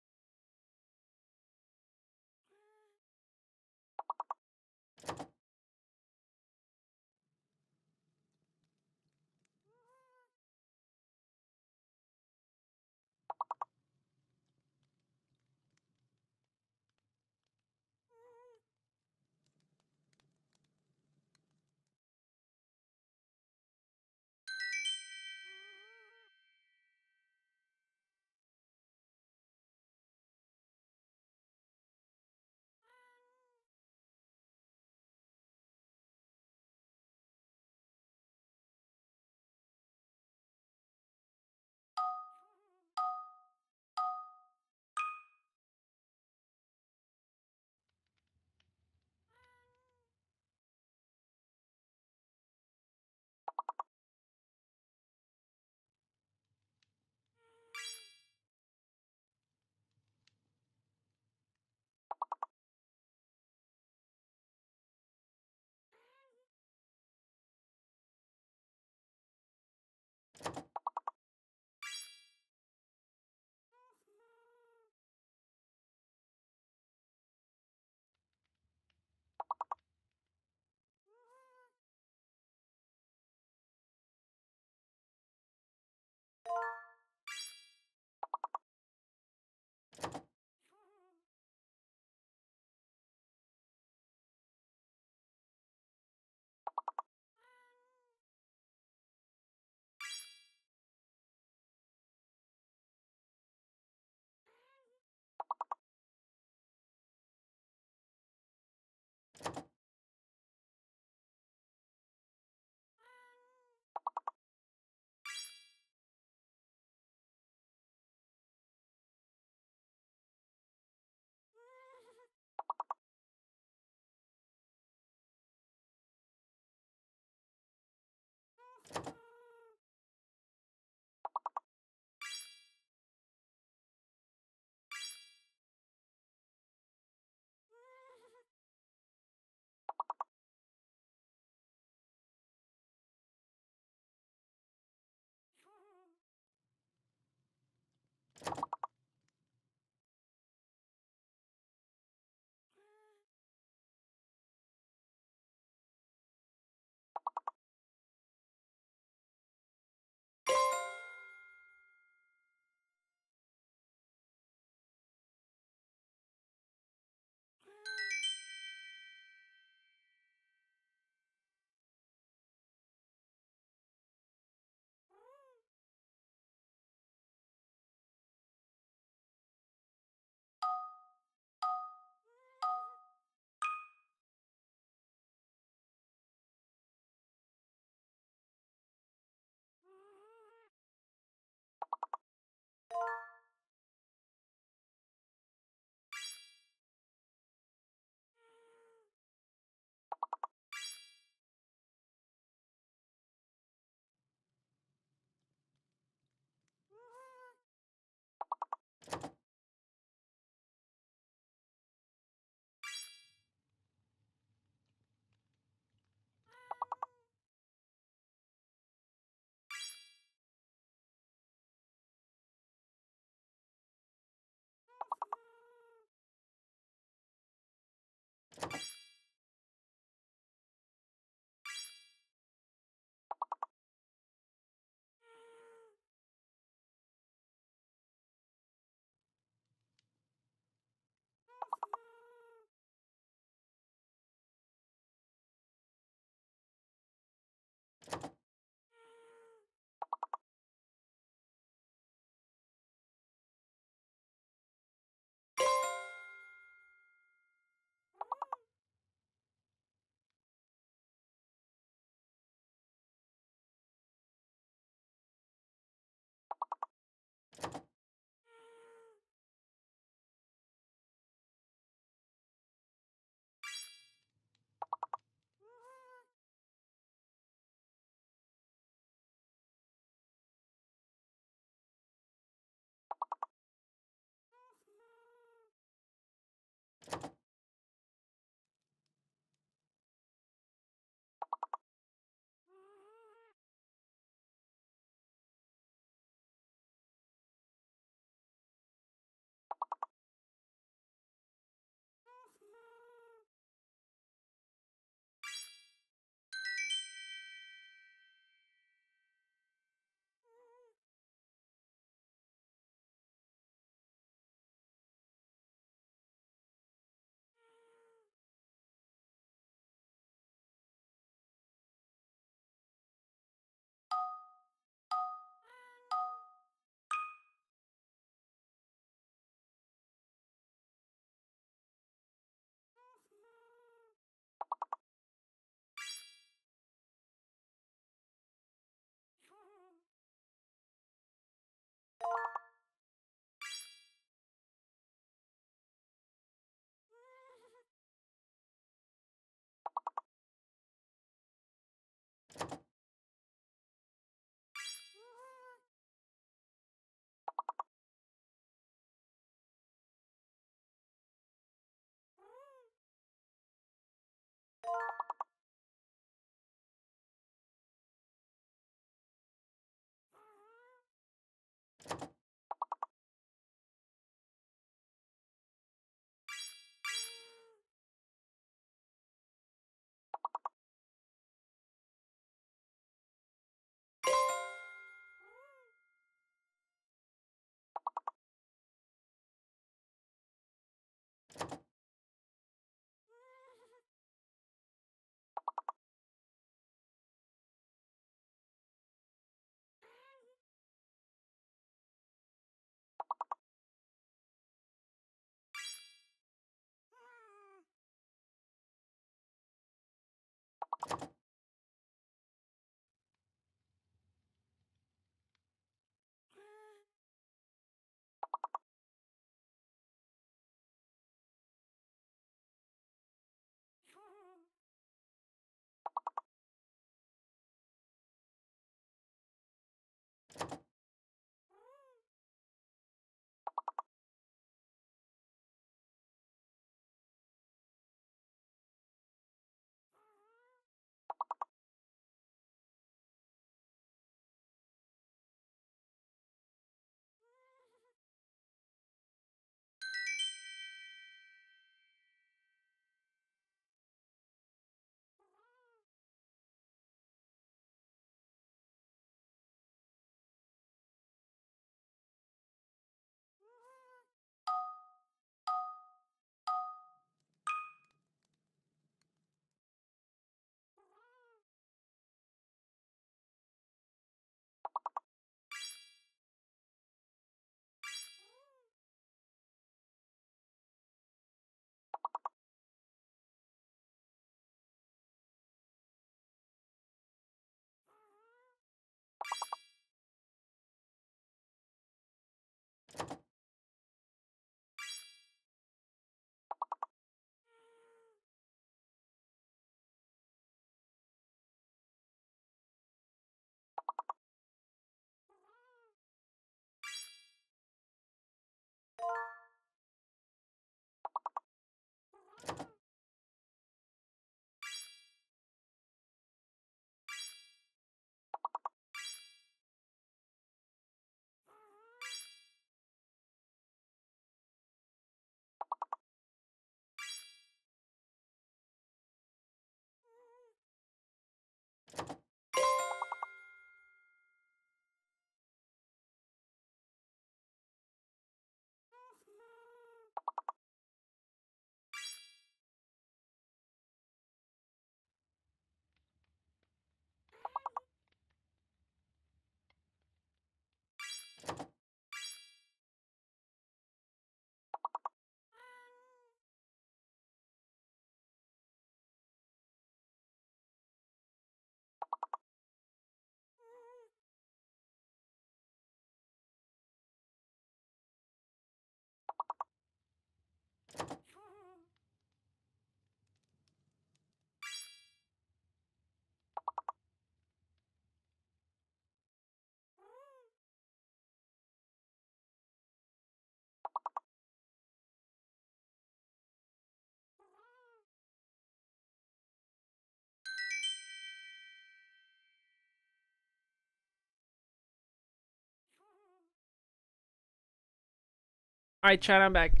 Alright, chat, I'm back.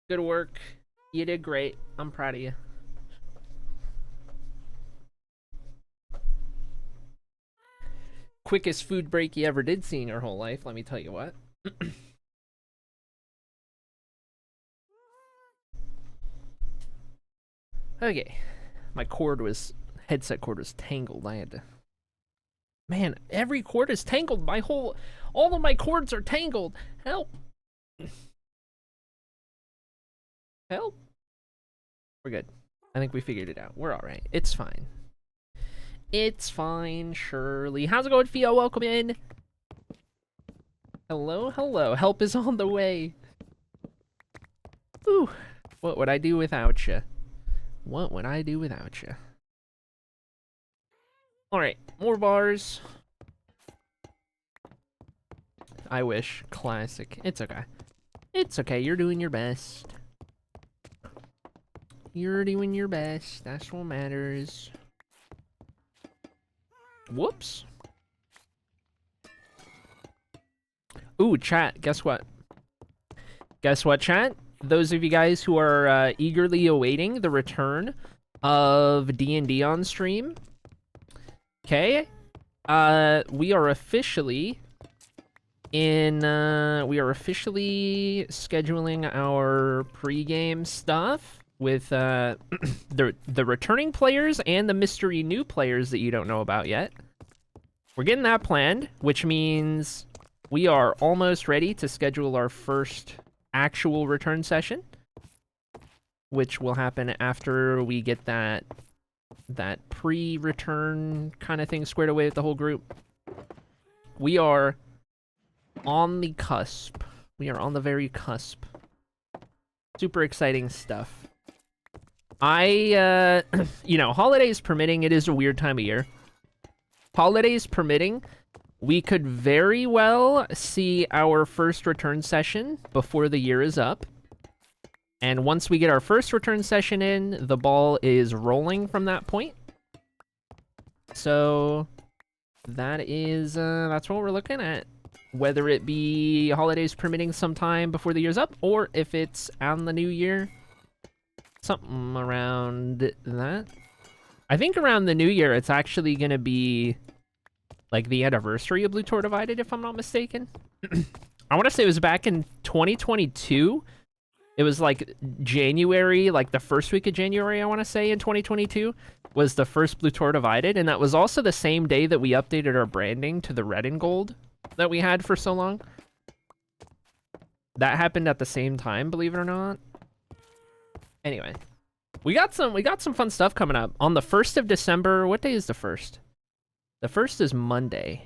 Good work. You did great. I'm proud of you. Quickest food break you ever did see in your whole life, let me tell you what. Okay. My headset cord was tangled. I had to... Man, every cord is tangled. All of my cords are tangled. Help. Help. We're good. I think we figured it out. We're alright. It's fine. It's fine, Shirley. How's it going, Theo? Welcome in. Hello, hello. Help is on the way. Ooh. What would I do without you? What would I do without you? Alright, more bars. I wish. Classic. It's okay. It's okay. You're doing your best. You're doing your best. That's what matters. Whoops. Ooh, chat. Guess what? Guess what, chat? Those of you guys who are eagerly awaiting the return of D&D on stream. Okay. We are officially scheduling our pregame stuff with the returning players and the mystery new players that you don't know about yet. We're getting that planned, which means we are almost ready to schedule our first actual return session, which will happen after we get that pre-return kind of thing squared away with the whole group. We are on the cusp. We are on the very cusp. Super exciting stuff. You know, holidays permitting, it is a weird time of year. Holidays permitting, we could very well see our first return session before the year is up. And once we get our first return session in, the ball is rolling from that point. So that's what we're looking at. Whether it be holidays permitting sometime before the year's up, or if it's on the new year, something around that. I think around the new year, it's actually going to be like the anniversary of Blue Tor Divided, if I'm not mistaken. I want to say it was back in 2022. It was like January, like the first week of January, I want to say, in 2022 was the first Blue Tor Divided. And that was also the same day that we updated our branding to the red and gold that we had for so long. That happened at the same time, believe it or not. Anyway, we got some fun stuff coming up. On the 1st of December, what day is the 1st? The 1st is Monday.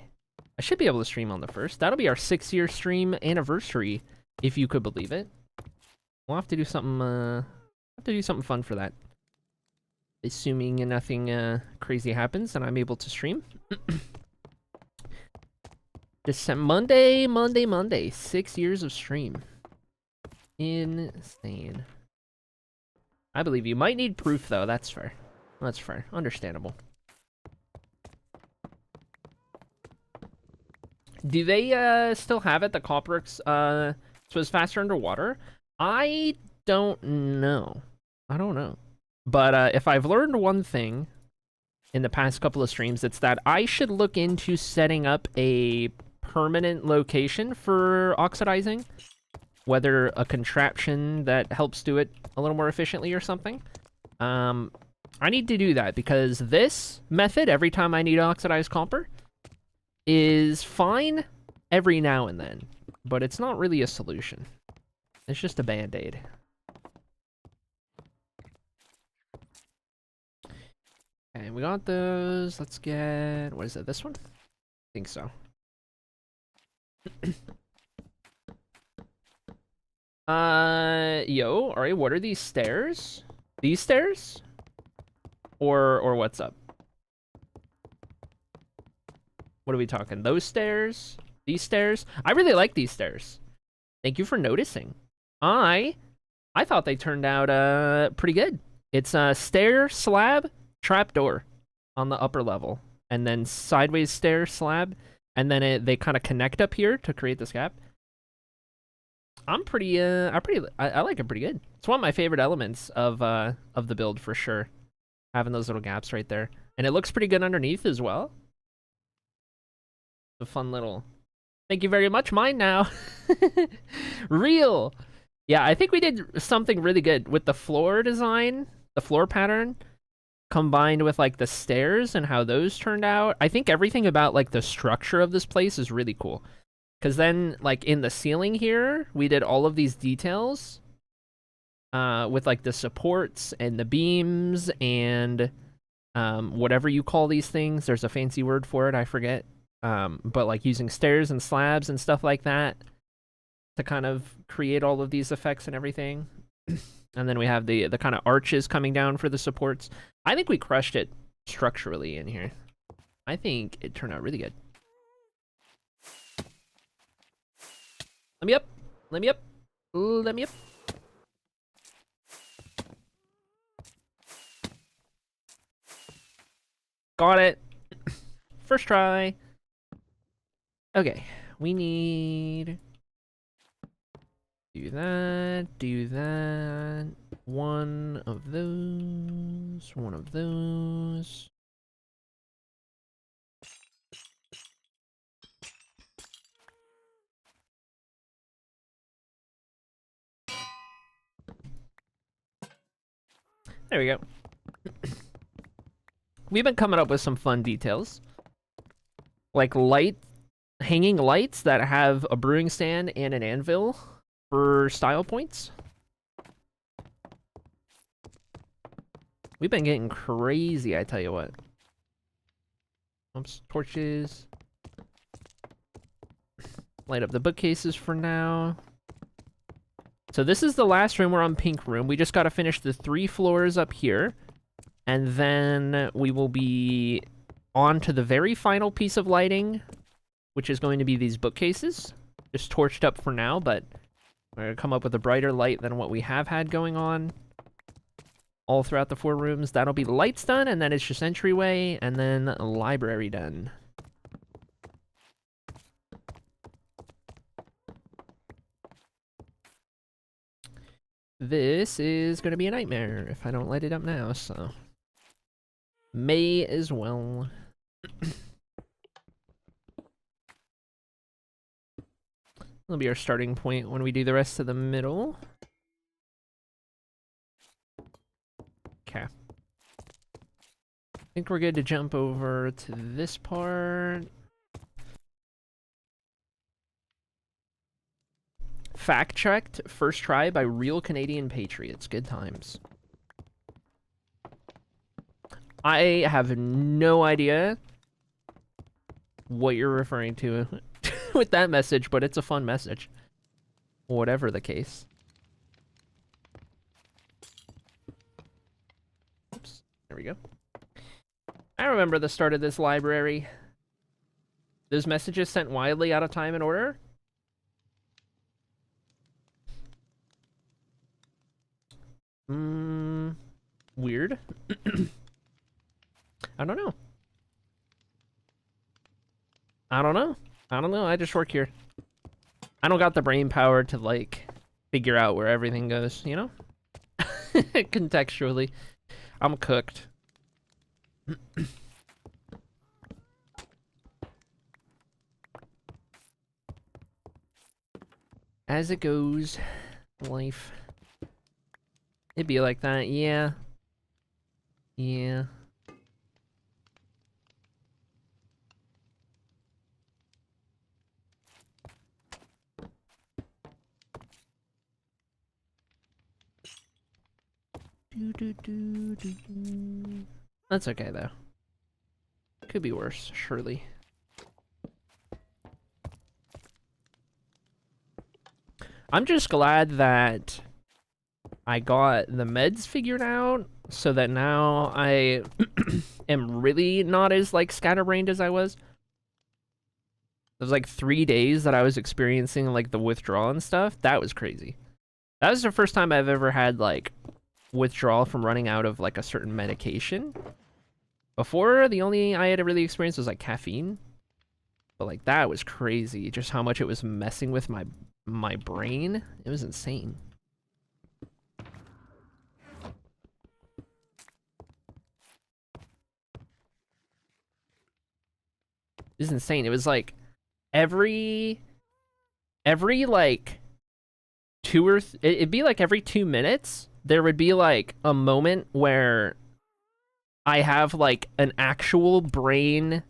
I should be able to stream on the 1st. That'll be our 6-year stream anniversary, if you could believe it. We'll have to do something fun for that. Assuming nothing crazy happens and I'm able to stream. Monday. 6 years of stream. Insane. I believe you. Might need proof, though. That's fair. That's fair. Understandable. Do they still have it, the Copperix, so it's faster underwater? I don't know. But if I've learned one thing in the past couple of streams, it's that I should look into setting up a permanent location for oxidizing, whether a contraption that helps do it a little more efficiently or something. I need to do that because this method, every time I need oxidized copper, is fine every now and then, but it's not really a solution. It's just a band-aid. Okay, we got those. Let's get... What is it? This one? I think so. Yo, alright, what are these stairs? These stairs? Or what's up? What are we talking? Those stairs? These stairs? I really like these stairs. Thank you for noticing. I thought they turned out pretty good. It's a stair, slab, trapdoor on the upper level, and then sideways stair, slab, and then they kind of connect up here to create this gap. I like it pretty good. It's one of my favorite elements of the build for sure. Having those little gaps right there. And it looks pretty good underneath as well. A fun little... Thank you very much, mine now. Real! Yeah, I think we did something really good with the floor design, the floor pattern, combined with, like, the stairs and how those turned out. I think everything about, like, the structure of this place is really cool. Because then, like, in the ceiling here, we did all of these details with, like, the supports and the beams and whatever you call these things. There's a fancy word for it, I forget. But, like, using stairs and slabs and stuff like that to kind of create all of these effects and everything. And then we have the kind of arches coming down for the supports. I think we crushed it structurally in here. I think it turned out really good. Let me up. Let me up. Let me up. Got it. First try. Okay. We need... Do that. Do that. One of those. One of those. There we go. We've been coming up with some fun details. Like hanging lights that have a brewing stand and an anvil for style points. We've been getting crazy, I tell you what. Oops, torches. Light up the bookcases for now. So this is the last room. We're on pink room. We just got to finish the 3 floors up here. And then we will be on to the very final piece of lighting, which is going to be these bookcases. Just torched up for now, but we're going to come up with a brighter light than what we have had going on all throughout the 4 rooms. That'll be the lights done, and then it's just entryway, and then a library done. This is going to be a nightmare if I don't light it up now, so... May as well. That'll be our starting point when we do the rest of the middle. Okay. I think we're good to jump over to this part. Fact-checked, first try by real Canadian patriots. Good times. I have no idea what you're referring to with that message, but it's a fun message. Whatever the case. Oops, there we go. I remember the start of this library. Those messages sent widely out of time and order. Weird. I don't know. I don't know. I don't know. I just work here. I don't got the brain power to, like, figure out where everything goes, you know? Contextually. I'm cooked. As it goes, life. It'd be like that, yeah. Yeah. That's okay, though. Could be worse, surely. I'm just glad that I got the meds figured out, so that now I am really not as, like, scatterbrained as I was. It was, like, 3 days that I was experiencing, like, the withdrawal and stuff. That was crazy. That was the first time I've ever had, like, withdrawal from running out of, like, a certain medication. Before, the only I had really experienced was, like, caffeine. But, like, that was crazy, just how much it was messing with my my brain. It was insane. It was insane. It was like every like it'd be like every 2 minutes there would be like a moment where I have like an actual brain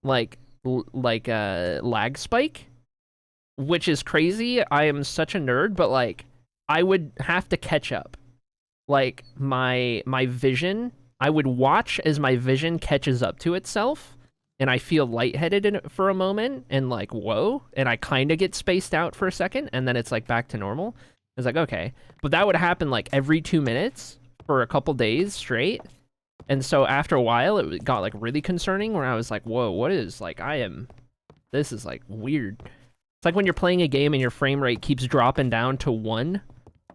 like a lag spike, which is crazy. I am such a nerd, but like I would have to catch up. Like my vision, I would watch as my vision catches up to itself, and I feel lightheaded for a moment, and like whoa, and I kind of get spaced out for a second, and then it's like back to normal. It's like okay, but that would happen like every 2 minutes for a couple days straight. And so after a while, it got like really concerning where I was like, whoa, what is like, this is like weird. It's like when you're playing a game and your frame rate keeps dropping down to 1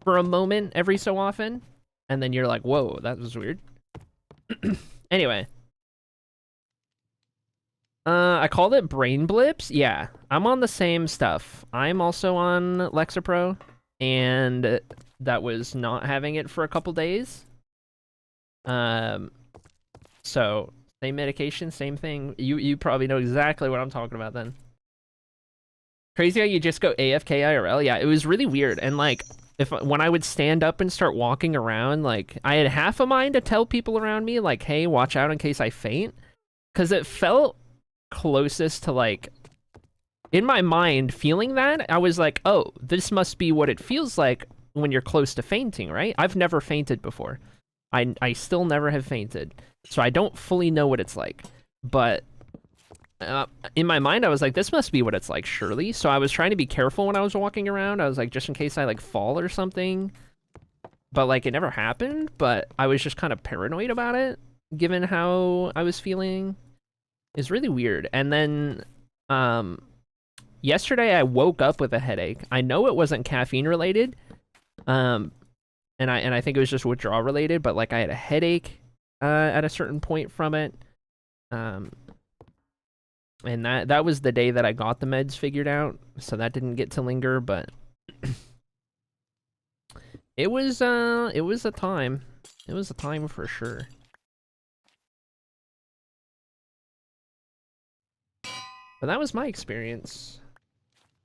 for a moment every so often. And then you're like, whoa, that was weird. Anyway. I called it brain blips. Yeah, I'm on the same stuff. I'm also on Lexapro, and that was not having it for a couple days. So same medication, same thing. You probably know exactly what I'm talking about then. Crazy how you just go AFK IRL. Yeah, it was really weird. And like when I would stand up and start walking around, like I had half a mind to tell people around me like, hey, watch out in case I faint, because it felt closest to like in my mind feeling that. I was like, oh, this must be what it feels like when you're close to fainting, right? I've never fainted before. I still never have fainted, so I don't fully know what it's like. But in my mind, I was like, this must be what it's like, surely. So I was trying to be careful when I was walking around. I was like, just in case I like fall or something. But like, it never happened. But I was just kind of paranoid about it, given how I was feeling. It's really weird. And then yesterday, I woke up with a headache. I know it wasn't caffeine related. And I think it was just withdrawal related, but like I had a headache at a certain point from it. And that was the day that I got the meds figured out, so that didn't get to linger, but it was a time. It was a time for sure. But that was my experience.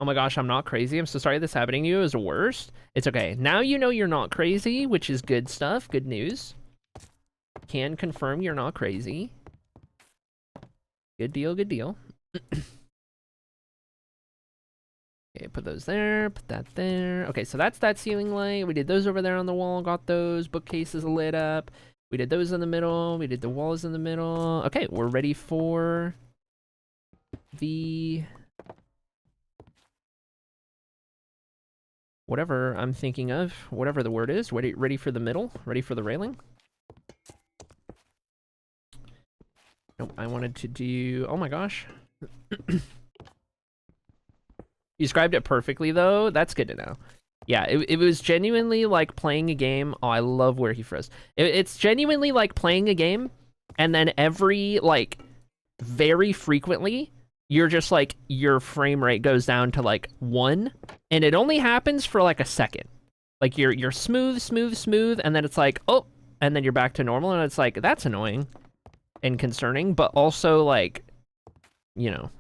Oh my gosh, I'm not crazy. I'm so sorry this happening to you. It was the worst. It's okay. Now you know you're not crazy, which is good stuff. Good news. Can confirm you're not crazy. Good deal, good deal. Okay, put those there, put that there. Okay, so that's that ceiling light. We did those over there on the wall, got those. Bookcases lit up. We did those in the middle. We did the walls in the middle. Okay, we're ready for the... whatever I'm thinking of, whatever the word is. Ready for the middle? Ready for the railing? Nope, I wanted to do... oh my gosh. You described it perfectly, though. That's good to know. Yeah, it was genuinely like playing a game. Oh, I love where he froze. It's genuinely like playing a game, and then every, like, very frequently, you're just like, your frame rate goes down to like 1, and it only happens for like a second. Like you're smooth, and then it's like, oh, and then you're back to normal, and it's like, that's annoying and concerning, but also like, you know,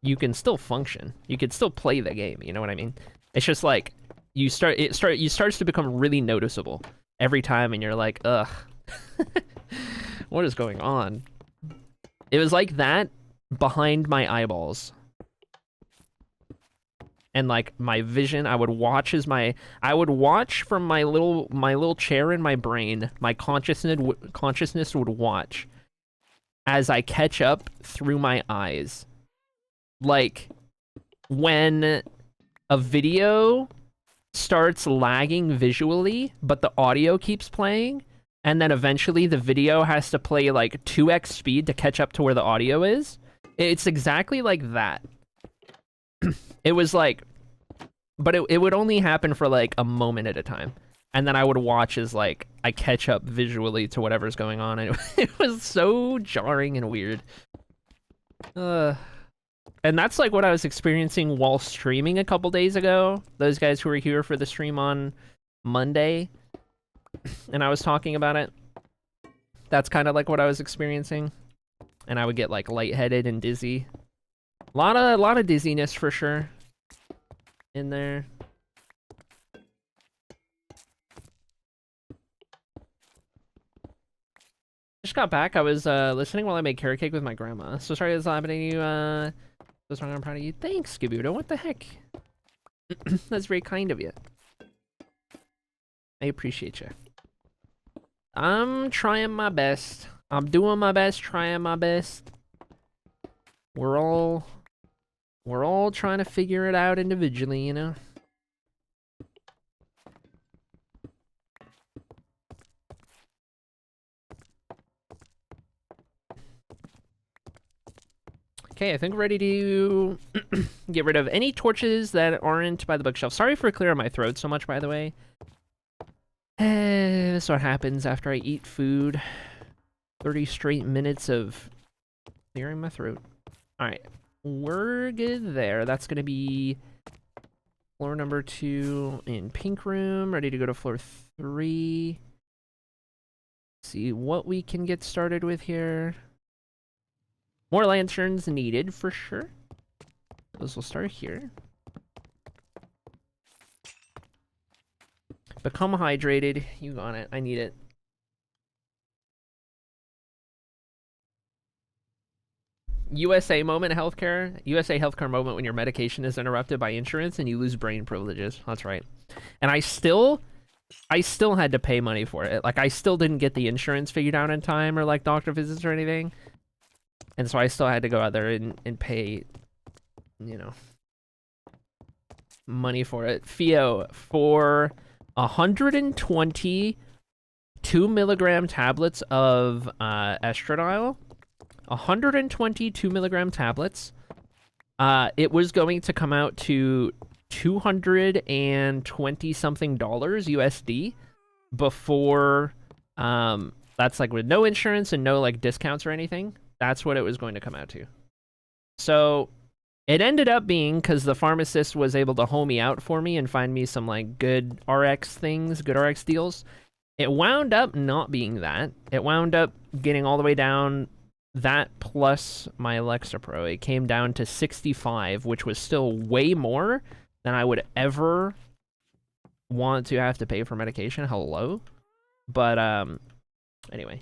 you can still function. You could still play the game, you know what I mean? It's just like, it starts to become really noticeable every time, and you're like, ugh. What is going on? It was like that behind my eyeballs. And like my vision, I would watch from my little chair in my brain. My consciousness would watch as I catch up through my eyes. Like when a video starts lagging visually, but the audio keeps playing, and then eventually the video has to play like 2x speed to catch up to where the audio is. It's exactly like that. It was like, but it would only happen for like a moment at a time. And then I would watch as like I catch up visually to whatever's going on. And it was so jarring and weird. And that's like what I was experiencing while streaming a couple days ago. Those guys who were here for the stream on Monday, and I was talking about it. That's kind of like what I was experiencing. And I would get like lightheaded and dizzy. A lot of dizziness for sure in there. Just got back. I was listening while I made carrot cake with my grandma. So sorry that's happening to you. So sorry, I'm proud of you. Thanks, Skabudo. What the heck? That's very kind of you. I appreciate you. I'm trying my best. I'm doing my best, trying my best. We're all trying to figure it out individually, you know? Okay, I think we're ready to get rid of any torches that aren't by the bookshelf. Sorry for clearing my throat so much, by the way. This is what happens after I eat food. 30 straight minutes of clearing my throat. Alright, we're good there. That's going to be floor number 2 in pink room. Ready to go to floor 3. See what we can get started with here. More lanterns needed for sure. Those will start here. Become hydrated. You got it. I need it. USA moment healthcare. USA healthcare moment when your medication is interrupted by insurance and you lose brain privileges. That's right. And I still had to pay money for it. Like, I still didn't get the insurance figured out in time or like doctor visits or anything. And so I still had to go out there and pay, you know, money for it. Fio, for 120 2-milligram tablets of estradiol, 120 2-milligram tablets, it was going to come out to $220 something USD before, that's like with no insurance and no like discounts or anything. That's what it was going to come out to. So it ended up being, because the pharmacist was able to hole me out for me and find me some like good RX things, good RX deals. It wound up not being that. It wound up getting all the way down, that plus my Lexapro. It came down to 65, which was still way more than I would ever want to have to pay for medication. Hello? But, anyway.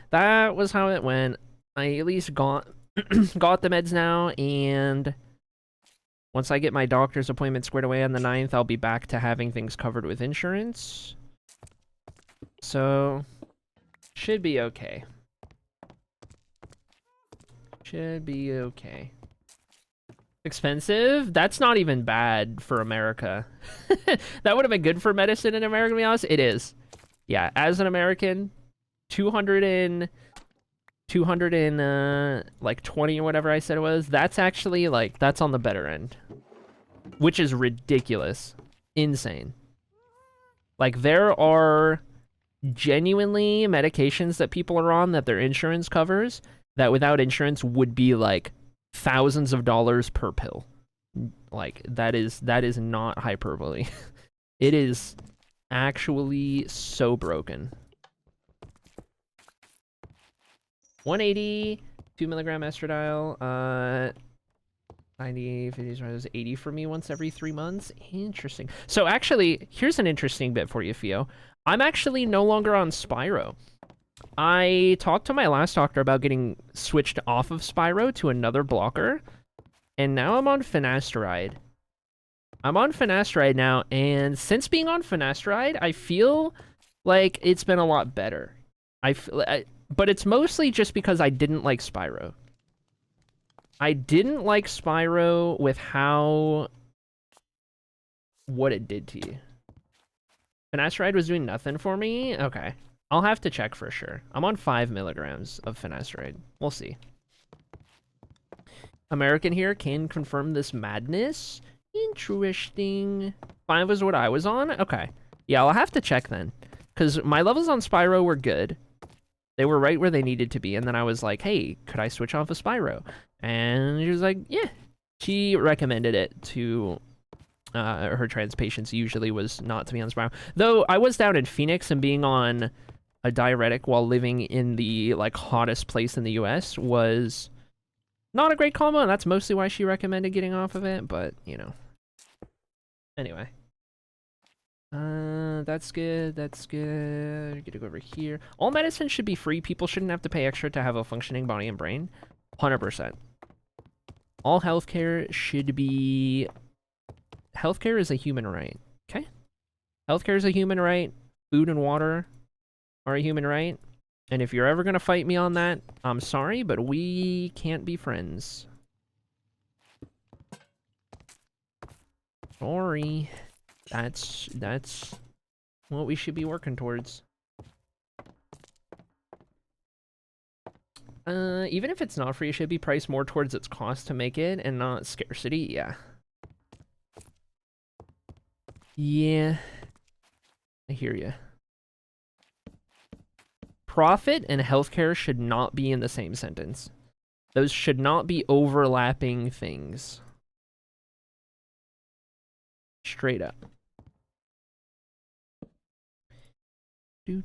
That was how it went. I at least got got the meds now, and once I get my doctor's appointment squared away on the 9th, I'll be back to having things covered with insurance. So, should be okay. Should be okay. Expensive? That's not even bad for America. That would have been good for medicine in America, to be honest. It is. Yeah, as an American, 200 like 20 or whatever I said it was, that's actually like, that's on the better end, which is ridiculous. Insane. Like, there are genuinely medications that people are on that their insurance covers that without insurance would be like thousands of dollars per pill. Like, that is not hyperbole. It is actually so broken. 180, 2-milligram estradiol, 90, 50, 80 for me once every 3 months. Interesting. So actually, here's an interesting bit for you, Fio. I'm actually no longer on Spyro. I talked to my last doctor about getting switched off of Spyro to another blocker, and now I'm on finasteride. I'm on finasteride now, and since being on finasteride, I feel like it's been a lot better. But it's mostly just because I didn't like Spyro. I didn't like Spyro with what it did to you. Finasteride was doing nothing for me? Okay. I'll have to check for sure. I'm on 5 milligrams of finasteride. We'll see. American here can confirm this madness. Interesting. 5 was what I was on? Okay. Yeah, I'll have to check then. Because my levels on Spyro were good. They were right where they needed to be. And then I was like, hey, could I switch off a Spyro? And she was like, yeah. She recommended it to her trans patients. Usually was not to be on Spyro. Though I was down in Phoenix, and being on a diuretic while living in the like hottest place in the US was not a great combo, and that's mostly why she recommended getting off of it, but you know. Anyway. That's good, that's good. Get to go over here. All medicine should be free. People shouldn't have to pay extra to have a functioning body and brain. 100%. All healthcare should be... Healthcare is a human right, okay? Healthcare is a human right. Food and water are a human right. And if you're ever gonna fight me on that, I'm sorry, but we can't be friends. Sorry. That's what we should be working towards. Even if it's not free, it should be priced more towards its cost to make it and not scarcity. Yeah. Yeah. I hear you. Profit and healthcare should not be in the same sentence. Those should not be overlapping things. Straight up. Okay,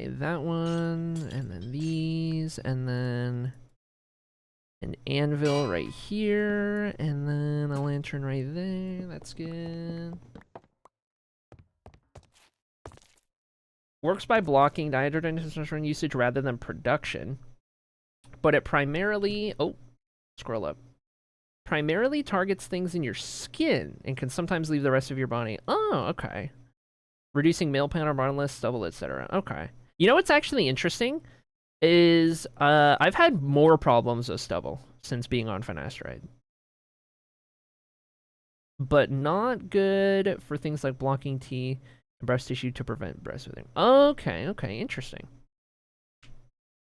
that one, and then these, and then an anvil right here, and then a lantern right there. That's good. Works by blocking dihydrogen testosterone usage rather than production, but it primarily... Oh, scroll up. Primarily targets things in your skin and can sometimes leave the rest of your body. Oh, okay. Reducing male pattern, bottomless, stubble, etc. Okay. You know what's actually interesting is I've had more problems with stubble since being on finasteride. But not good for things like blocking T and breast tissue to prevent breastfeeding. Okay, okay, interesting.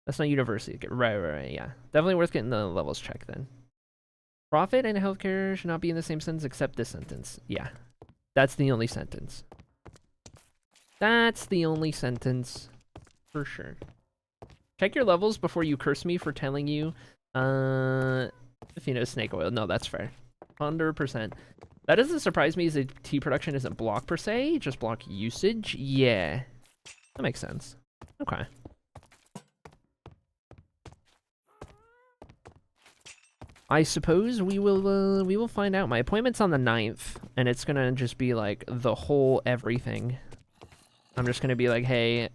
That's not university. Right, yeah. Definitely worth getting the levels checked then. Profit and healthcare should not be in the same sentence except this sentence. Yeah. That's the only sentence. That's the only sentence. For sure. Check your levels before you curse me for telling you, if you know snake oil. No, that's fair. 100%. That doesn't surprise me as a tea production isn't block per se, just block usage. Yeah. That makes sense. Okay. I suppose we will find out. My appointment's on the 9th, and it's gonna just be like the whole everything. I'm just gonna be like, hey,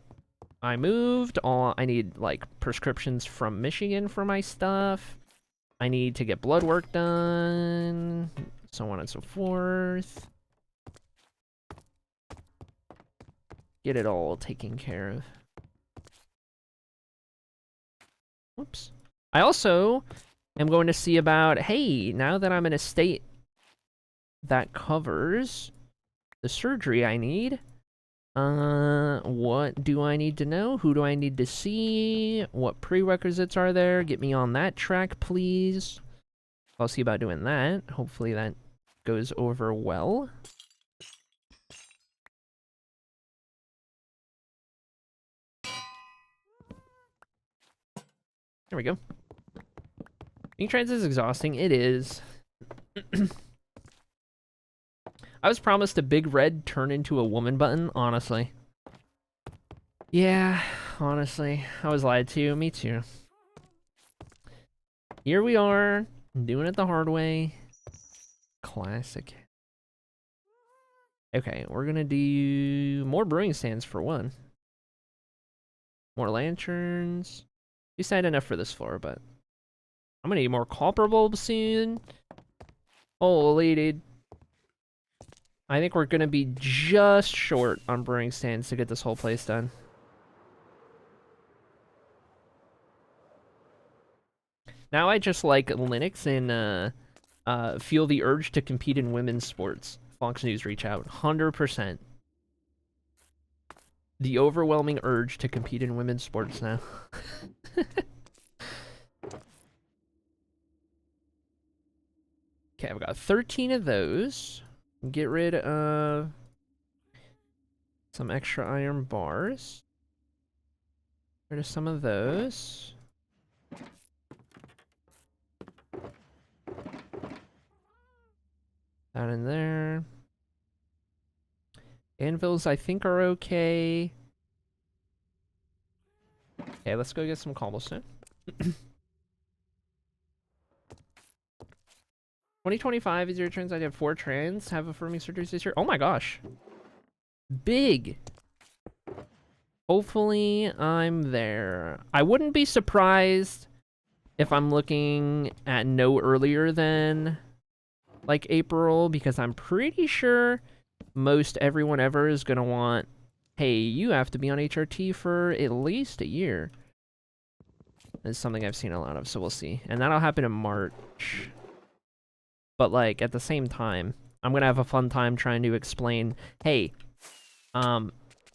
I moved. I need like prescriptions from Michigan for my stuff. I need to get blood work done, so on and so forth. Get it all taken care of. Whoops. I also am going to see about, hey, now that I'm in a state that covers the surgery I need, what do I need to know? Who do I need to see? What prerequisites are there? Get me on that track, please. I'll see about doing that. Hopefully that goes over well. There we go. Being trans is exhausting. It is. I was promised a big red turn into a woman button, honestly. Yeah, honestly. I was lied to. Me too. Here we are, doing it the hard way. Classic. Okay, we're gonna do more brewing stands for one. More lanterns. We had enough for this floor, but I'm gonna need more copper bulbs soon. Holy dude. I think we're gonna be just short on brewing stands to get this whole place done. Now I just like Linux and feel the urge to compete in women's sports. Fox News reach out. 100%. The overwhelming urge to compete in women's sports now. Okay, I've got 13 of those. Get rid of Some extra iron bars. Rid of some of those. That in there. Anvils, I think, are okay. Okay, let's go get some cobblestone. 2025 is your turns. I have 4 trans. Have affirming surgeries this year. Oh my gosh. Big. Hopefully, I'm there. I wouldn't be surprised if I'm looking at no earlier than, like, April, because I'm pretty sure most everyone ever is going to want, hey, you have to be on HRT for at least a year. It's something I've seen a lot of, so we'll see. And that'll happen in March. But, like, at the same time, I'm going to have a fun time trying to explain, hey,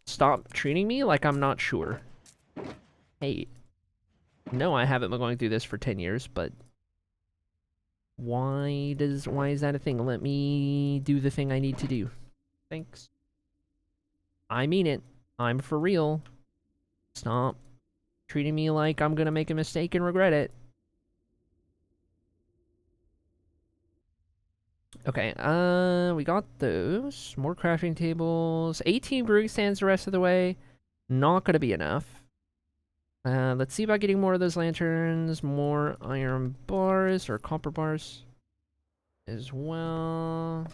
stop treating me like I'm not sure. Hey, no, I haven't been going through this for 10 years, but why is that a thing? Let me do the thing I need to do. Thanks. I mean it. I'm for real. Stop treating me like I'm gonna make a mistake and regret it. Okay, we got those. More crafting tables. 18 brewing stands the rest of the way. Not gonna be enough. Let's see about getting more of those lanterns. More iron bars or copper bars as well.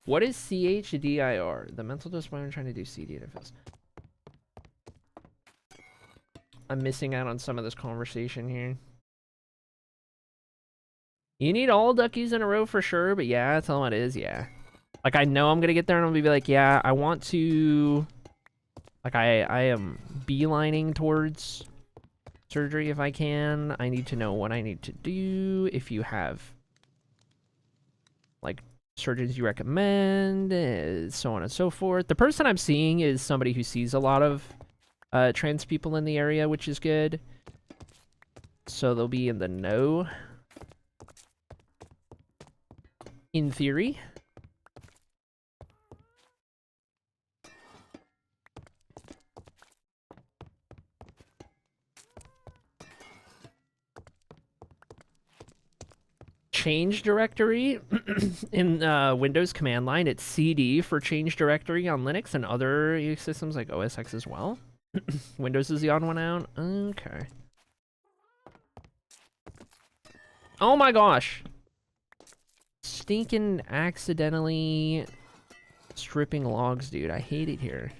What is CHDIR? The mental discipline I'm trying to do CD interface. I'm missing out on some of this conversation here. You need all duckies in a row for sure, but yeah, tell them what it is, yeah. Like, I know I'm gonna get there and I'm gonna be like, yeah, I want to... Like, I am beelining towards surgery if I can. I need to know what I need to do. If you have, like, surgeons you recommend, so on and so forth. The person I'm seeing is somebody who sees a lot of trans people in the area, which is good. So they'll be in the know. In theory. Change directory in Windows command line. It's CD for change directory on Linux and other systems like OS X as well. Windows is the odd one out. Okay. Oh my gosh. Stinking accidentally stripping logs, dude. I hate it here.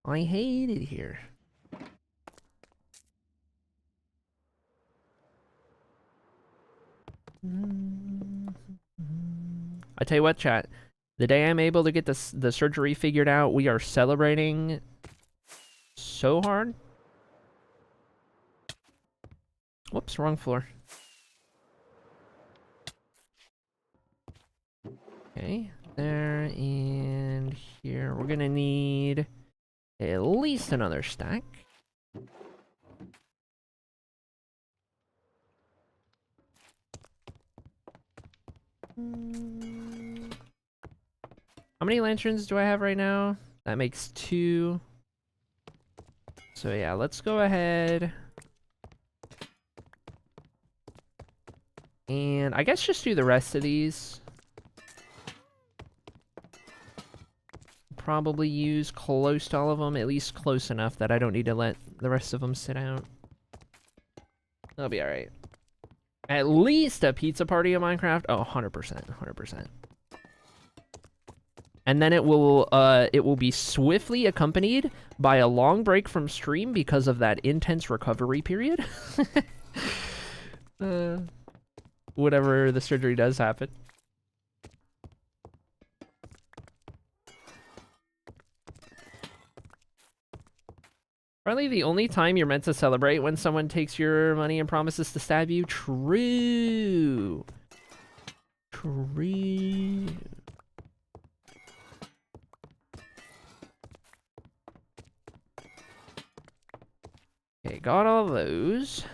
I hate it here. I tell you what, chat. The day I'm able to get the surgery figured out, we are celebrating so hard. Whoops, wrong floor. Okay, there and here. We're gonna need at least another stack. How many lanterns do I have right now? That makes 2. So yeah, let's go ahead. And I guess just do the rest of these. Probably use close to all of them, at least close enough that I don't need to let the rest of them sit out. That'll be alright. At least a pizza party in Minecraft. Oh, 100%, 100%. And then it will be swiftly accompanied by a long break from stream because of that intense recovery period. Whatever the surgery does happen. Probably the only time you're meant to celebrate when someone takes your money and promises to stab you. True. True. Okay, got all those.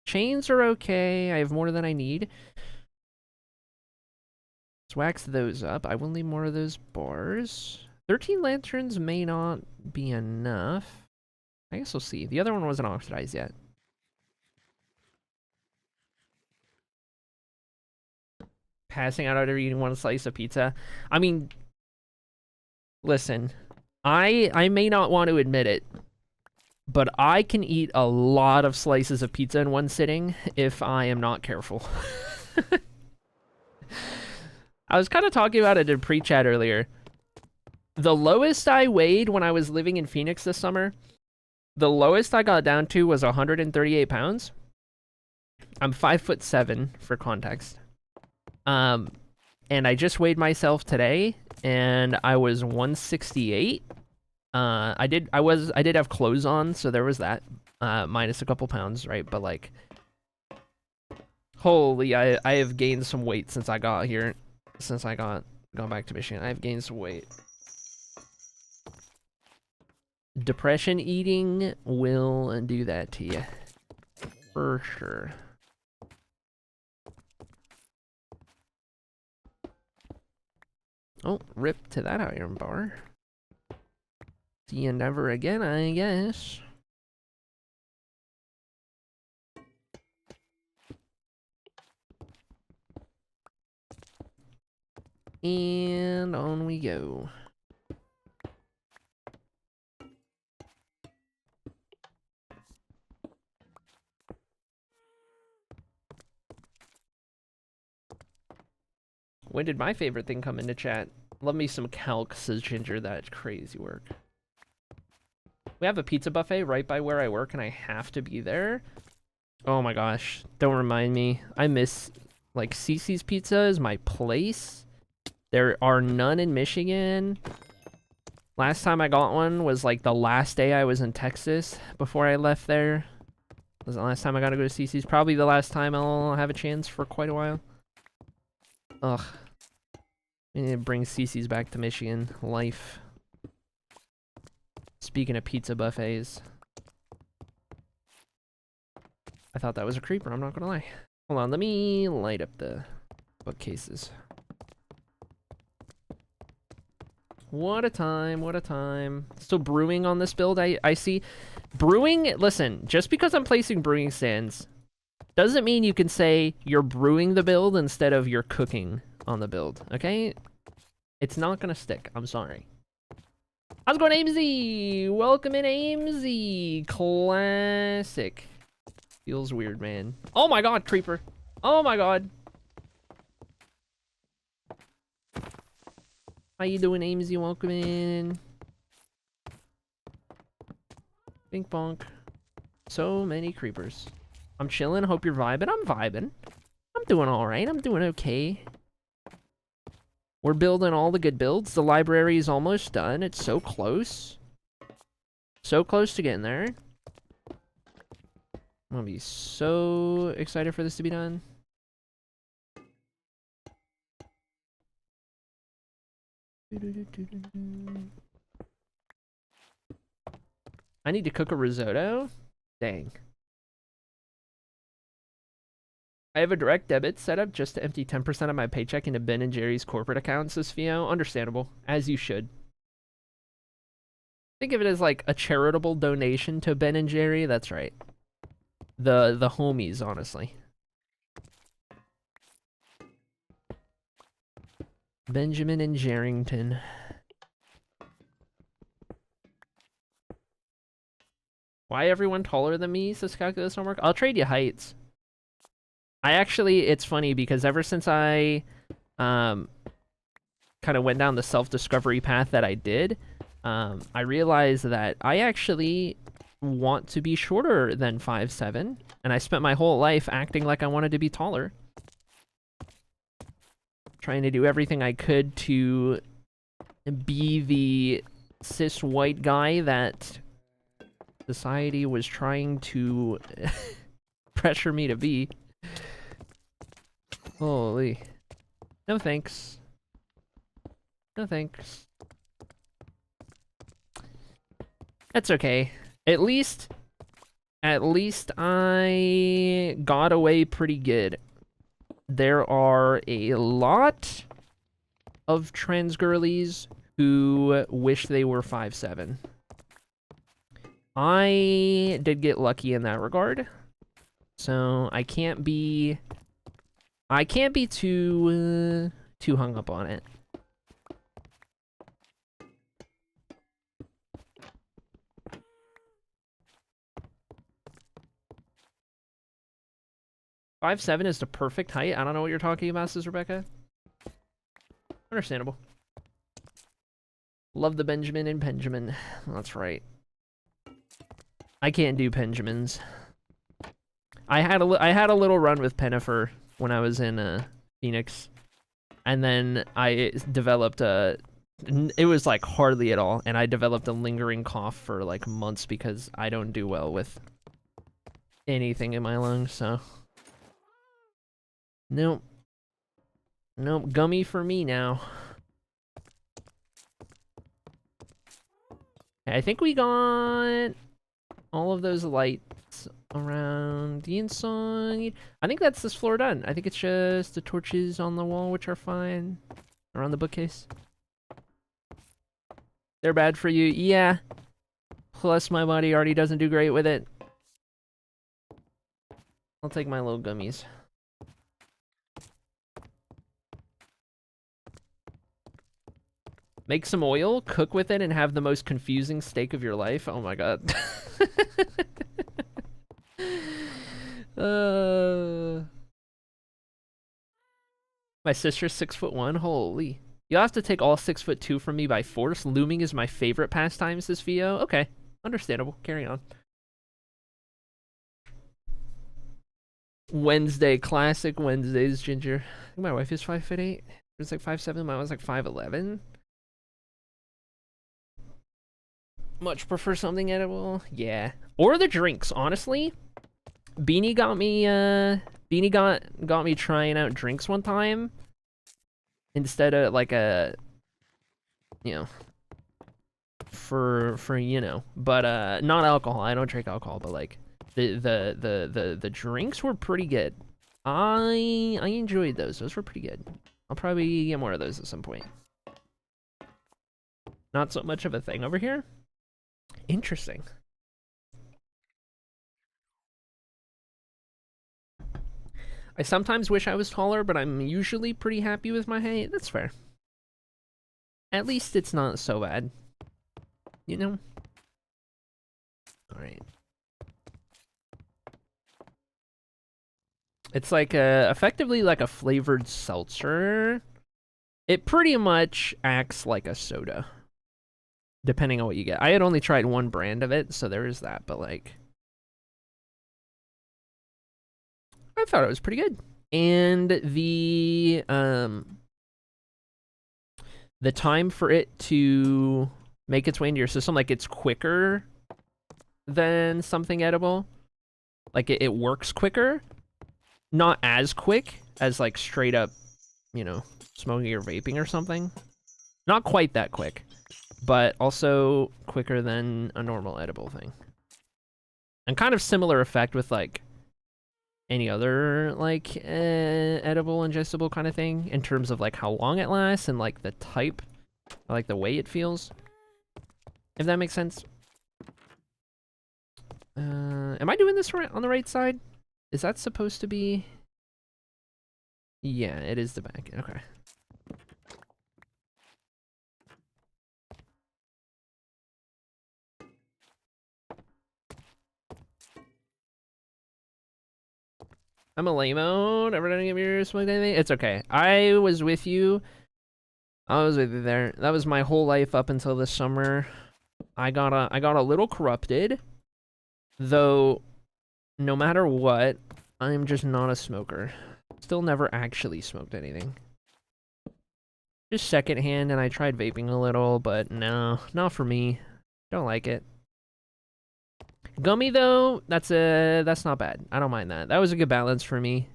Chains are okay. I have more than I need. Let's wax those up. I will need more of those bars. 13 lanterns may not be enough. I guess we'll see. The other one wasn't oxidized yet. Passing out after eating one slice of pizza. I mean, listen, I may not want to admit it, but I can eat a lot of slices of pizza in one sitting if I am not careful. I was kind of talking about it in pre-chat earlier. The lowest I weighed when I was living in Phoenix this summer, the lowest I got down to was 138 pounds. I'm 5'7" for context. And I just weighed myself today, and I was 168. I did have clothes on, so there was that, minus a couple pounds, right? But like, holy, I have gained some weight since I got here, gone back to Michigan. I have gained some weight. Depression eating will do that to you, for sure. Oh, rip to that iron bar. See you never again, I guess. And on we go. When did my favorite thing come into chat? Love me some calc, says Ginger. That's crazy work. We have a pizza buffet right by where I work, and I have to be there. Oh my gosh. Don't remind me. I miss, like, Cece's Pizza is my place. There are none in Michigan. Last time I got one was, like, the last day I was in Texas before I left there. Was the last time I got to go to Cece's. Probably the last time I'll have a chance for quite a while. Ugh. We need to bring Cece's back to Michigan. Life. Speaking of pizza buffets. I thought that was a creeper, I'm not gonna lie. Hold on, let me light up the bookcases. What a time, what a time. Still brewing on this build, I see. Brewing, listen, just because I'm placing brewing stands doesn't mean you can say you're brewing the build instead of you're cooking on the build, okay? It's not gonna stick, I'm sorry. How's it going, Amesy? Welcome in, Amesy. Classic. Feels weird, man. Oh my god, creeper. Oh my god. How you doing, Amesy? Welcome in. Bink bonk. So many creepers. I'm chilling. Hope you're vibing. I'm vibing. I'm doing alright. I'm doing okay. We're building all the good builds. The library is almost done. It's so close. So close to getting there. I'm gonna be so excited for this to be done. I need to cook a risotto? Dang. I have a direct debit set up just to empty 10% of my paycheck into Ben and Jerry's corporate account, says Fio. Understandable. As you should. Think of it as like a charitable donation to Ben and Jerry. That's right. The homies, honestly. Benjamin and Jerrington. Why everyone taller than me, says Calculus Homework? I'll trade you heights. It's funny because ever since I kind of went down the self-discovery path that I did, I realized that I actually want to be shorter than 5'7", and I spent my whole life acting like I wanted to be taller. Trying to do everything I could to be the cis white guy that society was trying to pressure me to be. Holy. No thanks. No thanks. That's okay. At least At least I got away pretty good. There are a lot of trans girlies who wish they were 5'7". I did get lucky in that regard, so I can't be too hung up on it. Five seven is the perfect height. I don't know what you're talking about, Sis Rebecca. Understandable. Love the Benjamin and Benjamin. That's right. I can't do Benjamins. I had a little run with Pennifer when I was in Phoenix, and then I developed it was like hardly at all, and I developed a lingering cough for like months because I don't do well with anything in my lungs. So nope, gummy for me now. I think we got all of those lights around the inside. I think that's this floor done. I think it's just the torches on the wall, which are fine. Around the bookcase. They're bad for you. Yeah. Plus my body already doesn't do great with it. I'll take my little gummies. Make some oil, cook with it, and have the most confusing steak of your life. Oh my god. My sister's 6'1". Holy. You'll have to take all 6'2" from me by force. Looming is my favorite pastime, says Fio. Okay. Understandable. Carry on. Wednesday. Classic Wednesdays, Ginger. I think my wife is 5'8". It's like 5'7". My one's like 5'11". Much prefer something edible. Yeah. Or the drinks, honestly. Beanie got me trying out drinks one time. Instead of like a, you know, for you know, but not alcohol. I don't drink alcohol, but like the drinks were pretty good. I enjoyed those. Those were pretty good. I'll probably get more of those at some point. Not so much of a thing over here. Interesting. I sometimes wish I was taller, but I'm usually pretty happy with my height. That's fair. At least it's not so bad. You know? Alright. It's like effectively like a flavored seltzer. It pretty much acts like a soda. Depending on what you get. I had only tried one brand of it, so there is that, but like... I thought it was pretty good. And the time for it to make its way into your system, like it's quicker than something edible. Like it works quicker. Not as quick as like straight up, you know, smoking or vaping or something. Not quite that quick, but also quicker than a normal edible thing. And kind of similar effect with like any other like edible ingestible kind of thing in terms of like how long it lasts and like the type, or, like the way it feels, if that makes sense. Am I doing this right on the right side? Is that supposed to be? Yeah, it is the back. Okay. I'm a lame-o. Never done give your smoked anything. It's okay. I was with you. I was with you there. That was my whole life up until this summer. I got a little corrupted, though. No matter what, I'm just not a smoker. Still never actually smoked anything. Just secondhand, and I tried vaping a little, but no, not for me. Don't like it. Gummy though, that's not bad. I don't mind that. That was a good balance for me.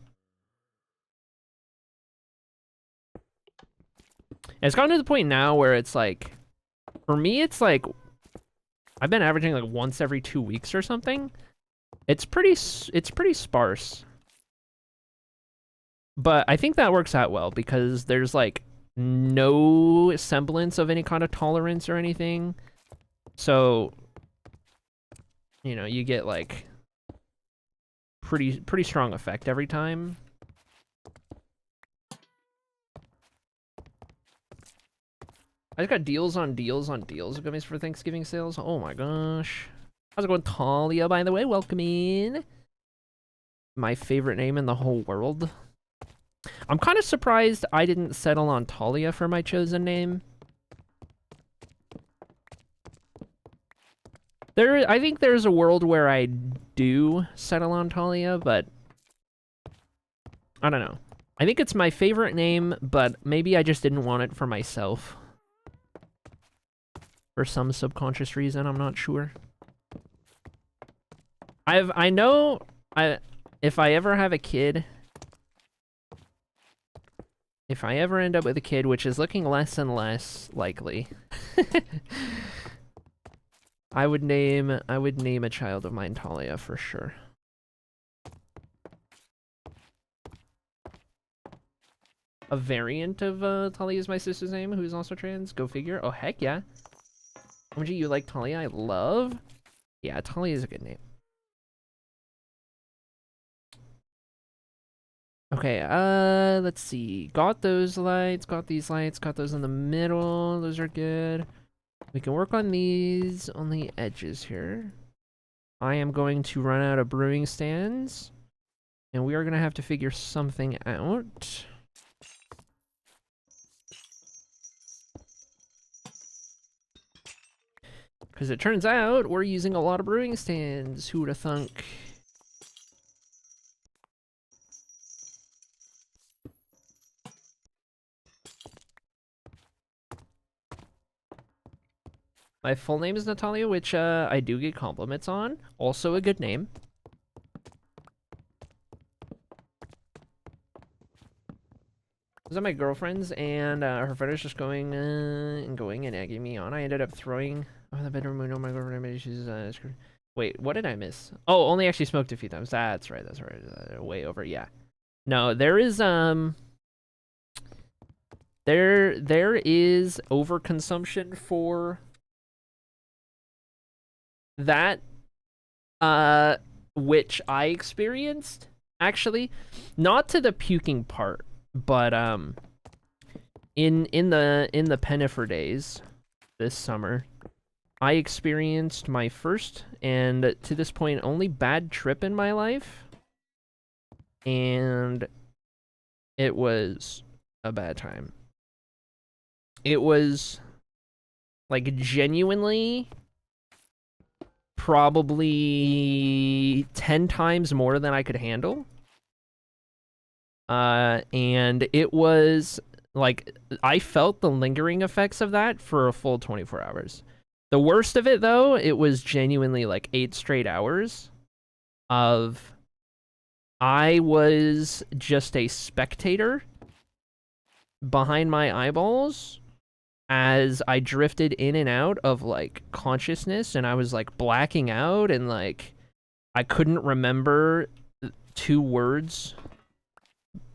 And it's gotten to the point now where it's like, for me, it's like, I've been averaging like once every 2 weeks or something. It's pretty sparse. But I think that works out well because there's like no semblance of any kind of tolerance or anything. So, you know, you get like pretty strong effect every time. I just got deals on deals on deals of gummies for Thanksgiving sales. Oh my gosh. How's it going, Talia, by the way? Welcome in. My favorite name in the whole world. I'm kind of surprised I didn't settle on Talia for my chosen name. I think there's a world where I do settle on Talia, but I don't know. I think it's my favorite name, but maybe I just didn't want it for myself. For some subconscious reason, I'm not sure. I know if I ever have a kid, if I ever end up with a kid, which is looking less and less likely, I would name a child of mine Talia for sure. A variant of Talia is my sister's name, who's also trans. Go figure. Oh heck yeah. OMG, you like Talia? I love. Yeah, Talia is a good name. Okay, let's see. Got those lights, got these lights, got those in the middle. Those are good. We can work on these on the edges here. I am going to run out of brewing stands, and we are going to have to figure something out. Because it turns out we're using a lot of brewing stands. Who would have thunk? My full name is Natalia, which I do get compliments on. Also a good name. Those are my girlfriends, and her friend is just going and egging me on. I ended up throwing the bedroom window. My girlfriend, she's wait, what did I miss? Oh, only actually smoked a few times. That's right. That's right. Way over. Yeah. No, there is there is overconsumption for that, which I experienced actually, not to the puking part, but in the Pennifer days this summer, I experienced my first and to this point only bad trip in my life, and it was a bad time. It was like genuinely probably 10 times more than I could handle. And it was like I felt the lingering effects of that for a full 24 hours. The worst of it though, it was genuinely like 8 straight hours of I was just a spectator behind my eyeballs as I drifted in and out of like consciousness, and I was like blacking out, and like I couldn't remember 2 words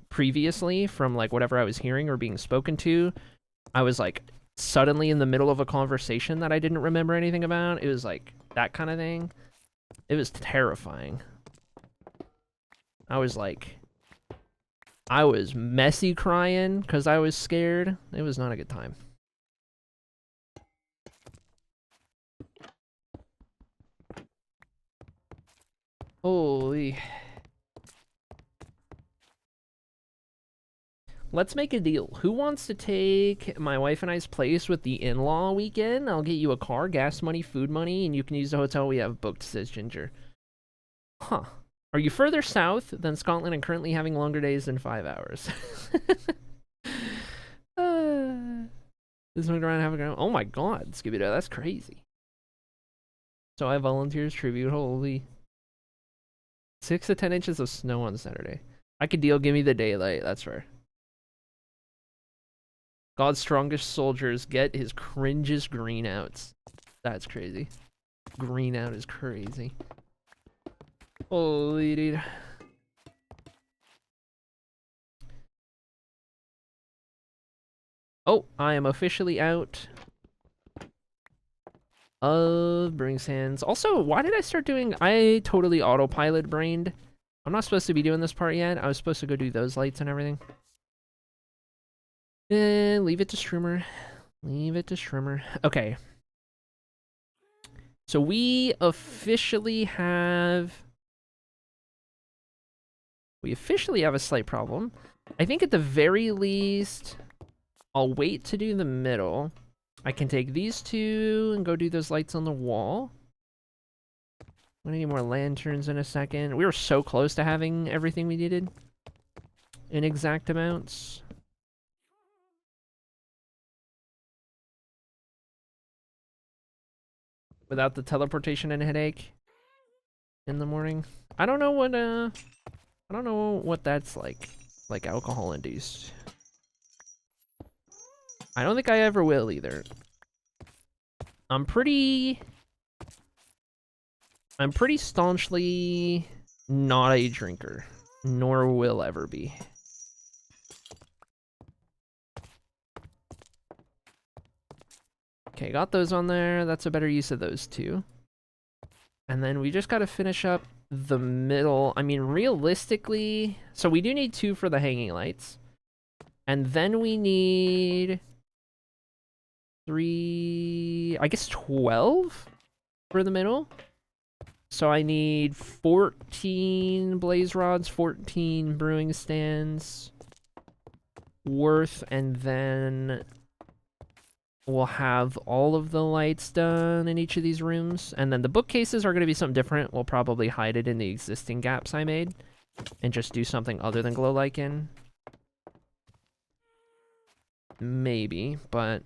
previously from like whatever I was hearing or being spoken to. I was like suddenly in the middle of a conversation that I didn't remember anything about. It was like that kind of thing. It was terrifying. I was messy crying because I was scared. It was not a good time. Holy. Let's make a deal. Who wants to take my wife and I's place with the in-law weekend? I'll get you a car, gas money, food money, and you can use the hotel we have booked, says Ginger. Huh. Are you further south than Scotland and currently having longer days than 5 hours? This one around having a... Oh my god, Scooby-Doo, that's crazy. So I volunteers tribute, holy... 6 to 10 inches of snow on Saturday. I could deal, give me the daylight, that's fair. God's strongest soldiers get his cringes green outs. That's crazy. Green out is crazy. Holy dude. Oh, I am officially out of brewing sands. Also, why did I start doing... I totally autopilot brained. I'm not supposed to be doing this part yet. I was supposed to go do those lights and everything. Leave it to Streamer. Leave it to Streamer. Okay. So we officially have... We officially have a slight problem. I think at the very least, I'll wait to do the middle. I can take these two and go do those lights on the wall. I'm gonna need more lanterns in a second. We were so close to having everything we needed in exact amounts. Without the teleportation and headache in the morning. I don't know what that's like alcohol induced. I don't think I ever will either. I'm pretty staunchly not a drinker, nor will ever be. Okay, got those on there. That's a better use of those two. And then we just gotta finish up the middle. I mean, realistically, so we do need 2 for the hanging lights. And then we need 3, I guess 12 for the middle. So I need 14 blaze rods, 14 brewing stands worth, and then we'll have all of the lights done in each of these rooms. And then the bookcases are going to be something different. We'll probably hide it in the existing gaps I made and just do something other than glow lichen. Maybe, but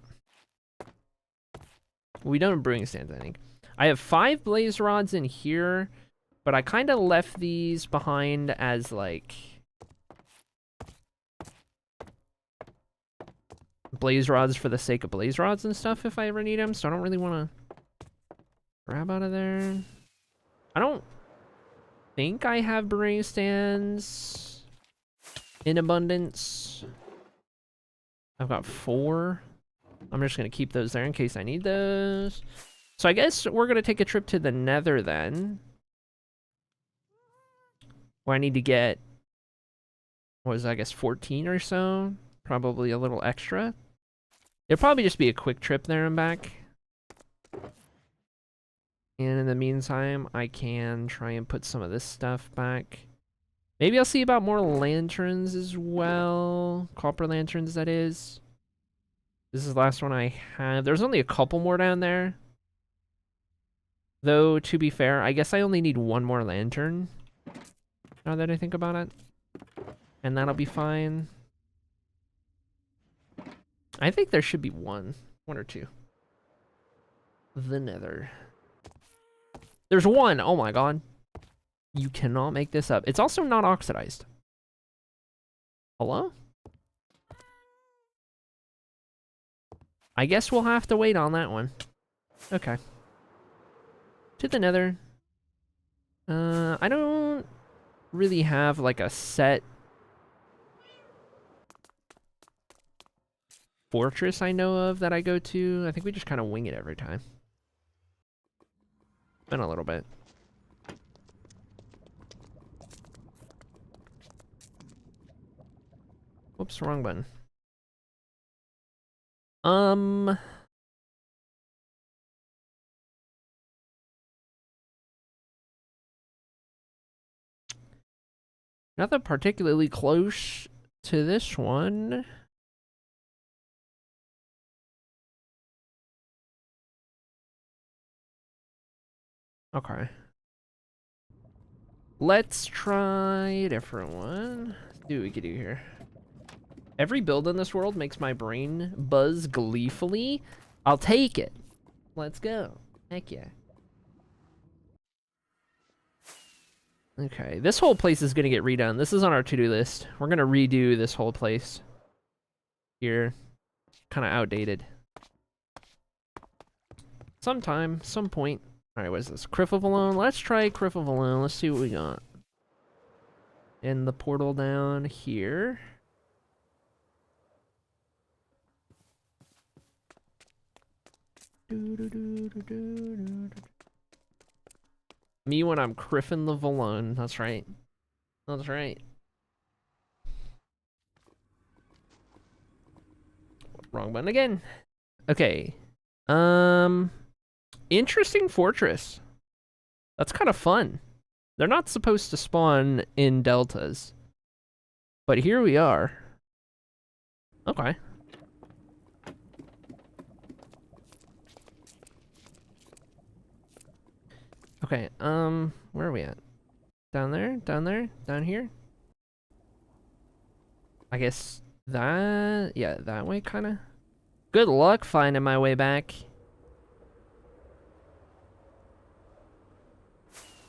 we don't have brewing stands, I think. I have 5 blaze rods in here, but I kind of left these behind as like blaze rods for the sake of blaze rods and stuff if I ever need them, so I don't really want to grab out of there. I don't think I have brewing stands in abundance. I've got 4. I'm just going to keep those there in case I need those. So I guess we're going to take a trip to the Nether then. Where I need to get, what was it, I guess 14 or so? Probably a little extra. It'll probably just be a quick trip there and back. And in the meantime, I can try and put some of this stuff back. Maybe I'll see about more lanterns as well. Copper lanterns, that is. This is the last one I have. There's only a couple more down there. Though, to be fair, I guess I only need 1 more lantern. Now that I think about it. And that'll be fine. I think there should be 1 or 2. The Nether. There's 1! Oh my god. You cannot make this up. It's also not oxidized. Hello? I guess we'll have to wait on that one. Okay. To the Nether. I don't really have like a set fortress I know of that I go to. I think we just kind of wing it every time. Been a little bit. Whoops, wrong button. Nothing particularly close to this one. Okay. Let's try a different one. Let's see what we can do here. Every build in this world makes my brain buzz gleefully. I'll take it. Let's go. Heck yeah. Okay, this whole place is gonna get redone. This is on our to-do list. We're gonna redo this whole place. Here. Kinda outdated. Sometime, some point, Alright, what is this? Criff of Alone? Let's try Criff of Alone. Let's see what we got. In the portal down here. Me when I'm Criffin the Valone. That's right. That's right. Wrong button again. Okay. Interesting fortress. That's kind of fun. They're not supposed to spawn in deltas. But here we are. Okay. Okay, where are we at? Down there? Down there? Down here? I guess that... yeah, that way, kinda. Good luck finding my way back.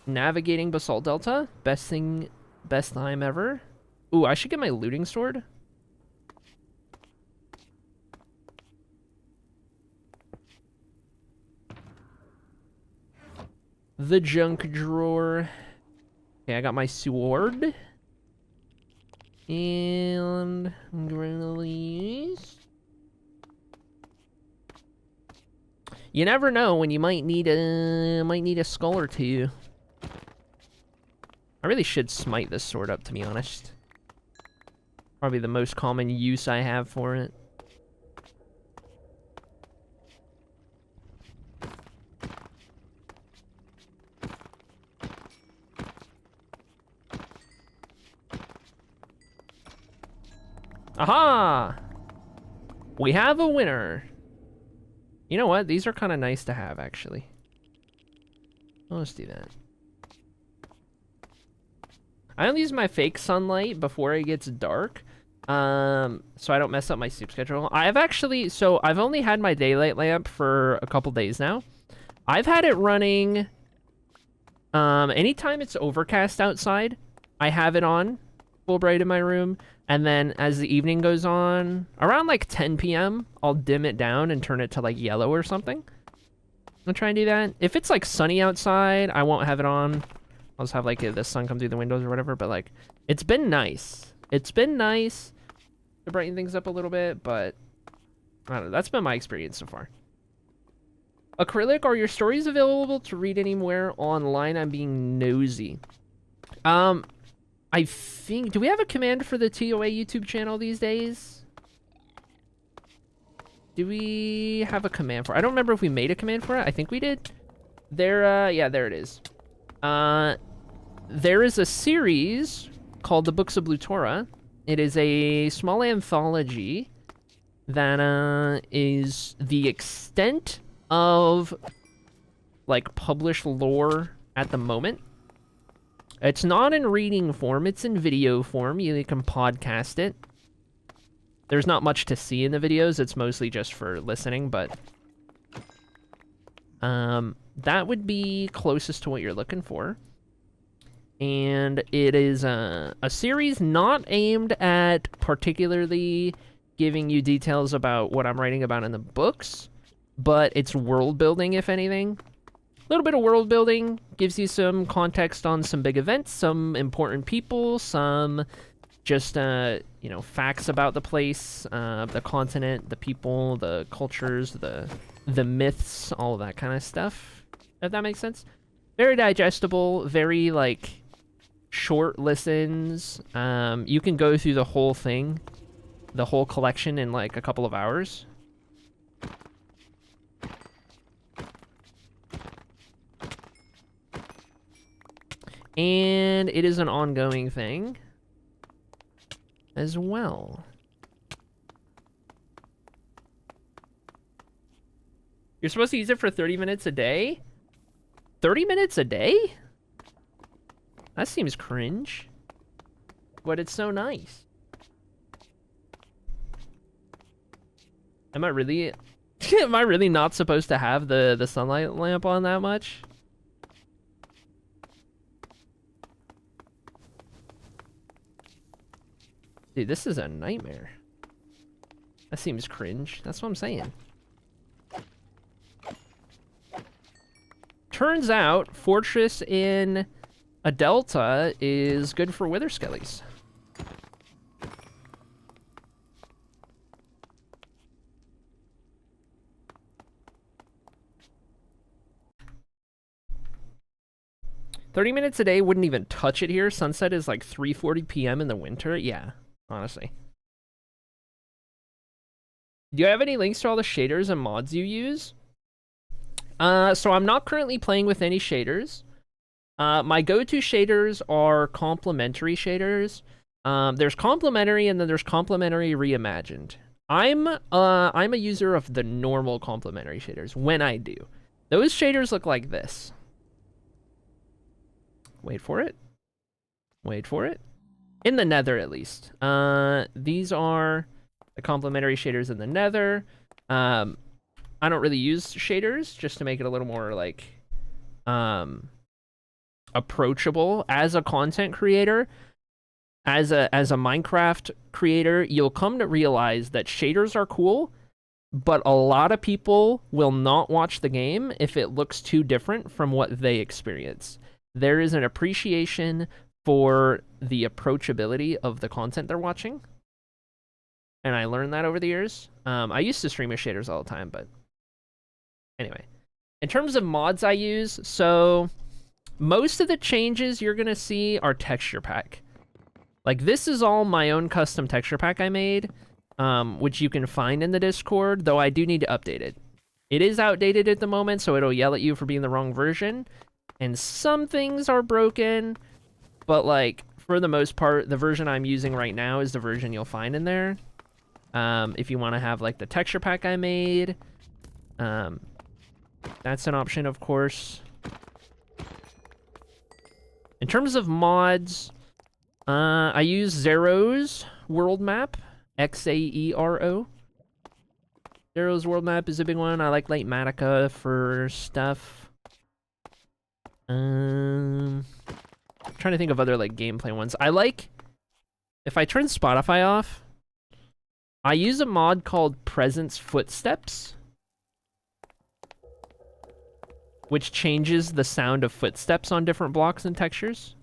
Navigating Basalt Delta. Best time ever. Ooh, I should get my looting sword. The junk drawer. Okay, I got my sword. And I'm gonna use... you never know when you might need a skull or two. I really should smite this sword up, to be honest. Probably the most common use I have for it. Aha! We have a winner. You know what? These are kind of nice to have, actually. Well, let's do that. I only use my fake sunlight before it gets dark, so I don't mess up my sleep schedule. I've only had my daylight lamp for a couple days now. I've had it running, anytime it's overcast outside, I have it on full bright in my room, and then as the evening goes on, around like 10 p.m., I'll dim it down and turn it to like yellow or something. I'll try and do that. If it's like sunny outside, I won't have it on. I'll just have like the sun come through the windows or whatever, but like, it's been nice. It's been nice to brighten things up a little bit, but I don't know. That's been my experience so far. Acrylic, are your stories available to read anywhere online? I'm being nosy. I think, do we have a command for the TOA YouTube channel these days? Do we have a command for it? I don't remember if we made a command for it. I think we did. Yeah, there it is. There is a series called The Books of Blue Torah. It is a small anthology that is the extent of like published lore at the moment. It's not in reading form, it's in video form. You can podcast it. There's not much to see in the videos, it's mostly just for listening, but that would be closest to what you're looking for. And it is a series not aimed at particularly giving you details about what I'm writing about in the books, but it's world building, if anything. A little bit of world building, gives you some context on some big events, some important people, some just, you know, facts about the place, the continent, the people, the cultures, the myths, all of that kind of stuff, if that makes sense. Very digestible, very, like, short listens. You can go through the whole thing, the whole collection in, like, a couple of hours. And it is an ongoing thing as well. You're supposed to use it for 30 minutes a day? 30 minutes a day? That seems cringe. But it's so nice. Am I really... am I really not supposed to have the sunlight lamp on that much? Dude, this is a nightmare. That seems cringe. That's what I'm saying. turns out Fortress in a delta is good for wither skellies. $30 minutes a day wouldn't even touch it here. Sunset is like 3:40 p.m. in the winter. Yeah, honestly. Do you have any links to all the shaders and mods you use? So I'm not currently playing with any shaders. My go-to shaders are complementary shaders. There's complementary and then there's complementary reimagined. I'm a user of the normal complementary shaders when I do. Those shaders look like this. Wait for it. Wait for it. In the nether, at least. These are the complementary shaders in the nether. I don't really use shaders, just to make it a little more, like, approachable. As a content creator, as a Minecraft creator, you'll come to realize that shaders are cool, but a lot of people will not watch the game if it looks too different from what they experience. There is an appreciation for the approachability of the content they're watching. And I learned that over the years. I used to stream with shaders all the time, but anyway. In terms of mods I use, so most of the changes you're going to see are texture pack. Like, this is all my own custom texture pack I made, which you can find in the Discord, though I do need to update it. It is outdated at the moment, so it'll yell at you for being the wrong version. And some things are broken, but, like, for the most part, the version I'm using right now is the version you'll find in there. If you want to have, like, the texture pack I made, that's an option, of course. In terms of mods, I use Zero's world map, Xaero. Zero's world map is a big one. I like Matica for stuff. I'm trying to think of other, like, gameplay ones. I like, if I turn Spotify off, I use a mod called Presence Footsteps, which changes the sound of footsteps on different blocks and textures.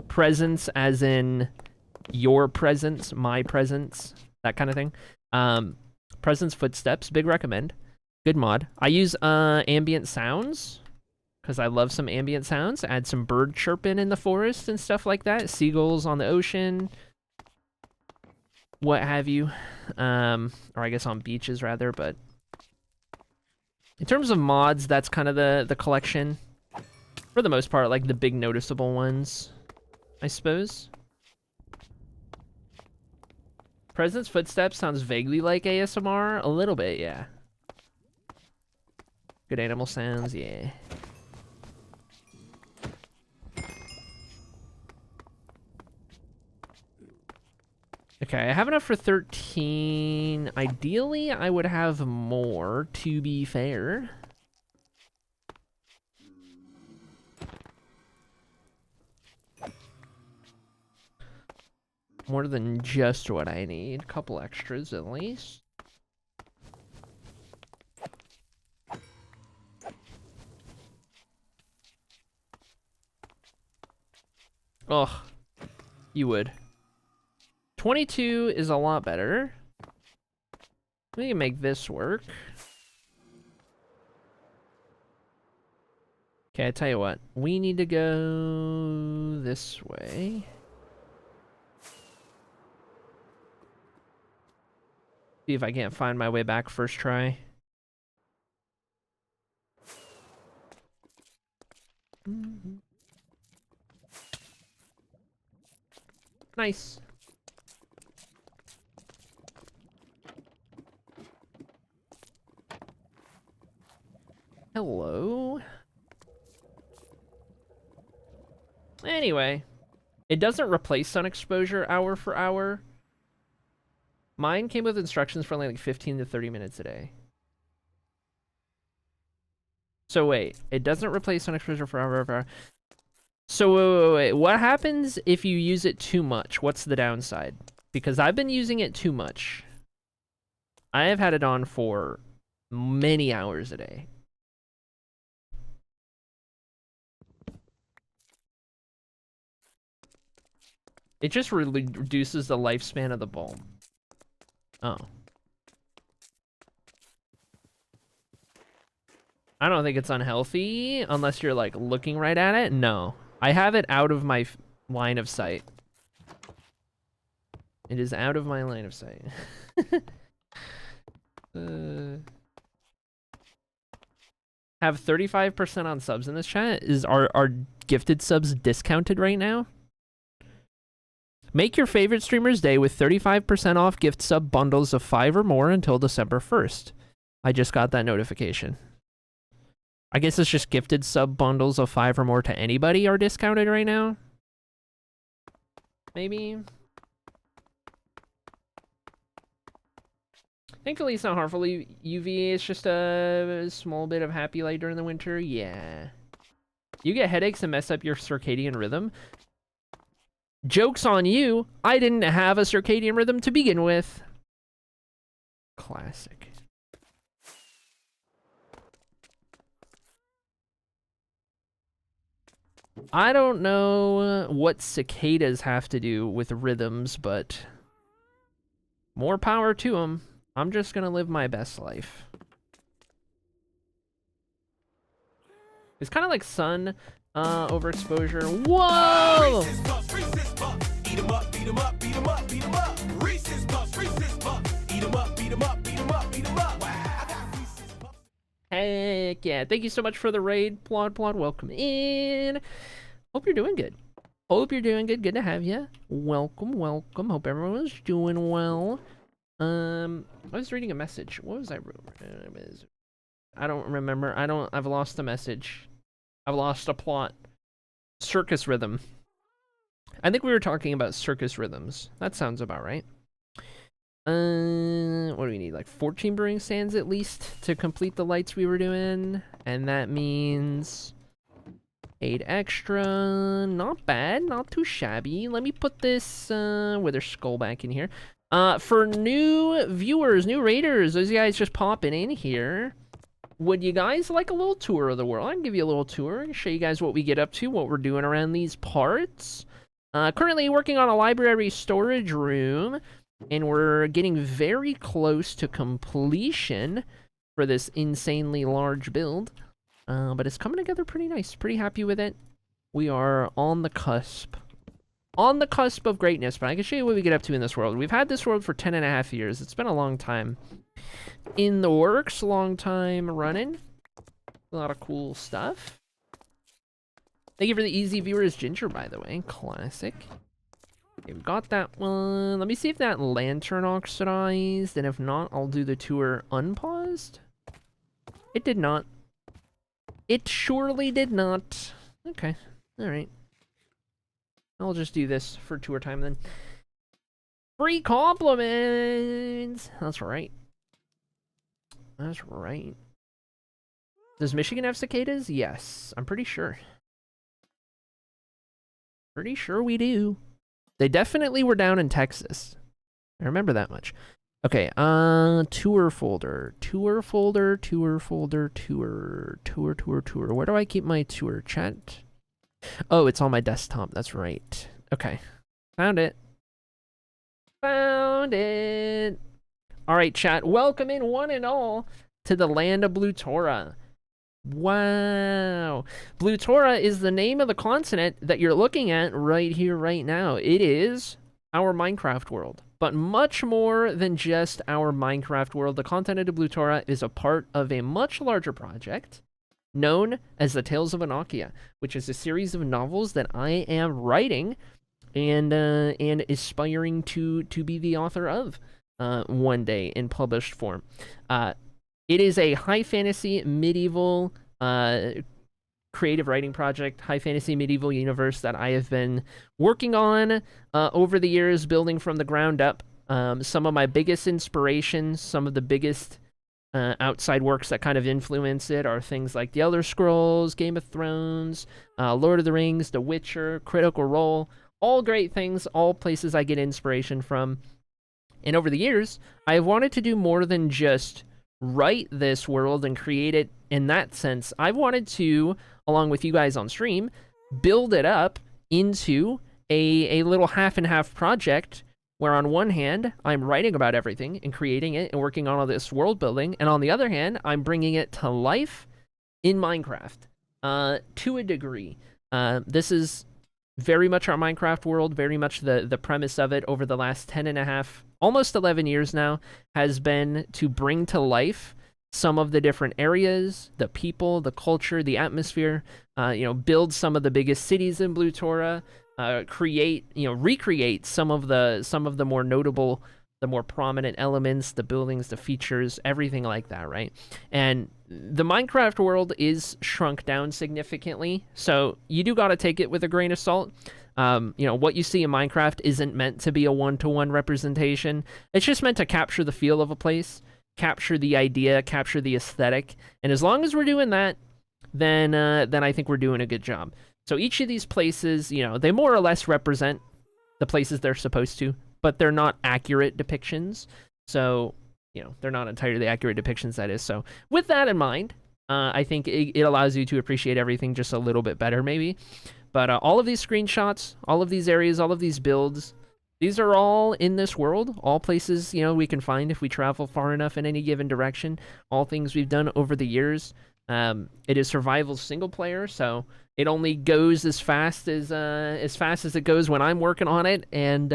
Presence as in your presence, my presence, that kind of thing. Presence Footsteps, big recommend. Good mod. I use ambient sounds, because I love some ambient sounds. Add some bird chirping in the forest and stuff like that. Seagulls on the ocean. What have you. Or I guess on beaches, rather, but in terms of mods, that's kind of the collection. For the most part, like the big noticeable ones, I suppose. Presence Footsteps sounds vaguely like ASMR. A little bit, yeah. Good animal sounds, yeah. Okay, I have enough for 13. Ideally, I would have more, to be fair. More than just what I need. A couple extras, at least. Ugh. You would. 22 is a lot better. We can make this work. Okay, I tell you what. We need to go this way. See if I can't find my way back first try. Nice. Hello. Anyway, it doesn't replace sun exposure hour for hour. Mine came with instructions for only like 15 to 30 minutes a day. So wait, it doesn't replace sun exposure for hour. So wait. What happens if you use it too much? What's the downside? Because I've been using it too much. I have had it on for many hours a day. It just really reduces the lifespan of the bulb. Oh. I don't think it's unhealthy unless you're like looking right at it. No. I have it out of my line of sight. It is out of my line of sight. Have 35% on subs in this chat. Are gifted subs discounted right now? Make your favorite streamer's day with 35% off gift sub bundles of 5 or more until December 1st. I just got that notification. I guess it's just gifted sub bundles of 5 or more to anybody are discounted right now. Maybe. Thankfully, it's not harmful UV. It's just a small bit of happy light during the winter. Yeah. You get headaches and mess up your circadian rhythm. Joke's on you. I didn't have a circadian rhythm to begin with. Classic. I don't know what cicadas have to do with rhythms, but more power to them. I'm just gonna live my best life. It's kind of like sun overexposure. Whoa! Heck yeah. Thank you so much for the raid, Plod. Welcome in. Hope you're doing good. Hope you're doing good. Good to have you. Welcome. Hope everyone's doing well. I was reading a message. What was I? I don't remember. I've lost the message. I've lost a plot. Circus rhythm. I think we were talking about circus rhythms. That sounds about right. What do we need? Like 14 brewing stands at least to complete the lights we were doing. And that means 8 extra. Not bad. Not too shabby. Let me put this Wither Skull back in here. For new viewers, new raiders, those guys just popping in here. Would you guys like a little tour of the world? I can give you a little tour and show you guys what we get up to, what we're doing around these parts. Currently working on a library storage room, and we're getting very close to completion for this insanely large build. But it's coming together pretty nice. Pretty happy with it. We are on the cusp. On the cusp of greatness, but I can show you what we get up to in this world. We've had this world for 10.5 years. It's been a long time in the works, long time running. A lot of cool stuff. Thank you for the easy viewers, Ginger, by the way. Classic. Okay, we got that one. Let me see if that lantern oxidized, and if not, I'll do the tour unpaused. It did not. It surely did not. Okay, all right. I'll just do this for tour time then. Free compliments! That's right. That's right. Does Michigan have cicadas? Yes, I'm pretty sure. Pretty sure we do. They definitely were down in Texas. I remember that much. Okay, tour folder. Tour folder, tour folder, tour. Where do I keep my tour, chat? Oh, it's on my desktop. That's right. Okay. Found it. Found it. All right, chat. Welcome in one and all to the land of Blue Tora. Wow. Blue Tora is the name of the continent that you're looking at right here, right now. It is our Minecraft world, but much more than just our Minecraft world. The continent of Blue Tora is a part of a much larger project known as the Tales of Annocia, which is a series of novels that I am writing and aspiring to be the author of one day in published form. It is a high fantasy medieval creative writing project, high fantasy medieval universe that I have been working on over the years, building from the ground up. Some of my biggest inspirations, some of the biggest outside works that kind of influence it are things like The Elder Scrolls, Game of Thrones, Lord of the Rings, The Witcher, Critical Role, all great things, all places I get inspiration from. And over the years, I have wanted to do more than just write this world and create it in that sense. I've wanted to, along with you guys on stream, build it up into a little half and half project where on one hand, I'm writing about everything and creating it and working on all this world building, and on the other hand, I'm bringing it to life in Minecraft to a degree. This is very much our Minecraft world, very much the premise of it over the last 10 and a half, almost 11 years now, has been to bring to life some of the different areas, the people, the culture, the atmosphere, build some of the biggest cities in Blue Tora, recreate some of the more notable, the more prominent elements, the buildings, the features, everything like that, right? And the Minecraft world is shrunk down significantly, so you do gotta take it with a grain of salt. What you see in Minecraft isn't meant to be a one-to-one representation. It's just meant to capture the feel of a place, capture the idea, capture the aesthetic, and as long as we're doing that, then I think we're doing a good job. So each of these places, they more or less represent the places they're supposed to, but they're not accurate depictions. So, they're not entirely accurate depictions, that is. So with that in mind, I think it allows you to appreciate everything just a little bit better, maybe. But all of these screenshots, all of these areas, all of these builds, these are all in this world. All places, we can find if we travel far enough in any given direction. All things we've done over the years. It is survival single player, so it only goes as fast as it goes when I'm working on it. And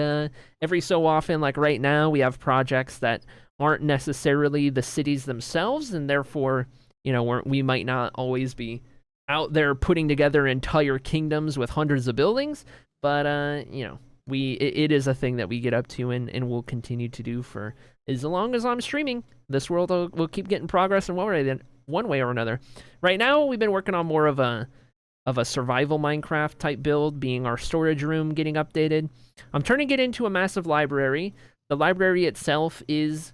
every so often, like right now, we have projects that aren't necessarily the cities themselves, and therefore, we might not always be out there putting together entire kingdoms with hundreds of buildings. But it is a thing that we get up to and will continue to do for as long as I'm streaming. This world will keep getting progress in one way or another. Right now, we've been working on more of a survival Minecraft type build, being our storage room getting updated. I'm turning it into a massive library. The library itself is,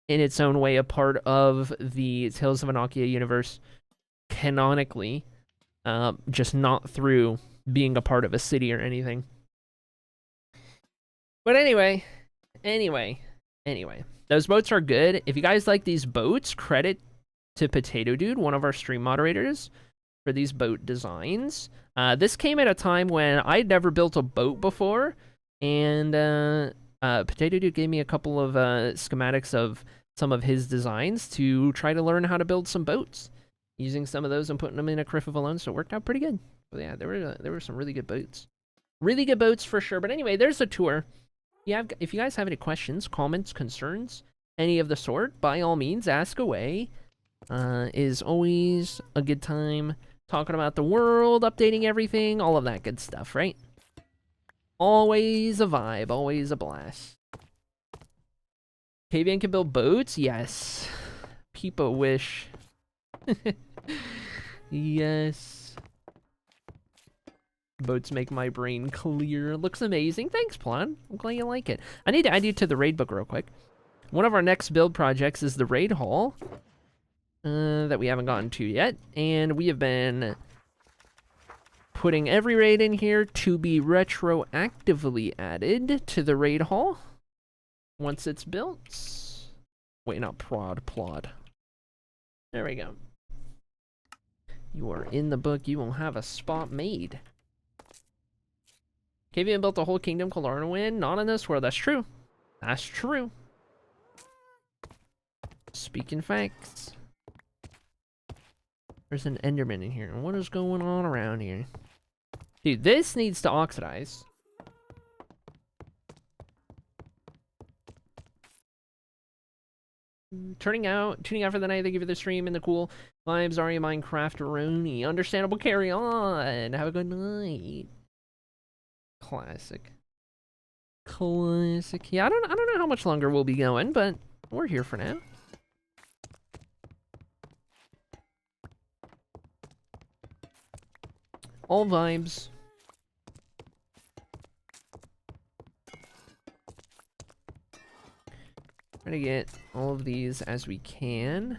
in its own way, a part of the Tales of Annocia universe canonically, just not through being a part of a city or anything. But anyway, those boats are good. If you guys like these boats, credit to Potato Dude, one of our stream moderators, for these boat designs. This came at a time when I'd never built a boat before, and Potato Dude gave me a couple of schematics of some of his designs to try to learn how to build some boats, using some of those and putting them in a Criff of Alone, so it worked out pretty good. But yeah, there were some really good boats. Really good boats for sure. But anyway, there's a tour. If you guys have any questions, comments, concerns, any of the sort, by all means, ask away. Is always a good time talking about the world, updating everything, all of that good stuff, right? Always a vibe, always a blast. Caveman can build boats? Yes. People wish. Yes. Boats make my brain clear. Looks amazing. Thanks, Plon. I'm glad you like it. I need to add you to the raid book real quick. One of our next build projects is the raid hall. That we haven't gotten to yet. And we have been putting every raid in here to be retroactively added to the raid hall once it's built. Wait, not plod. There we go. You are in the book. You will have a spot made. Caveman built a whole kingdom called Arnowin. Not in this world. That's true. That's true. Speaking facts. There's an Enderman in here. What is going on around here? Dude, this needs to oxidize. Tuning out for the night. Thank you for the stream and the cool vibes. Aria Minecraft Rooney. Understandable, carry on. Have a good night. Classic. Yeah, I don't know how much longer we'll be going, but we're here for now. All vibes. Try to get all of these as we can.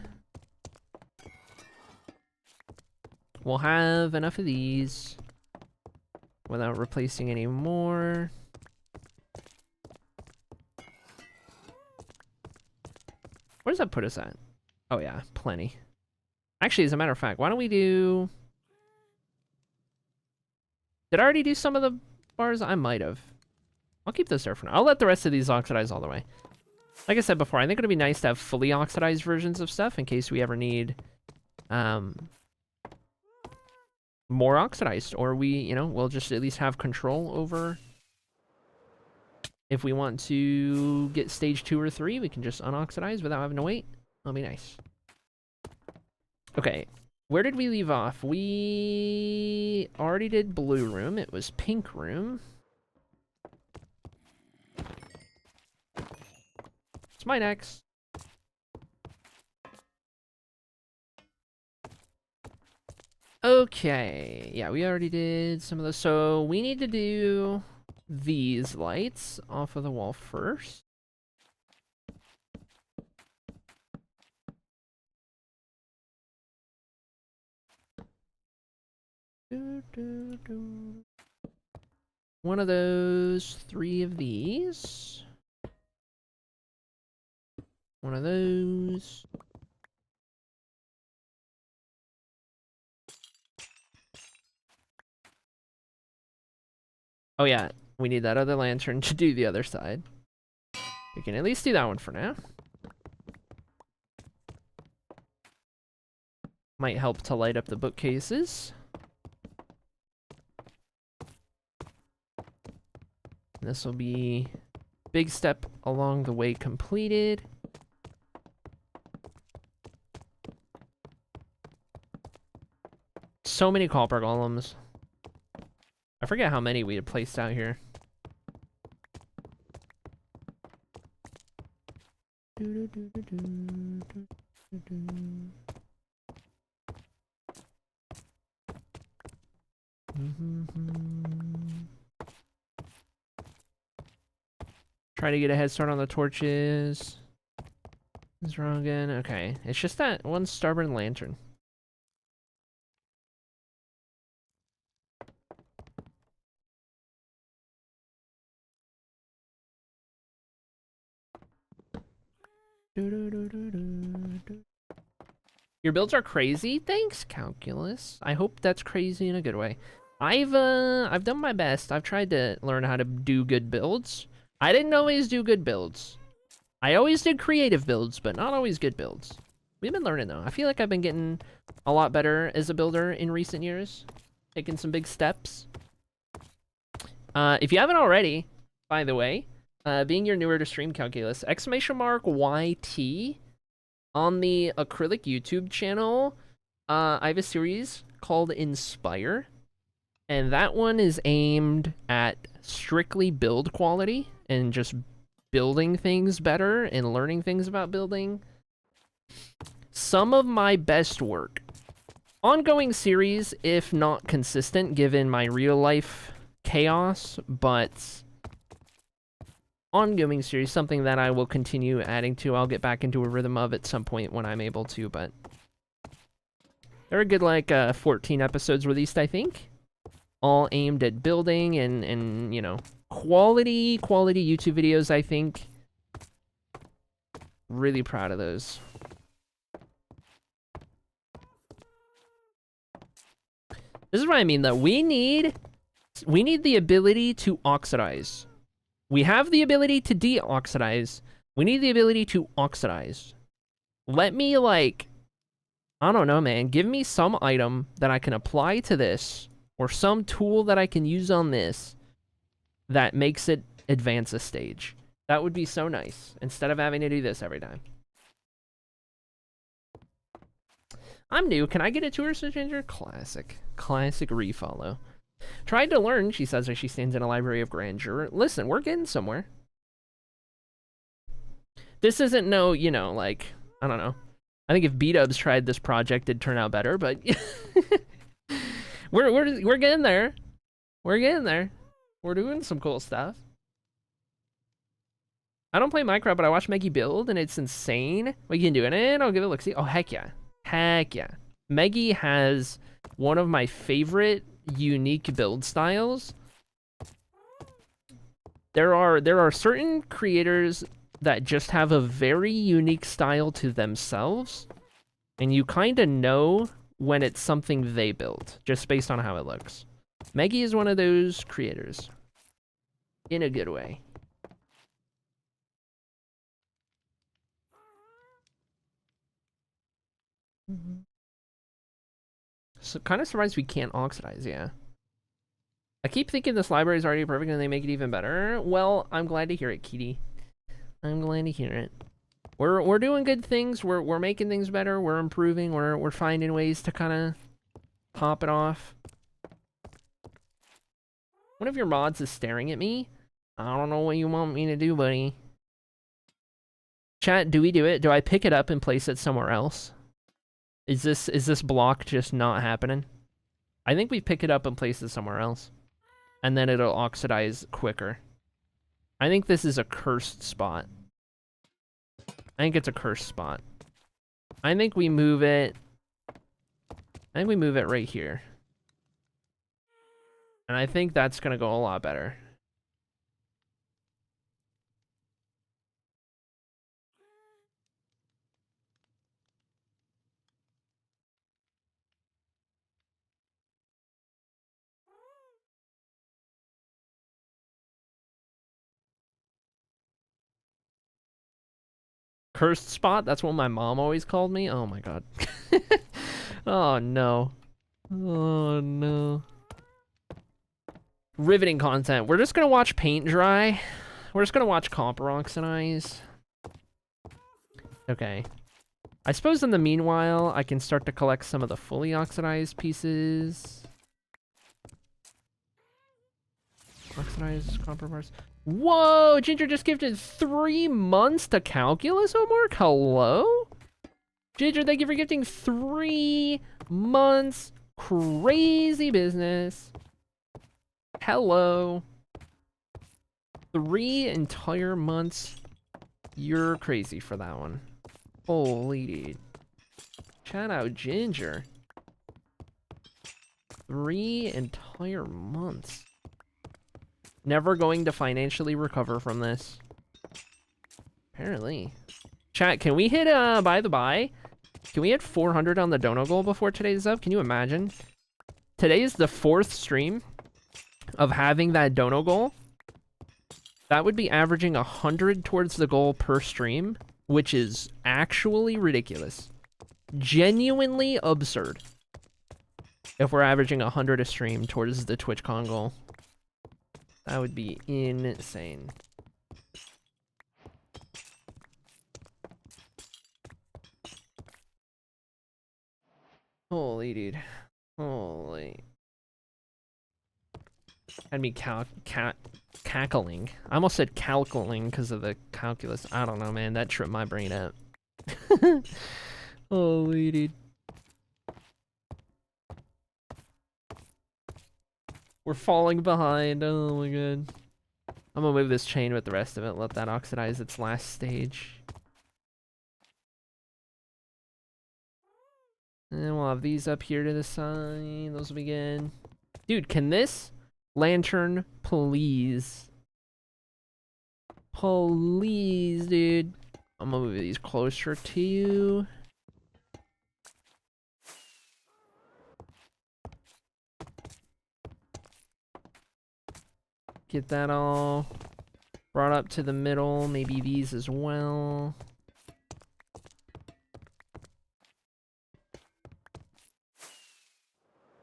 We'll have enough of these without replacing any more. does that put us at? Oh yeah, plenty. Actually, as a matter of fact, why don't we do... Did I already do some of the bars? I might have. I'll keep this there for now. I'll let the rest of these oxidize all the way. Like I said before, I think it'd be nice to have fully oxidized versions of stuff in case we ever need more oxidized, or we'll just at least have control over if we want to get stage 2 or 3, we can just unoxidize without having to wait. That'll be nice. Okay, where did we leave off? We already did blue room. It was pink room. It's my next. Okay, yeah, we already did some of those. So we need to do these lights off of the wall first. One of those, 3 of these. One of those. Oh yeah, we need that other lantern to do the other side. We can at least do that one for now. Might help to light up the bookcases. This will be big step along the way completed. So many copper golems. I forget how many we had placed out here. Try to get a head start on the torches. Is wrong again. Okay, it's just that one stubborn lantern. Your builds are crazy? Thanks, Calculus. I hope that's crazy in a good way. I've done my best. I've tried to learn how to do good builds. I didn't always do good builds. I always did creative builds, but not always good builds. We've been learning though. I feel like I've been getting a lot better as a builder in recent years. Taking some big steps. If you haven't already, by the way, being you're newer to stream, Calculus, !YT on the acrylic YouTube channel. I have a series called Inspire, and that one is aimed at strictly build quality and just building things better and learning things about building. Some of my best work. Ongoing series, if not consistent, given my real life chaos, but ongoing series, something that I will continue adding to. I'll get back into a rhythm of at some point when I'm able to, but there are a good, like, 14 episodes released, I think, all aimed at building and you know, quality YouTube videos, I think. Really proud of those. This is what I mean, though. We need the ability to oxidize. We have the ability to deoxidize. We need the ability to oxidize. Let me, like, I don't know, man. Give me some item that I can apply to this, or some tool that I can use on this that makes it advance a stage. That would be so nice, instead of having to do this every time. I'm new. Can I get a tour, Sir Ginger? Classic. Classic refollow. Tried to learn, she says as she stands in a library of grandeur. Listen, we're getting somewhere. This isn't no, you know, like, I don't know. I think if B-dubs tried this project, it'd turn out better, but we're getting there. We're getting there. We're doing some cool stuff. I don't play Minecraft, but I watch Meggy build, and it's insane what you can do in it. I'll give it a look-see. Oh, heck yeah. Heck yeah. Meggy has one of my favorite unique build styles. There are certain creators that just have a very unique style to themselves, and you kind of know when it's something they built, just based on how it looks. Meggy is one of those creators. In a good way. So kind of surprised we can't oxidize, yeah. I keep thinking this library is already perfect and they make it even better. Well, I'm glad to hear it, Kitty. I'm glad to hear it. We're doing good things. We're making things better. We're improving. We're finding ways to kind of top it off. One of your mods is staring at me. I don't know what you want me to do, buddy. Chat, do we do it? Do I pick it up and place it somewhere else? Is this block just not happening? I think we pick it up and place it somewhere else. And then it'll oxidize quicker. I think this is a cursed spot. I think it's a cursed spot. I think we move it... I think we move it right here. And I think that's gonna go a lot better. Cursed spot? That's what my mom always called me? Oh my god. Oh no. Oh no. Riveting content. We're just gonna watch paint dry. We're just gonna watch copper oxidize. Okay. I suppose in the meanwhile, I can start to collect some of the fully oxidized pieces. Oxidized copper bars. Whoa! Ginger just gifted 3 months to calculus homework? Hello? Ginger, thank you for gifting 3 months. Crazy business. Hello. 3 entire months. You're crazy for that one. Holy dude. Shout out Ginger. 3 entire months. Never going to financially recover from this. Apparently. Chat, can we hit, by the by? Can we hit 400 on the dono goal before today's up? Can you imagine? Today is the 4th stream of having that dono goal. That would be averaging 100 towards the goal per stream, which is actually ridiculous. Genuinely absurd. If we're averaging 100 a stream towards the TwitchCon goal. That would be insane. Holy dude. Holy. Had me cackling. I almost said calculating because of the calculus. I don't know, man. That tripped my brain up. Holy dude. We're falling behind. Oh my god. I'm gonna move this chain with the rest of it. Let that oxidize its last stage. And we'll have these up here to the side. Those will be good. Dude, can this lantern please? Please, dude. I'm gonna move these closer to you. Get that all brought up to the middle. Maybe these as well.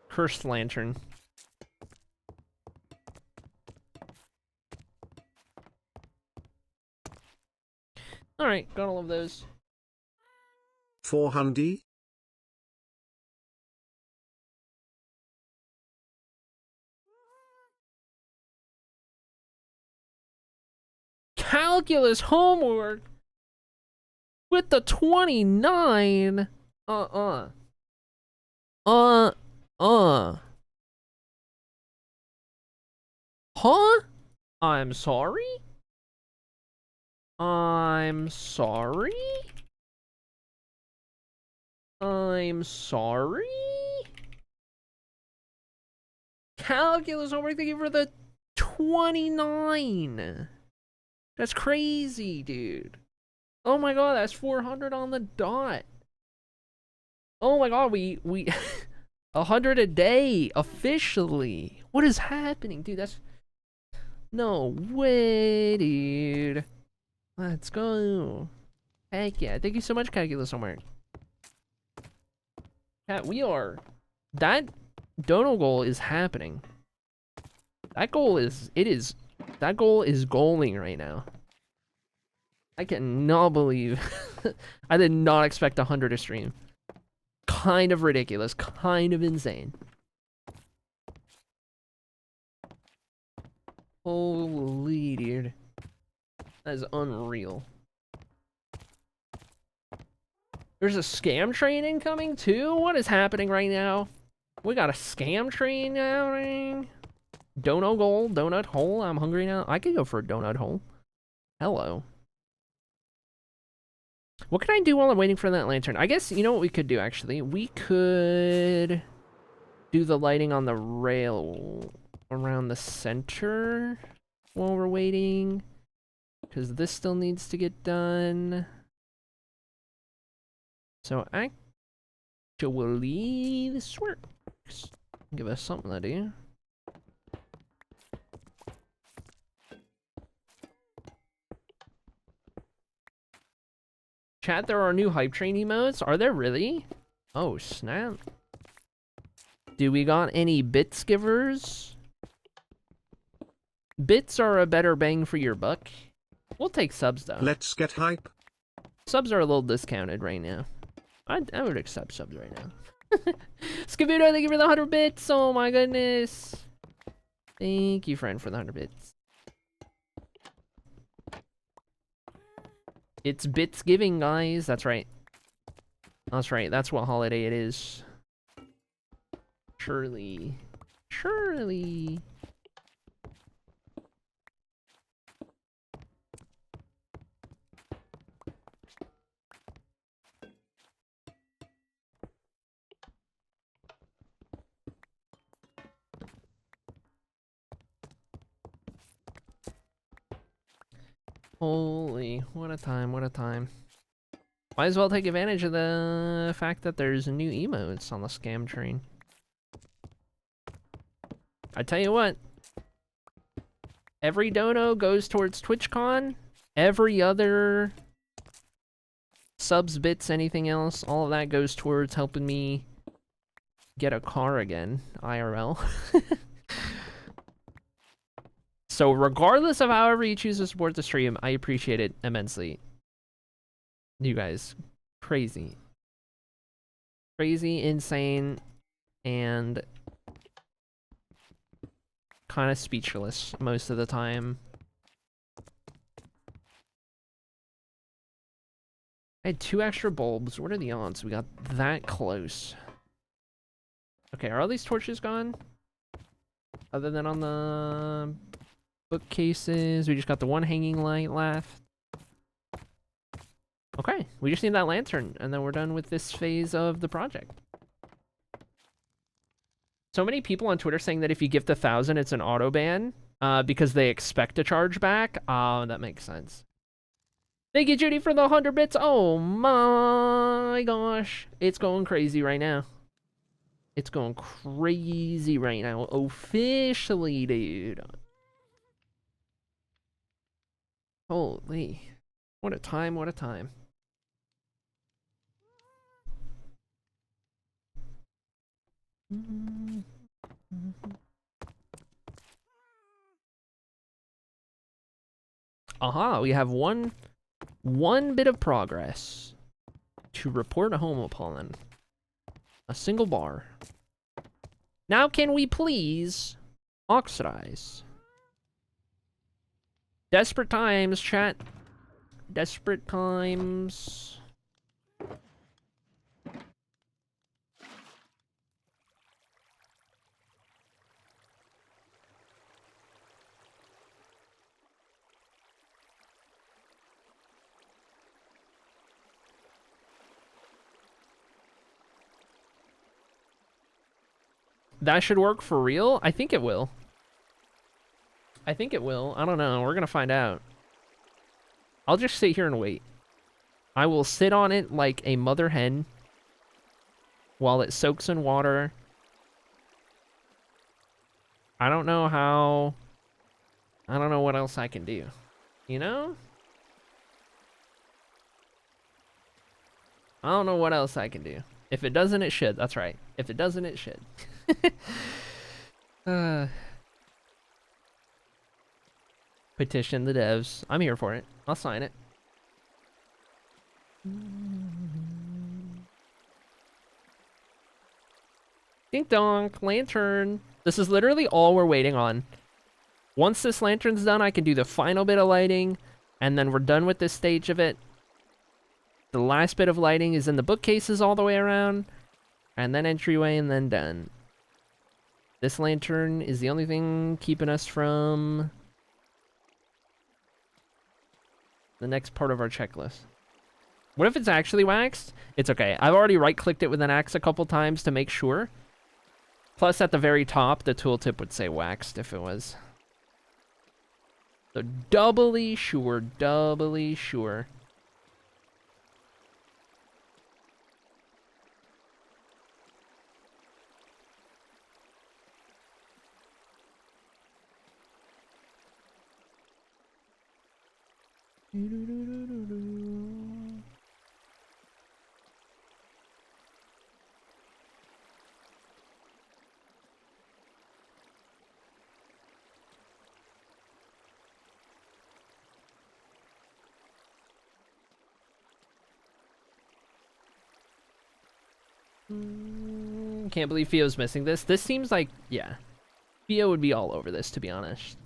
Cursed lantern. Alright, got all of those. 400? Calculus homework with the 29. Huh? I'm sorry? I'm sorry? I'm sorry? Calculus homework, thank you for the 29. That's crazy, dude. Oh my god, that's 400 on the dot. Oh my god, we 100 a day officially. What is happening, dude? That's no way, dude. Let's go. Heck yeah. Thank you so much, Calculus Homework. Cat, we are. That dono goal is happening. That goal is. That goal is goaling right now. I cannot believe. I did not expect 100 a stream. Kind of ridiculous. Kind of insane. Holy dude. That is unreal. There's a scam train incoming too? What is happening right now? We got a scam train now. Donut goal, donut hole. I'm hungry now. I could go for a donut hole. Hello. What can I do while I'm waiting for that lantern? I guess, you know what we could do, actually? We could do the lighting on the rail around the center while we're waiting. Because this still needs to get done. So, actually, this works. Give us something to do. Chat, there are new hype train emotes. Are there really? Oh, snap. Do we got any bits givers? Bits are a better bang for your buck. We'll take subs, though. Let's get hype. Subs are a little discounted right now. I would accept subs right now. Skavudo, thank you for the 100 bits. Oh my goodness. Thank you, friend, for the 100 bits. It's bits giving, guys. That's right. That's right. That's what holiday it is. Surely. Surely. Holy, what a time, what a time. Might as well take advantage of the fact that there's new emotes on the scam train. I tell you what, every dono goes towards TwitchCon, every other subs, bits, anything else, all of that goes towards helping me get a car again, IRL. So regardless of however you choose to support the stream, I appreciate it immensely. You guys, crazy. Crazy, insane, and kind of speechless most of the time. I had 2 extra bulbs. What are the odds we got that close? Okay, are all these torches gone? Other than on the bookcases, we just got the one hanging light left. Okay, we just need that lantern, and then we're done with this phase of the project. So many people on Twitter saying that if you gift 1,000, it's an auto ban, because they expect a charge back. Oh, that makes sense. Thank you, Judy, for the 100 bits. Oh my gosh, it's going crazy right now. It's going crazy right now, officially, dude. Holy, what a time, what a time. Aha, we have one bit of progress to report home upon. A single bar. Now can we please oxidize? Desperate times, chat. Desperate times. That should work for real? I think it will. I think it will. I don't know. We're gonna find out. I'll just sit here and wait. I will sit on it like a mother hen while it soaks in water. I don't know what else I can do. You know? I don't know what else I can do. If it doesn't, it should. That's right. If it doesn't, it should. Petition the devs. I'm here for it. I'll sign it. Dink donk, lantern. This is literally all we're waiting on. Once this lantern's done, I can do the final bit of lighting, and then we're done with this stage of it. The last bit of lighting is in the bookcases all the way around, and then entryway, and then done. This lantern is the only thing keeping us from the next part of our checklist. What if it's actually waxed? It's okay. I've already right-clicked it with an axe a couple times to make sure. Plus, at the very top, the tooltip would say waxed if it was. So, doubly sure, doubly sure. Can't believe Fio's missing this. This seems like, yeah. Fio would be all over this, to be honest.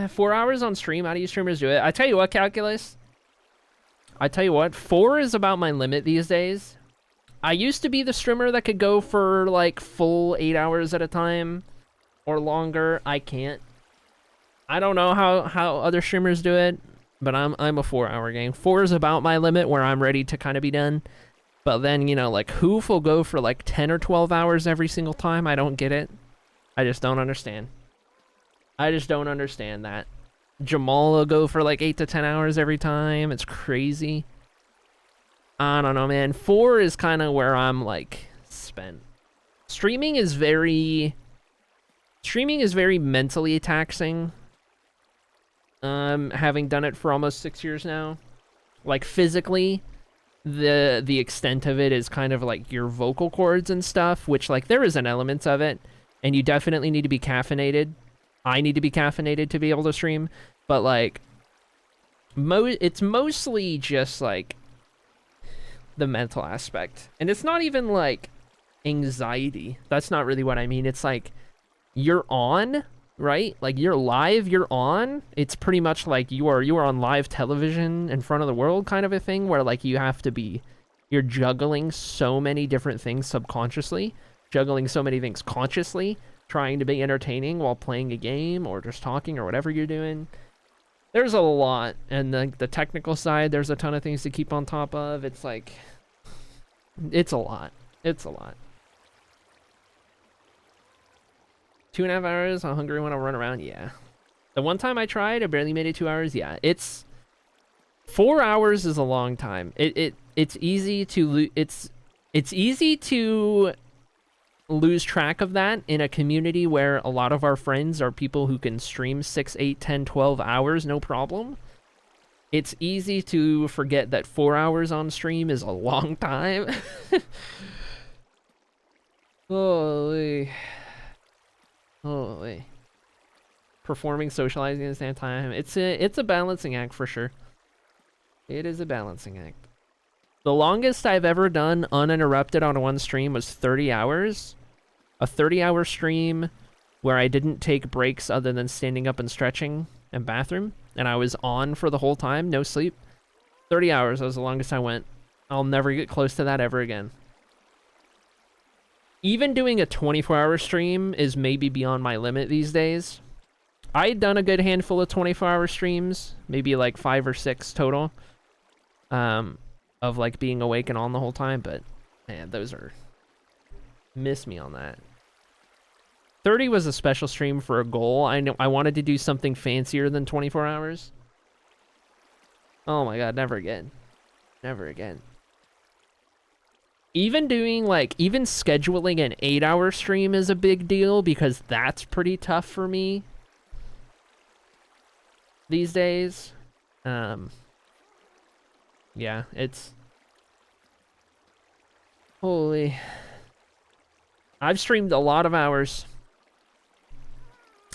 4 hours on stream? How do you streamers do it? I tell you what, Calculus. I tell you what, 4 is about my limit these days. I used to be the streamer that could go for, like, full 8 hours at a time. Or longer. I can't. I don't know how other streamers do it. But I'm a 4-hour game. 4 is about my limit where I'm ready to kind of be done. But then, you know, like, Hoof will go for, like, 10 or 12 hours every single time. I don't get it. I just don't understand. I just don't understand that. Jamal will go for, like, 8 to 10 hours every time. It's crazy. I don't know, man. 4 is kind of where I'm, like, spent. Streaming is very mentally taxing. Having done it for almost 6 years now. Like, physically... The extent of it is kind of like your vocal cords and stuff, which, like, there is an element of it, and you definitely need to be caffeinated. I need to be caffeinated to be able to stream, but, like, it's mostly just, like, the mental aspect. And it's not even, like, anxiety. That's not really what I mean. It's, like, you're on, right? Like, you're live, you're on. It's pretty much like you are on live television in front of the world kind of a thing, where, like, you're juggling so many different things subconsciously, juggling so many things consciously, trying to be entertaining while playing a game or just talking or whatever you're doing. There's a lot, and the technical side, there's a ton of things to keep on top of. It's like, it's a lot. It's a lot. 2.5 hours, I'm hungry when I run around, yeah. The one time I tried, I barely made it 2 hours, yeah. 4 hours is a long time. It's easy to lose track of that in a community where a lot of our friends are people who can stream 6, 8, 10, 12 hours, no problem. It's easy to forget that 4 hours on stream is a long time. Holy. Holy. Performing, socializing at the same time. It's a balancing act for sure. It is a balancing act. The longest I've ever done uninterrupted on one stream was 30 hours. A 30-hour stream where I didn't take breaks other than standing up and stretching and bathroom. And I was on for the whole time, no sleep. 30 hours was the longest I went. I'll never get close to that ever again. Even doing a 24-hour stream is maybe beyond my limit these days. I had done a good handful of 24-hour streams, maybe like 5 or 6 total, of like being awake and on the whole time, but man, those are... Miss me on that. 30 was a special stream for a goal. I know I wanted to do something fancier than 24 hours. Oh my god, never again. Never again. Even doing, like, even scheduling an 8-hour stream is a big deal because that's pretty tough for me these days. Yeah, it's... Holy... I've streamed a lot of hours.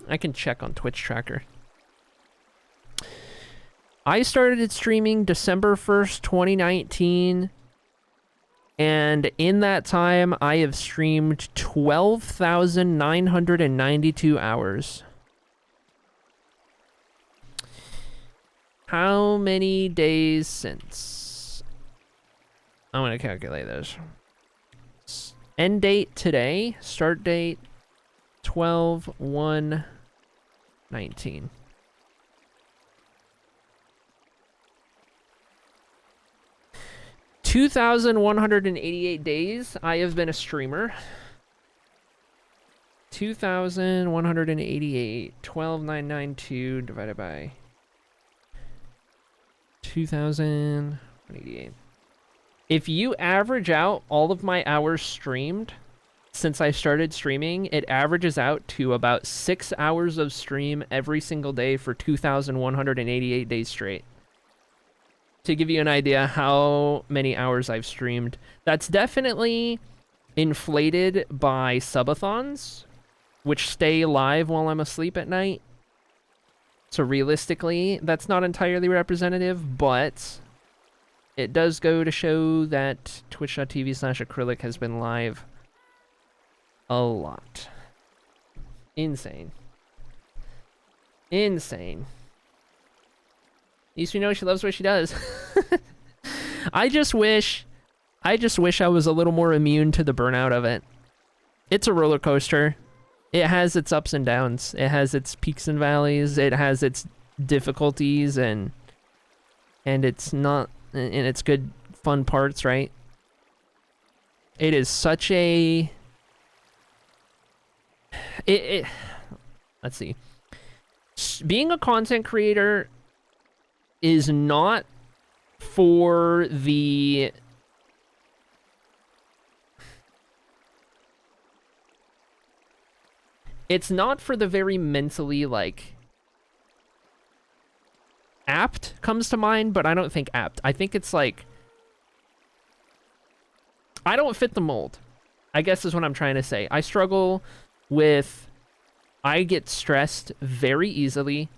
I can check on Twitch Tracker. I started streaming December 1st, 2019. And in that time, I have streamed 12,992 hours. How many days since? I'm going to calculate those. End date today. Start date 12/1/19. 2,188 days I have been a streamer. 2,188. 12,992 divided by 2,188. If you average out all of my hours streamed since I started streaming, it averages out to about 6 hours of stream every single day for 2,188 days straight. To give you an idea how many hours I've streamed. That's definitely inflated by subathons, which stay live while I'm asleep at night. So realistically, that's not entirely representative, but it does go to show that twitch.tv/acrylic has been live a lot. Insane. Insane. At least we know she loves what she does. I just wish I was a little more immune to the burnout of it. It's a roller coaster. It has its ups and downs. It has its peaks and valleys. It has its difficulties and it's not and its good fun parts, right? It is such a let's see. Being a content creator is not for the it's not for the very mentally, like, apt comes to mind, but I don't think apt. I think it's like I don't fit the mold, I guess is what I'm trying to say. I struggle with I get stressed very easily.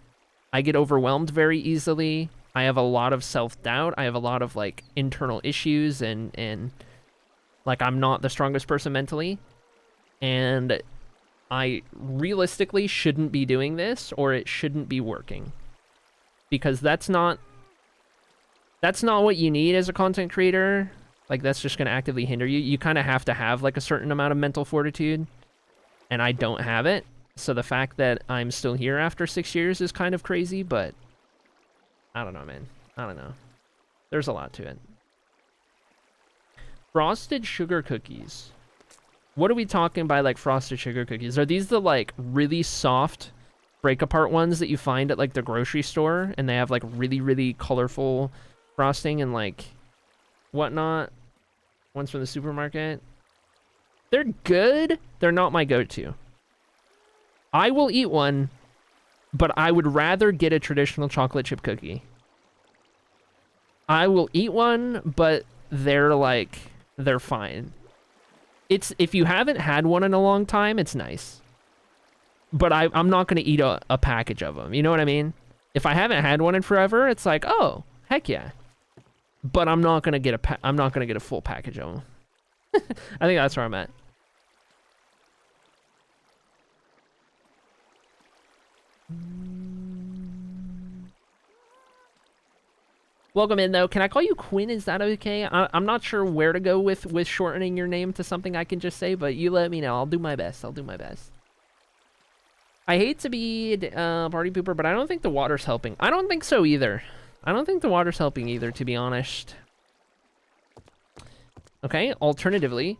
I get overwhelmed very easily. I have a lot of self-doubt. I have a lot of, like, internal issues and like, I'm not the strongest person mentally. And I realistically shouldn't be doing this, or it shouldn't be working. Because that's not what you need as a content creator. Like, that's just going to actively hinder you. You kind of have to have, like, a certain amount of mental fortitude. And I don't have it. So the fact that I'm still here after 6 years is kind of crazy, but I don't know, man. I don't know. There's a lot to it. Frosted sugar cookies. What are we talking by, like, frosted sugar cookies? Are these the, like, really soft break-apart ones that you find at, like, the grocery store? And they have, like, really, really colorful frosting and, like, whatnot? Ones from the supermarket? They're good. They're not my go-to. I will eat one, but I would rather get a traditional chocolate chip cookie. I will eat one, but they're like, they're fine. It's, if you haven't had one in a long time, it's nice. But I'm not going to eat a package of them. You know what I mean? If I haven't had one in forever, it's like, oh, heck yeah. But I'm not going to get a full package of them. I think that's where I'm at. Welcome in, though. Can I call you Quinn? Is that okay? I'm not sure where to go with shortening your name to something I can just say, but you let me know. I'll do my best. I'll do my best. I hate to be a party pooper, but I don't think the water's helping. I don't think so either. I don't think the water's helping either, to be honest. Okay, alternatively,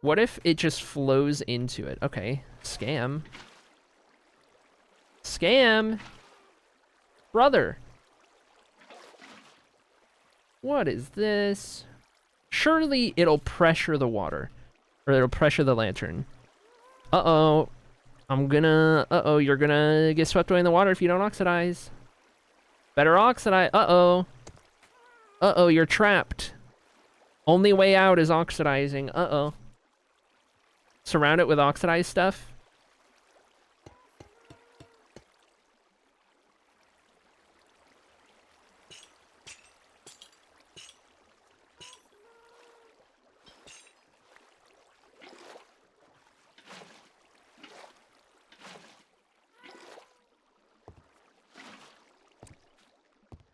what if it just flows into it? Okay, scam. Scam! Brother! What is this? Surely it'll pressure the water. Or it'll pressure the lantern. Uh-oh. Uh-oh, you're gonna get swept away in the water if you don't oxidize. Better oxidize. Uh-oh. Uh-oh, you're trapped. Only way out is oxidizing. Uh-oh. Surround it with oxidized stuff.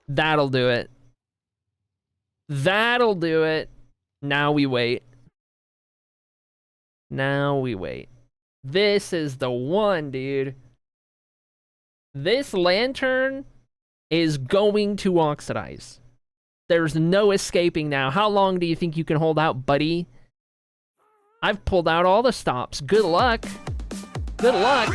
That'll do it. That'll do it. Now we wait. Now we wait. This is the one, dude. This lantern is going to oxidize. There's no escaping now. How long do you think you can hold out, buddy? I've pulled out all the stops. Good luck. Good luck.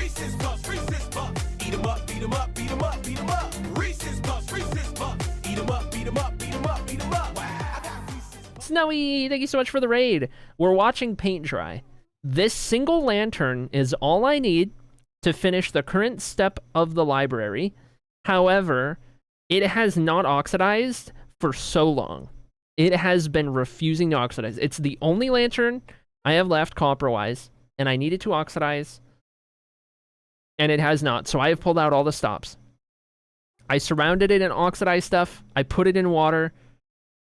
Snowy, thank you so much for the raid. We're watching paint dry. This single lantern is all I need to finish the current step of the library. However, it has not oxidized for so long. It has been refusing to oxidize. It's the only lantern I have left copper-wise, and I need it to oxidize, and it has not. So I have pulled out all the stops. I surrounded it in oxidized stuff. I put it in water.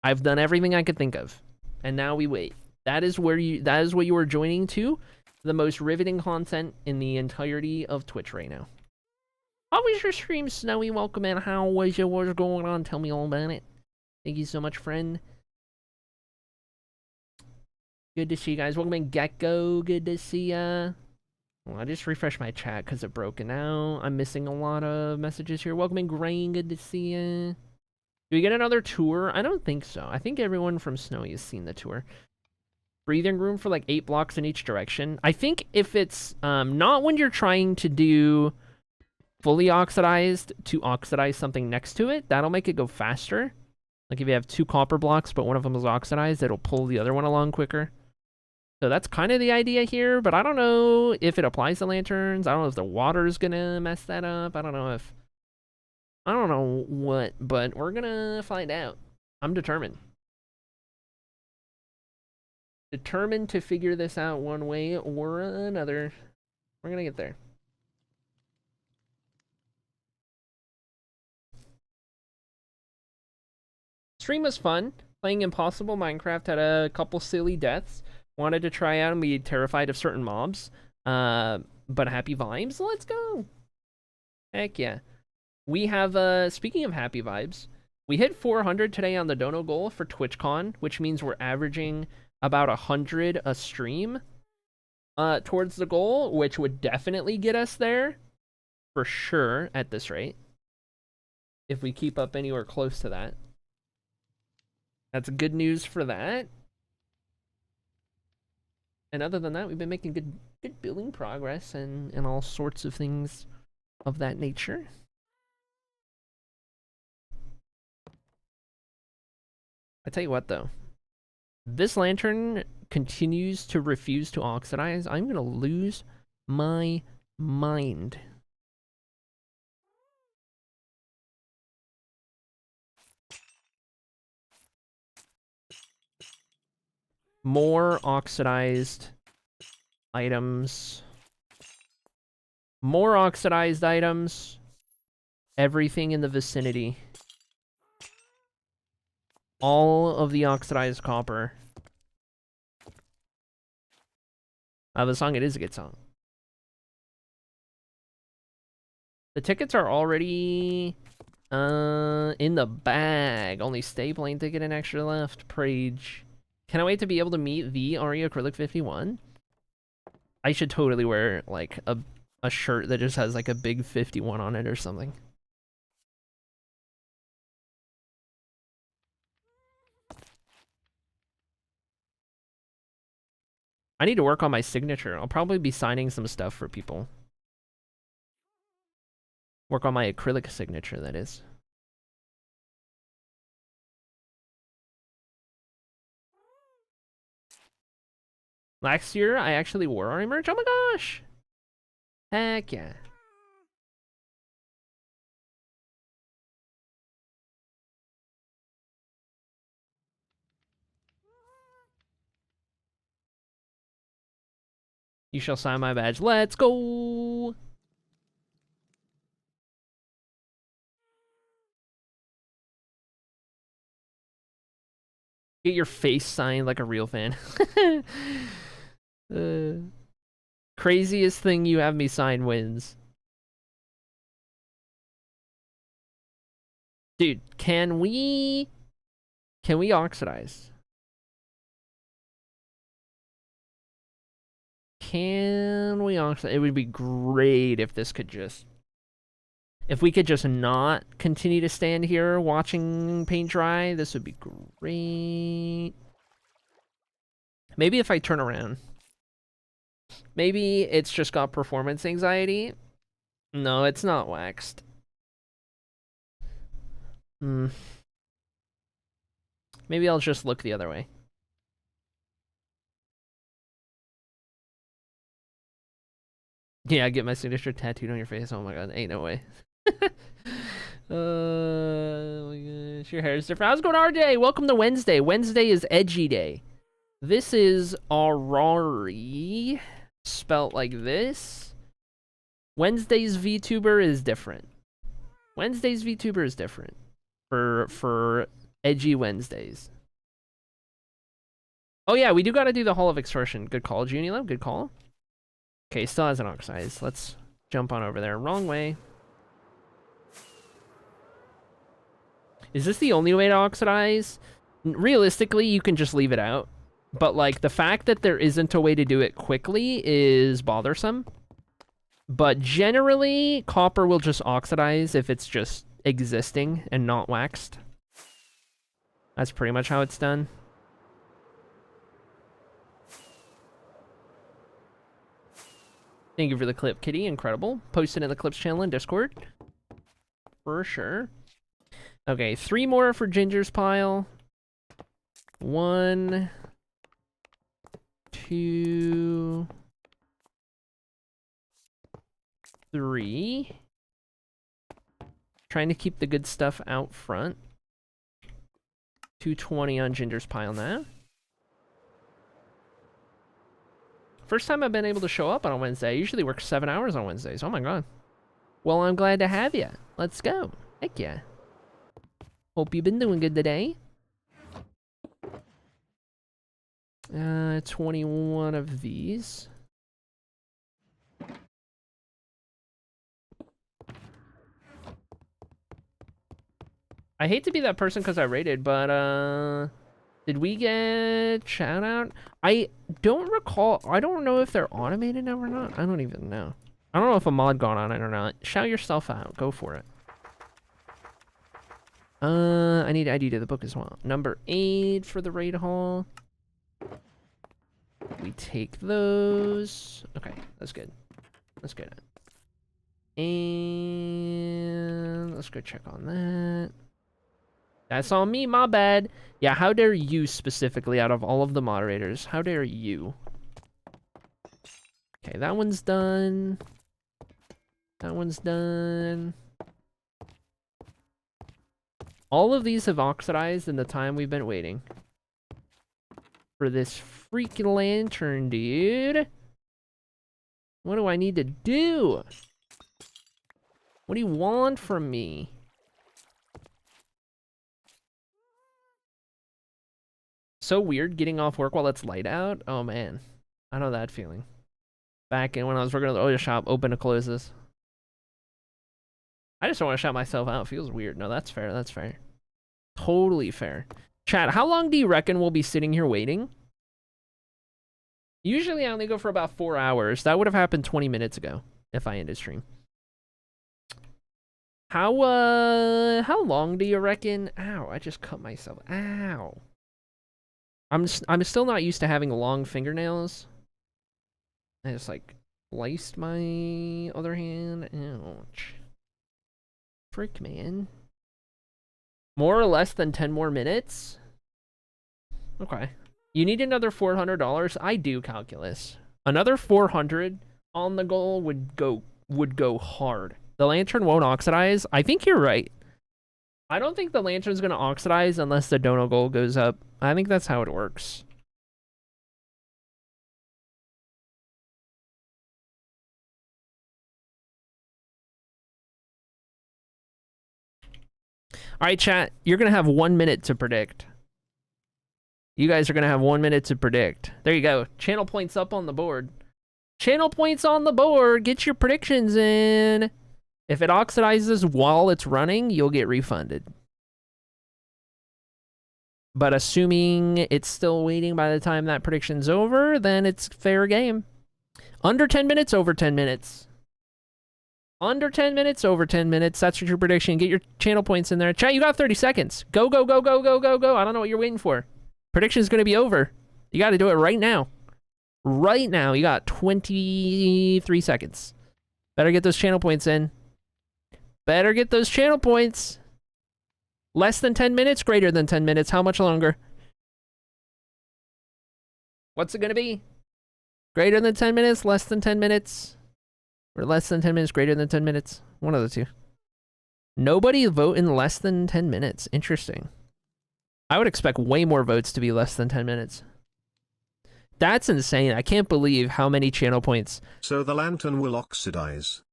I've done everything I could think of, and now we wait. That is what you are joining to, the most riveting content in the entirety of Twitch right now. How was your stream, Snowy? Welcome in. How was your, what's going on? Tell me all about it. Thank you so much, friend. Good to see you guys. Welcome in, Gecko. Good to see ya. Well, I just refreshed my chat because it broke, and now I'm missing a lot of messages here. Welcome in, Grain. Good to see ya. Do we get another tour? I don't think so. I think everyone from Snowy has seen the tour. Breathing room for like 8 blocks in each direction. I think if it's not when you're trying to do fully oxidized to oxidize something next to it, that'll make it go faster. Like if you have 2 copper blocks, but one of them is oxidized, it'll pull the other one along quicker. So that's kind of the idea here, but I don't know if it applies to lanterns. I don't know if the water's gonna mess that up. I don't know what, but we're gonna find out. I'm determined. Determined to figure this out one way or another. We're gonna get there. Stream was fun. Playing Impossible Minecraft had a couple silly deaths. Wanted to try out and be terrified of certain mobs. But happy vibes. Let's go. Heck yeah. We have, speaking of happy vibes, we hit 400 today on the dono goal for TwitchCon, which means we're averaging about 100 a stream towards the goal, which would definitely get us there for sure at this rate. If we keep up anywhere close to that. That's good news for that. And other than that, we've been making good building progress and all sorts of things of that nature. I tell you what, though. This lantern continues to refuse to oxidize. I'm going to lose my mind. More oxidized items. More oxidized items. Everything in the vicinity. All of the oxidized copper. The song, it is a good song. The tickets are already in the bag. Only stay plane ticket and extra left. Prage. Can I wait to be able to meet the Aria Acrylic 51? I should totally wear like a shirt that just has like a big 51 on it or something. I need to work on my signature. I'll probably be signing some stuff for people. Work on my acrylic signature, that is. Last year, I actually wore our merch. Oh my gosh! Heck yeah. You shall sign my badge. Let's go! Get your face signed like a real fan. Craziest thing you have me sign wins. Dude, can we oxidize? Can we oxidize? It would be great if this could just... If we could just not continue to stand here watching paint dry, this would be great. Maybe if I turn around. Maybe it's just got performance anxiety. No, it's not waxed. Maybe I'll just look the other way. Yeah, get my signature tattooed on your face. Oh my god, ain't no way. Oh my gosh, your hair is different. How's it going, RJ? Welcome to Wednesday. Wednesday is edgy day. This is Aurari, spelt like this. Wednesday's VTuber is different. Wednesday's VTuber is different for edgy Wednesdays. Oh yeah, we do gotta do the Hall of Extortion. Good call, Junilab. Good call. Okay, still hasn't oxidized. Let's jump on over there. Wrong way. Is this the only way to oxidize? Realistically, you can just leave it out. But, like, the fact that there isn't a way to do it quickly is bothersome. But generally, copper will just oxidize if it's just existing and not waxed. That's pretty much how it's done. Thank you for the clip, Kitty. Incredible. Post it in the Clips channel in Discord. For sure. Okay, 3 more for Ginger's pile. 1, 2, 3. Trying to keep the good stuff out front. 220 on Ginger's pile now. First time I've been able to show up on a Wednesday. I usually work 7 hours on Wednesdays. Oh my god. Well, I'm glad to have you. Let's go. Heck yeah. Hope you've been doing good today. 21 of these. I hate to be that person because I rated, but did we get shout out? I don't recall. I don't know if they're automated now or not. I don't even know. I don't know if a mod got on it or not. Shout yourself out. Go for it. I need ID to the book as well. Number 8 for the raid hall. We take those. Okay, that's good. That's good. And let's go check on that. That's on me, my bad. Yeah, how dare you specifically out of all of the moderators? How dare you? Okay, that one's done. That one's done. All of these have oxidized in the time we've been waiting. For this freaking lantern, dude. What do I need to do? What do you want from me? So weird getting off work while it's light out. Oh man, I know that feeling. Back in when I was working at the auto shop, open to closes. I just don't want to shout myself out. It feels weird. No, that's fair. That's fair. Totally fair. Chat, how long do you reckon we'll be sitting here waiting? Usually I only go for about 4 hours. That would have happened 20 minutes ago if I ended stream. How long do you reckon? Ow, I just cut myself. Ow. I'm still not used to having long fingernails. I just like sliced my other hand. Ouch. Frick, man. More or less than 10 more minutes? Okay. You need another $400. I do calculus. Another 400 on the goal would go hard. The lantern won't oxidize. I think you're right. I don't think the lantern's gonna oxidize unless the dono goal goes up. I think that's how it works. All right, chat. You're gonna have 1 minute to predict. You guys are gonna have 1 minute to predict. There you go. Channel points up on the board. Channel points on the board. Get your predictions in. If it oxidizes while it's running, you'll get refunded. But assuming it's still waiting by the time that prediction's over, then it's fair game. Under 10 minutes, over 10 minutes. Under 10 minutes, over 10 minutes. That's your prediction. Get your channel points in there. Chat, you got 30 seconds. Go, go, go, go, go, go, go. I don't know what you're waiting for. Prediction's going to be over. You got to do it right now. Right now. You got 23 seconds. Better get those channel points in. Better get those channel points. Less than 10 minutes, greater than 10 minutes. How much longer? What's it going to be? Greater than 10 minutes, less than 10 minutes, or less than 10 minutes, greater than 10 minutes. One of the two. Nobody vote in less than 10 minutes. Interesting. I would expect way more votes to be less than 10 minutes. That's insane. I can't believe how many channel points. So the lantern will oxidize.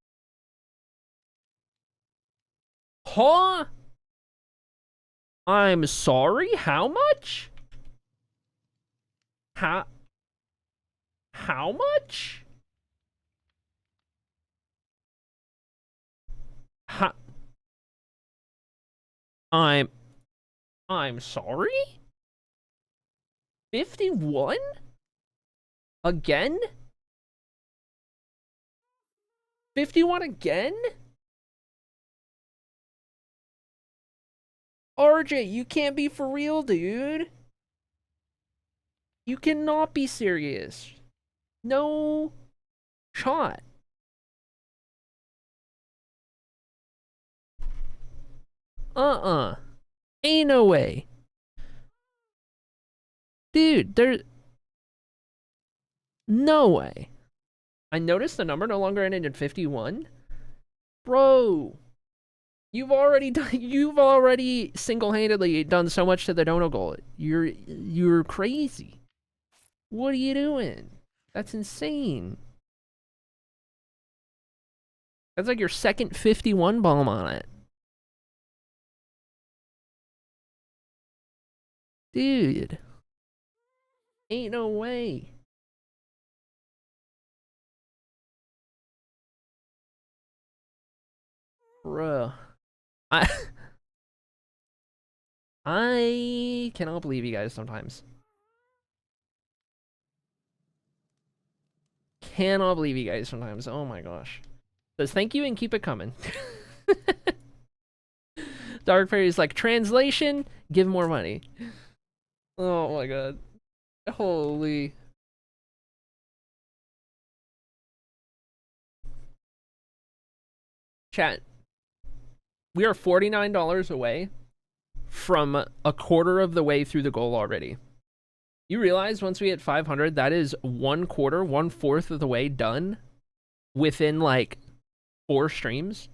Huh? I'm sorry? How much? How much? I'm sorry? 51? Again? 51 again? RJ, you can't be for real, dude. You cannot be serious. No shot. Ain't no way. Dude, there's no way. I noticed the number no longer ended in 51. Bro, you've already single-handedly done so much to the dono goal. You're crazy. What are you doing? That's insane. That's like your second 51 bomb on it. Dude. Ain't no way. Bruh. I cannot believe you guys sometimes. Cannot believe you guys sometimes. Oh my gosh. Says thank you and keep it coming. Dark Fairy's like, translation, give more money. Oh my god. Holy. Chat. We are $49 away from a quarter of the way through the goal already. You realize once we hit 500, that is 1/4 of the way done within like 4 streams?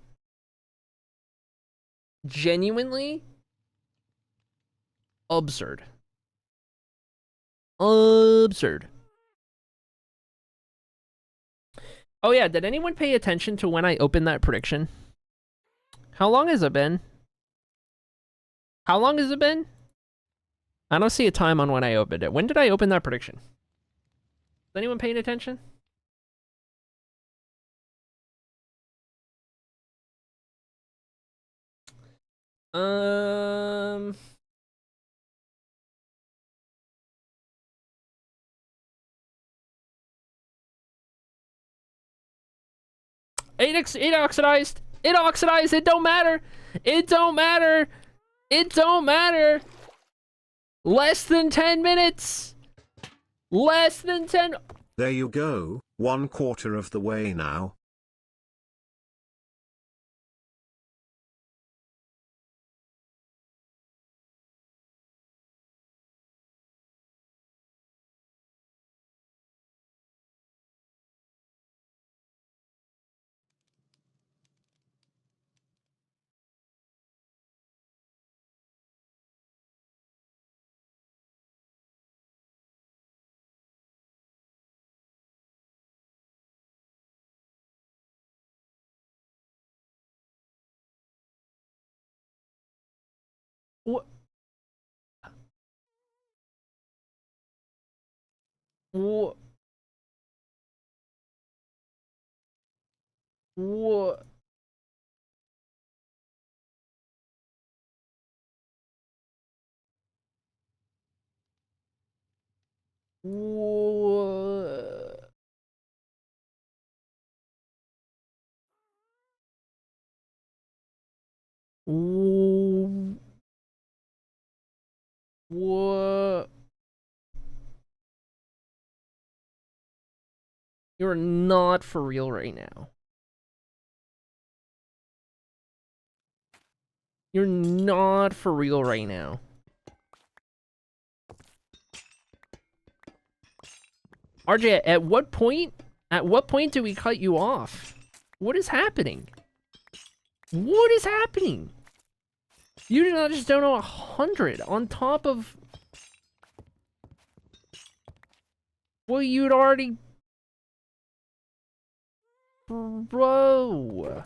Genuinely absurd. Absurd. Oh yeah, did anyone pay attention to when I opened that prediction? How long has it been? How long has it been? I don't see a time on when I opened it. When did I open that prediction? Is anyone paying attention? It oxidized. It oxidized. It don't matter. It don't matter. It don't matter. Less than 10 minutes. Less than 10. There you go, 1/4 of the way now. What? What? What? What? You're not for real right now. You're not for real right now. RJ, at what point? At what point do we cut you off? What is happening? What is happening? You did not just don't know 100 on top of what you'd already... Bro.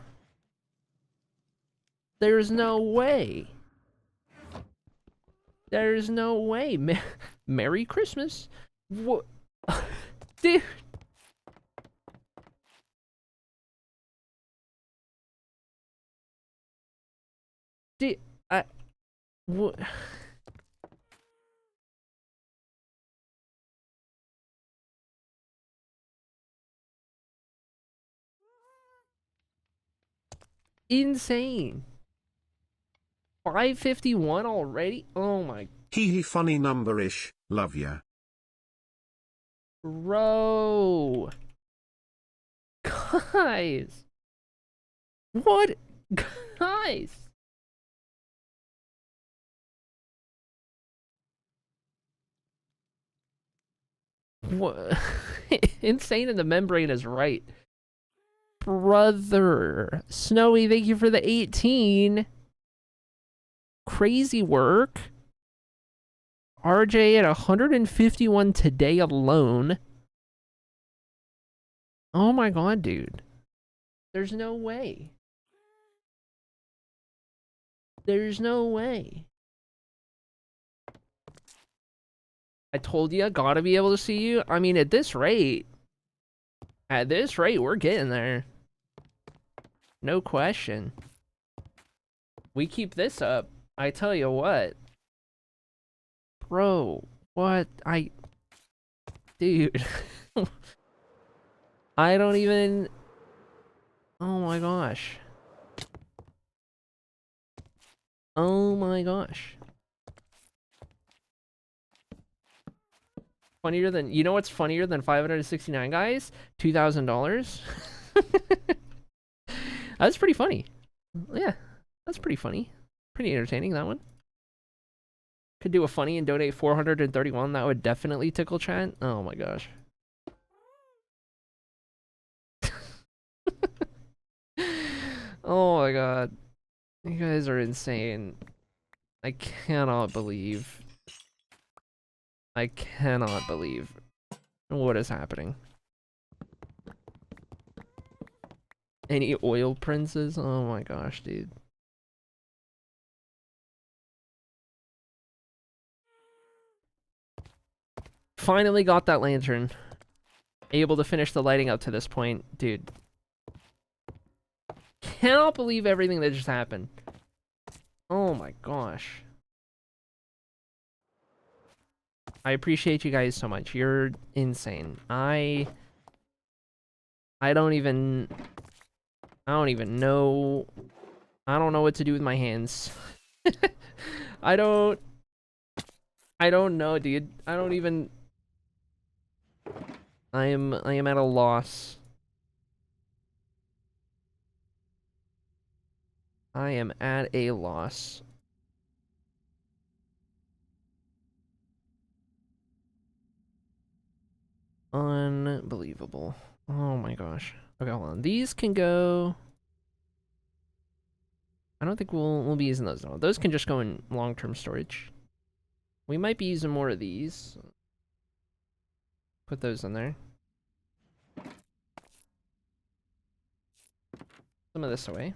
There's no way. There's no way. Merry Christmas. What? Dude. Dude, what? Insane. 551 already? Oh my. Hee hee, funny number-ish, love ya. Bro. Guys. What? Guys. What? Insane in the membrane is right. Brother. Snowy, thank you for the 18. Crazy work. RJ at 151 today alone. Oh my god, dude. There's no way. There's no way. I told you, gotta be able to see you. I mean, at this rate, we're getting there. No question. We keep this up, I tell you what. Bro, what? Dude. I don't even... Oh my gosh. Oh my gosh. Funnier than... You know what's funnier than 569, guys? $2,000. That's pretty funny. Yeah, that's pretty funny. Pretty entertaining, that one. Could do a funny and donate 431. That would definitely tickle chat. Oh my gosh. Oh my god. You guys are insane. I cannot believe. I cannot believe what is happening. Any oil princes? Oh my gosh, dude. Finally got that lantern. Able to finish the lighting up to this point. Dude. Cannot believe everything that just happened. Oh my gosh. I appreciate you guys so much. You're insane. I don't even know. I don't know what to do with my hands. I don't know, dude. I don't even... I am at a loss. I am at a loss. Unbelievable. Oh my gosh. Okay, hold on. These can go... I don't think we'll be using those. No, those can just go in long-term storage. We might be using more of these. Put those in there. Some of this away.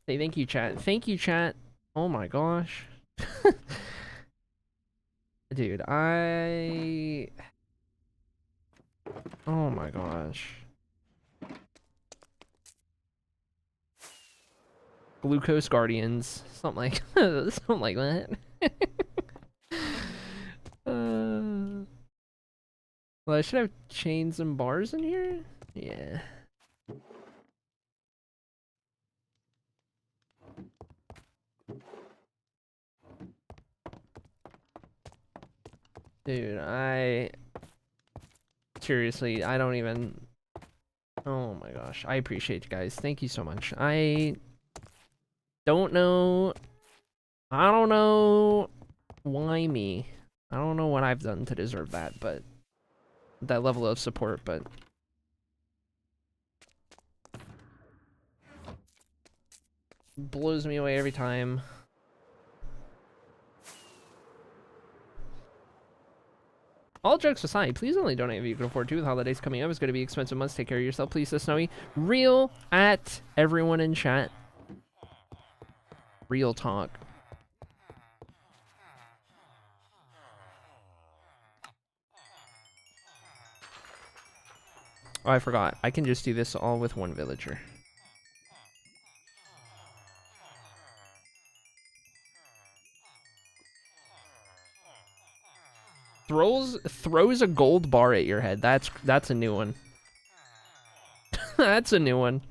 Say thank you, chat. Thank you, chat. Oh my gosh. Dude, Oh my gosh. Glucose Guardians. Something like something like that. Well, I should have chains and bars in here? Yeah. Dude, seriously, I don't even... Oh my gosh, I appreciate you guys. Thank you so much. I don't know... I don't know why me. I don't know what I've done to deserve that, but... That level of support, but... Blows me away every time. All jokes aside, please only donate if you can afford to. With holidays coming up, it's going to be expensive months. Take care of yourself, please, says Snowy. Real at everyone in chat. Real talk. Oh, I forgot. I can just do this all with one villager. Throws a gold bar at your head. That's a new one. That's a new one.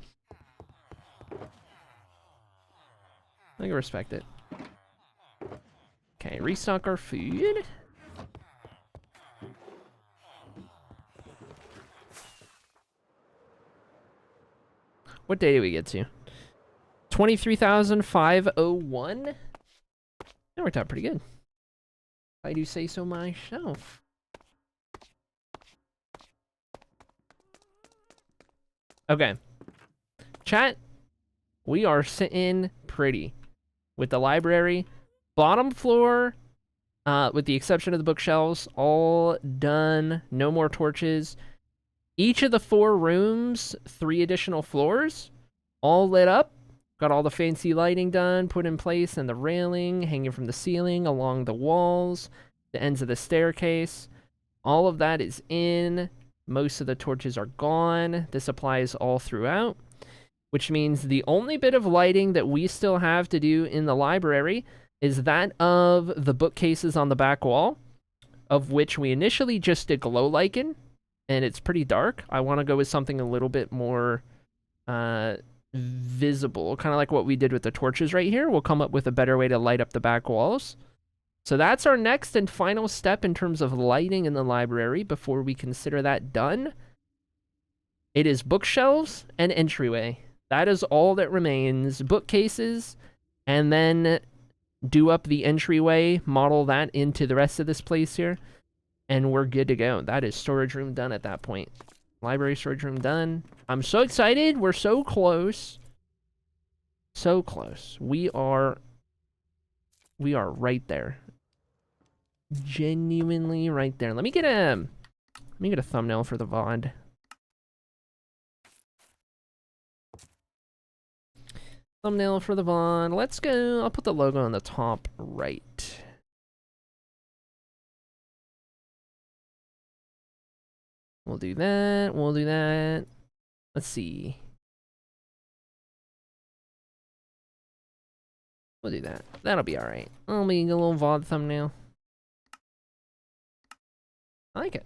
I can respect it. Okay, restock our food. What day did we get to? 23,501? That worked out pretty good. I do say so myself. Okay. Chat, we are sitting pretty with the library. Bottom floor, with the exception of the bookshelves, all done. No more torches. Each of the 4 rooms, 3 additional floors, all lit up. Got all the fancy lighting done, put in place, and the railing hanging from the ceiling along the walls, the ends of the staircase. All of that is in. Most of the torches are gone. This applies all throughout, which means the only bit of lighting that we still have to do in the library is that of the bookcases on the back wall, of which we initially just did glow lichen, and it's pretty dark. I want to go with something a little bit more visible, kind of like what we did with the torches right here. We'll come up with a better way to light up the back walls. So that's our next and final step in terms of lighting in the library before we consider that done. It is bookshelves and entryway. That is all that remains. Bookcases, and then do up the entryway, model that into the rest of this place here, and we're good to go. That is storage room done at that point. Library storage room done. I'm so excited. We're so close. So close. We are right there. Genuinely right there. Let me get a thumbnail for the VOD. Thumbnail for the VOD. Let's go. I'll put the logo on the top right. We'll do that. We'll do that. Let's see. We'll do that. That'll be alright. I'll make a little VOD thumbnail. I like it.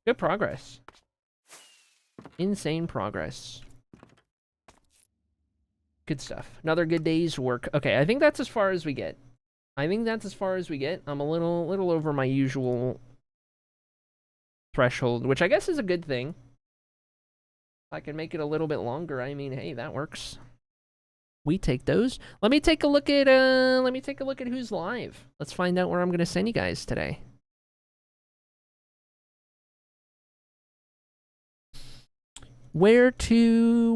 Good progress. Insane progress. Good stuff. Another good day's work. Okay, I think that's as far as we get. I'm a little over my usual threshold, which I guess is a good thing. If I can make it a little bit longer, I mean, hey, that works. We take those. Let me take a look at who's live. Let's find out where I'm gonna send you guys today. Where to?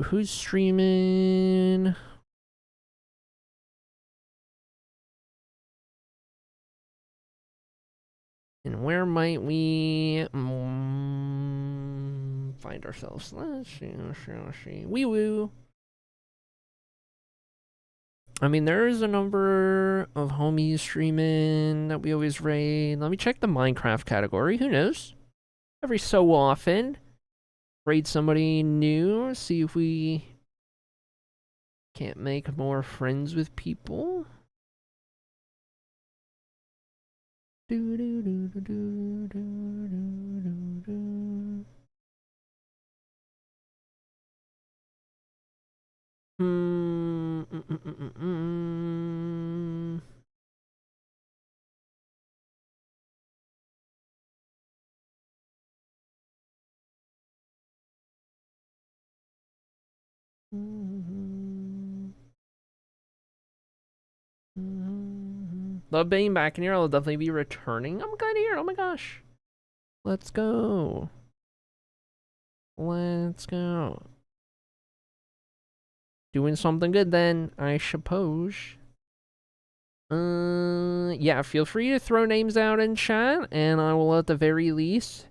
Who's streaming? And where might we find ourselves? Let's see. Wee woo. I mean, there's a number of homies streaming that we always raid. Let me check the Minecraft category. Who knows? Every so often, raid somebody new, see if we can't make more friends with people. Do do do do do do do do. Love being back in here. I'll definitely be returning. I'm good here. Oh my gosh. Let's go. Let's go. Doing something good then, I suppose. Yeah, feel free to throw names out in chat, and I will at the very least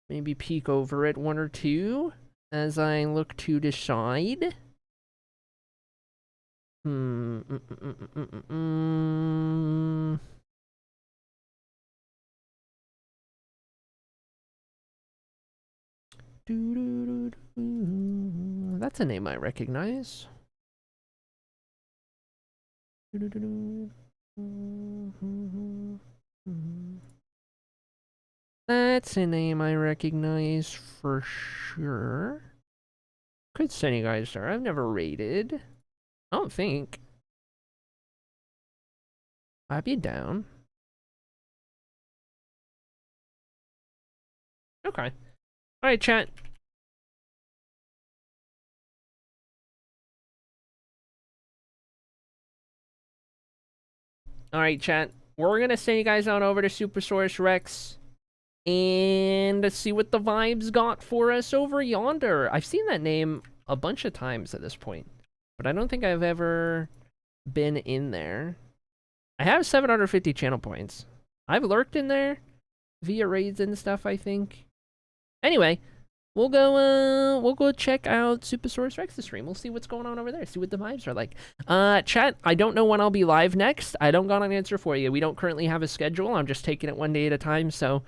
maybe peek over at one or two as I look to decide. That's a name I recognize. That's a name I recognize for sure. Could send you guys there. I've never raided. I don't think. I'd be down. Okay. Alright, chat. Alright, chat. We're gonna send you guys on over to Supersource Rex and see what the vibes got for us over yonder. I've seen that name a bunch of times at this point, but I don't think I've ever been in there. I have 750 channel points. I've lurked in there via raids and stuff, I think. Anyway, we'll go check out Supersource Rex's stream. We'll see what's going on over there. See what the vibes are like. Chat, I don't know when I'll be live next. I don't got an answer for you. We don't currently have a schedule. I'm just taking it one day at a time, so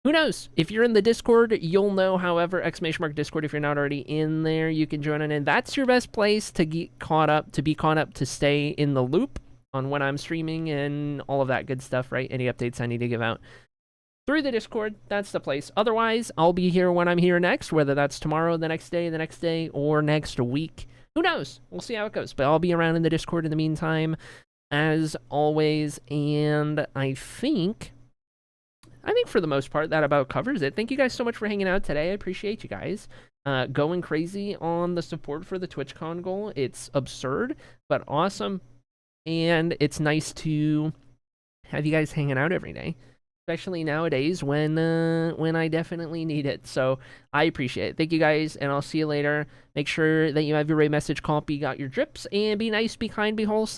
who knows? If you're in the Discord, you'll know. However, !Discord, if you're not already in there, you can join in. That's your best place to get caught up, to stay in the loop on when I'm streaming and all of that good stuff, right? Any updates I need to give out through the Discord, that's the place. Otherwise, I'll be here when I'm here next, whether that's tomorrow, the next day, or next week. Who knows? We'll see how it goes. But I'll be around in the Discord in the meantime, as always. And I think for the most part, that about covers it. Thank you guys so much for hanging out today. I appreciate you guys. Going crazy on the support for the TwitchCon goal. It's absurd, but awesome. And it's nice to have you guys hanging out every day, especially nowadays when I definitely need it. So I appreciate it. Thank you guys, and I'll see you later. Make sure that you have your raid message copy, got your drips, and be nice, be kind, be wholesome.